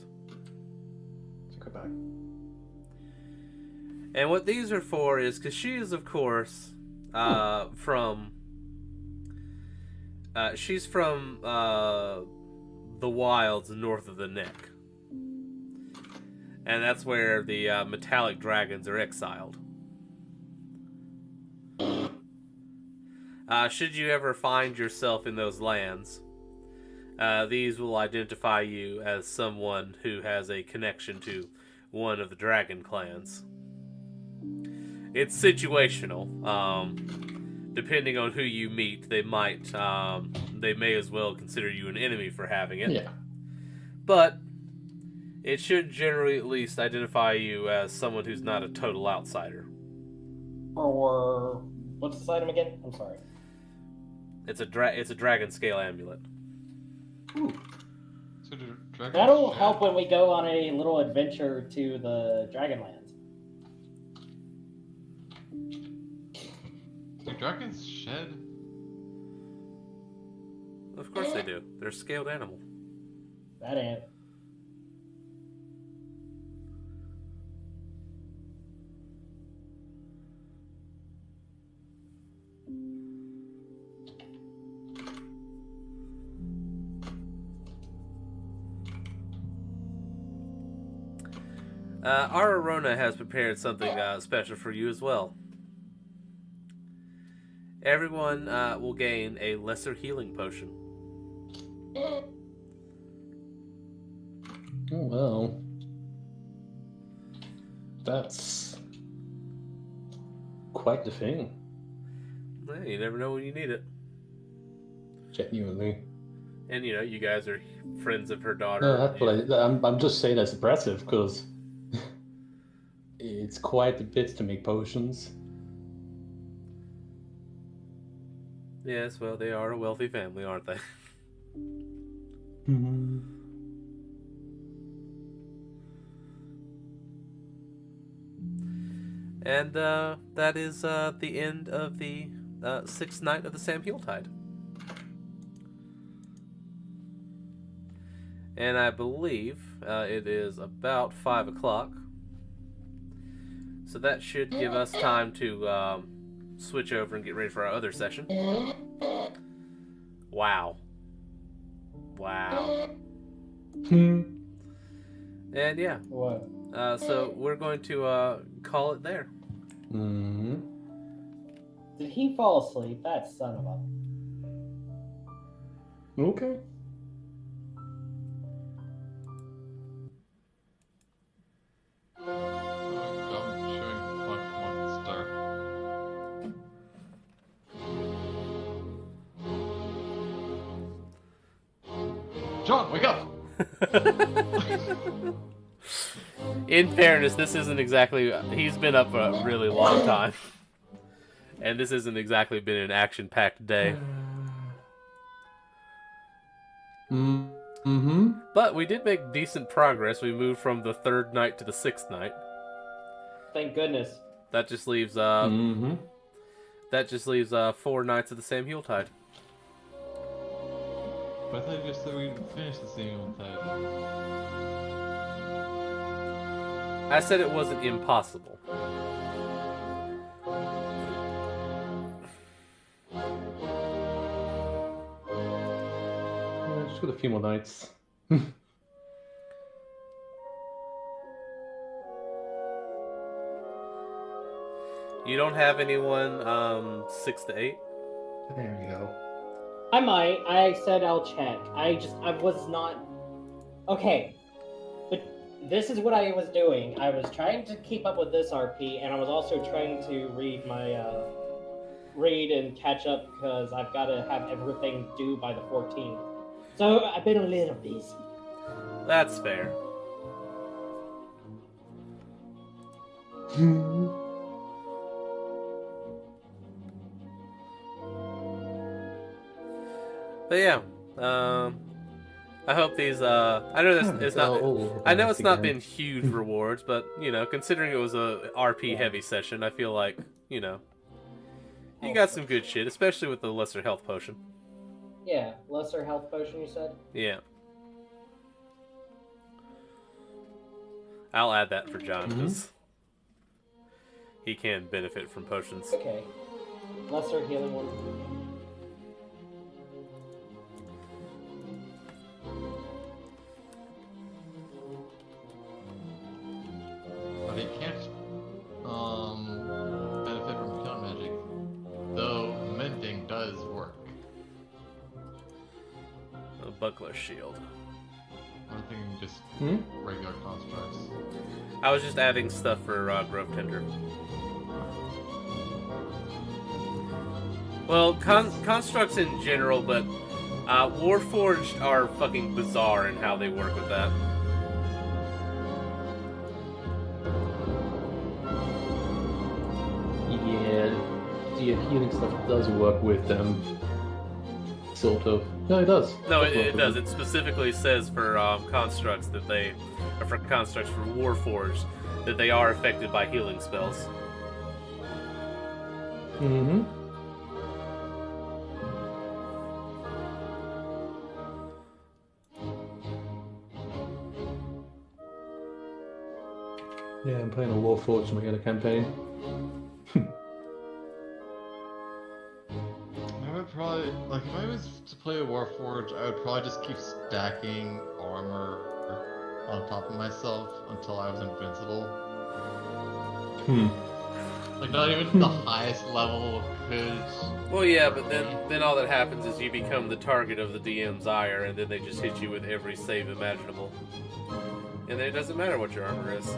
Go back. And what these are for is because she is, of course, she's from the wilds north of the Neck. And that's where the metallic dragons are exiled. Should you ever find yourself in those lands, these will identify you as someone who has a connection to one of the dragon clans. It's situational. Depending on who you meet, they may as well consider you an enemy for having it. Yeah. But it should generally at least identify you as someone who's not a total outsider. Or what's this item again? I'm sorry. It's a dragon scale amulet. Ooh. So the dragon That'll shed- help when we go on a little adventure to the Dragonlands. Do dragons shed? Of course they do. They're a scaled animal. That ain't. Our Arona has prepared something special for you as well. Everyone will gain a lesser healing potion. Oh, well. That's quite the thing. Hey, you never know when you need it. Genuinely. And you know, you guys are friends of her daughter. No, that's what I'm just saying that's impressive, because it's quite a bit to make potions. Yes, well, they are a wealthy family, aren't they? Mm-hmm. And that is the end of the 6th night of the Samhaeltide. And I believe it is about 5 o'clock. So that should give us time to switch over and get ready for our other session. Wow. Wow. And yeah. What? So we're going to call it there. Mm-hmm. Did he fall asleep? That son of a... Okay. I'm showing one star. John, wake up! In fairness, this isn't exactly... He's been up a really long time. And this hasn't exactly been an action-packed day. Mm-hmm. But we did make decent progress. We moved from the 3rd night to the 6th night. Thank goodness. That just leaves Mm-hmm. 4 nights of the same Yuletide. But I thought you just said we'd finish the same one time. I said it wasn't impossible. Just got a few more nights. You don't have anyone 6 to 8? There we go. I might. I said I'll check. I was not... Okay. But this is what I was doing. I was trying to keep up with this RP, and I was also trying to read my, read and catch up, because I've got to have everything due by the 14th. So I've been a little busy. That's fair. But yeah, I hope these. I know this is not. I know it's not been huge rewards, but you know, considering it was a RP heavy session, I feel like you know, you got some good shit, especially with the lesser health potion. Yeah, lesser health potion, you said? Yeah. I'll add that for John because he can benefit from potions. Okay. Lesser healing one. But he can't benefit from healing magic, though mending does work. A buckler shield. I'm thinking just regular constructs. I was just adding stuff for Grove Tender. Well, constructs in general, but Warforged are fucking bizarre in how they work with that. Yeah, the healing stuff does work with them. Sort of. No, it does. No, it does. It specifically says for constructs that they, or for constructs for Warforged, that they are affected by healing spells. Mm-hmm. Yeah, I'm playing a Warforged in my other campaign. I would probably, like, if I was to play a Warforged, I would probably just keep stacking armor on top of myself until I was invincible. Like, not even the highest level could. Well, yeah, but then all that happens is you become the target of the DM's ire, and then they just hit you with every save imaginable. And then it doesn't matter what your armor is.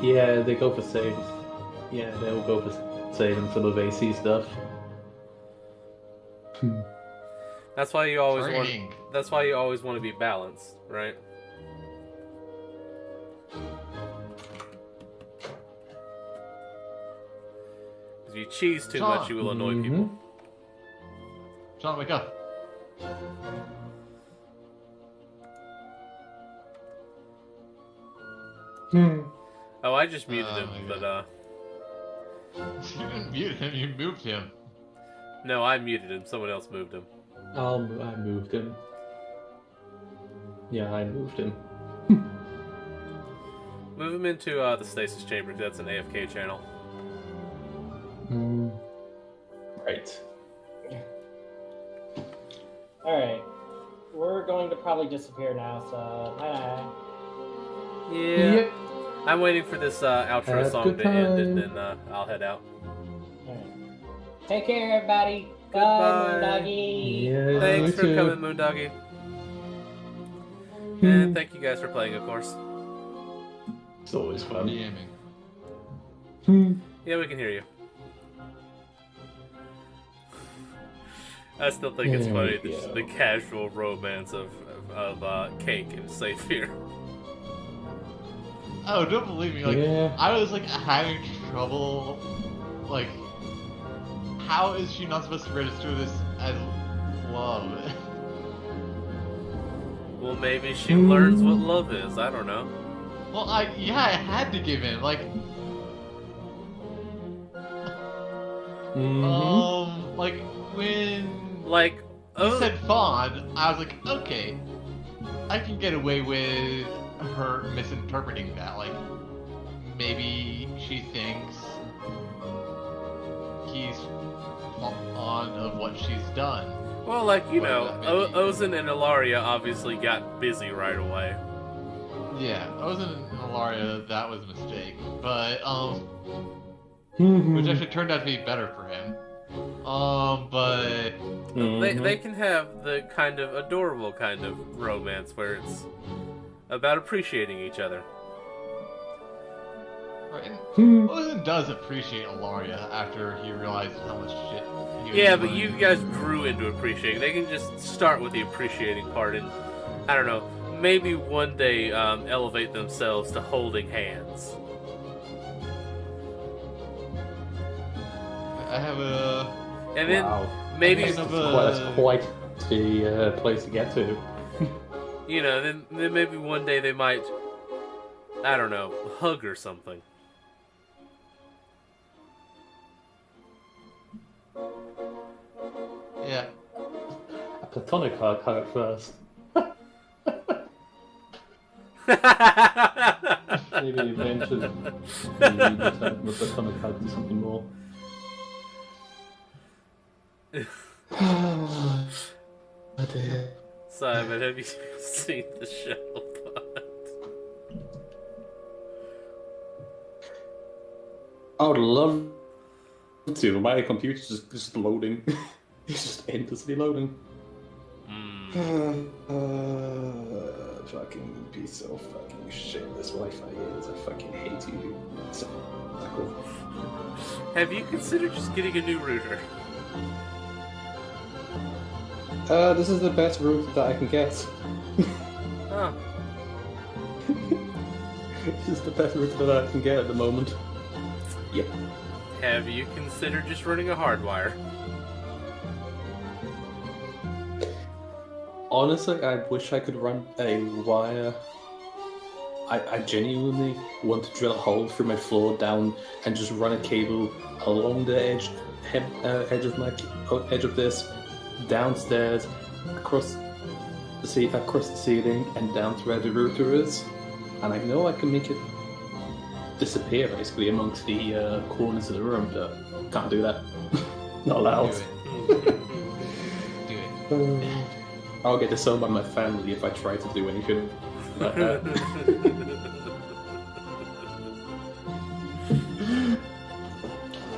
Yeah, they go for saves. Yeah, they'll go for saving some of AC stuff. That's why you always Training. want. That's why you always want to be balanced, right? If you cheese too John. much, you will annoy people. John, wake up! Oh, I just muted him, my but You didn't mute him, you moved him. no, I muted him. Someone else moved him. I moved him. Yeah, I moved him. Move him into the stasis chamber. That's an AFK channel. Right. Alright. We're going to probably disappear now, so bye. Yeah. I'm waiting for this outro Have song good to end, and time. then I'll head out. Alright. Take care, everybody. Goodbye. Bye, Moondoggy. Yeah, Thanks me for too. coming, Moondoggy. And thank you guys for playing, of course. It's always fun. DMing. Yeah, we can hear you. I still think it's There funny, we just go. the casual romance of Cake and Saphir. Oh, don't believe me. Like, Yeah. I was like having trouble. Like, how is she not supposed to register this as love? Well, maybe she learns what love is. I don't know. Well, I had to give in. Like, like when Like, you said fawn, I was like, okay, I can get away with her misinterpreting that. Like, maybe she thinks he's fond of what she's done. well, like, you Well, know, maybe- Ozen and Ilaria obviously got busy right away. Yeah, I wasn't in Alaria, that was a mistake. But, Mm-hmm. which actually turned out to be better for him. But... They can have the kind of adorable kind of romance where it's about appreciating each other. Right, Ozen does appreciate Alaria after he realized how much shit he was Yeah, but doing. you guys grew into appreciating. They can just start with the appreciating part and, I don't know, maybe one day elevate themselves to holding hands. I have a... And then Wow. maybe, Okay, no, That's quite the place to get to. you know, then maybe one day they might, I don't know, hug or something. Yeah. A platonic hug at first. Maybe eventually you return from a platonic hug to something more. Oh dear. Simon, have you seen the show? I would love to, but my computer's just loading. It's just endlessly loading. Fucking piece of fucking shit this Wi-Fi is. I fucking hate you. So cool. Have you considered just getting a new router? This is the best route that I can get. Huh. This is the best route that I can get at the moment. Yep. Have you considered just running a hardwire? Honestly, I wish I could run a wire. I genuinely want to drill a hole through my floor down and just run a cable along the edge of this, downstairs, across the ceiling, and down to where the router is. And I know I can make it disappear basically amongst the corners of the room, but can't do that. Not allowed. Do it. I'll get disowned by my family if I try to do anything like that.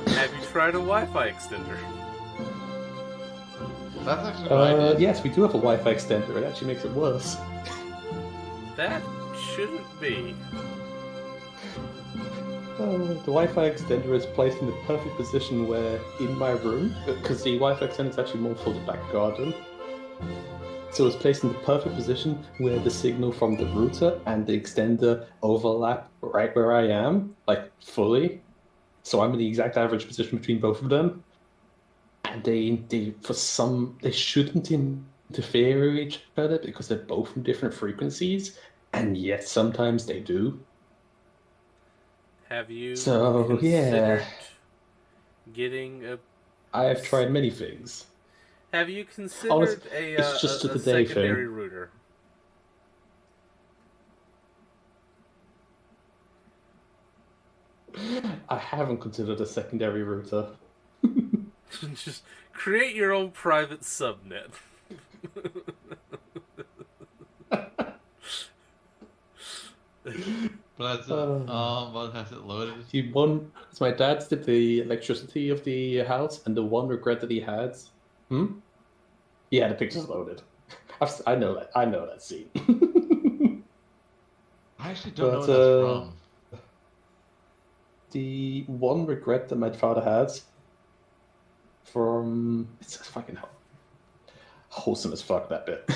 Have you tried a Wi-Fi extender? That's actually what I did. Yes, we do have a Wi-Fi extender. It actually makes it worse. That shouldn't be. The Wi-Fi extender is placed in the perfect position where, in my room, because the Wi-Fi extender is actually more for the back garden, so it's placed in the perfect position where the signal from the router and the extender overlap right where I am, like fully. So I'm in the exact average position between both of them, and they shouldn't interfere with each other because they're both from different frequencies, and yet sometimes they do. Have you So, considered yeah. getting a... I have tried many things. Have you considered Honestly, a it's just a today thing. secondary router? I haven't considered a secondary router. Just create your own private subnet. But that's it. What has it loaded? The one, so my dad did the electricity of the house, and the one regret that he had. Yeah, the picture's loaded. I know that. I know that scene. I actually don't know what that's from. The one regret that my father had from it's fucking wholesome as fuck, that bit.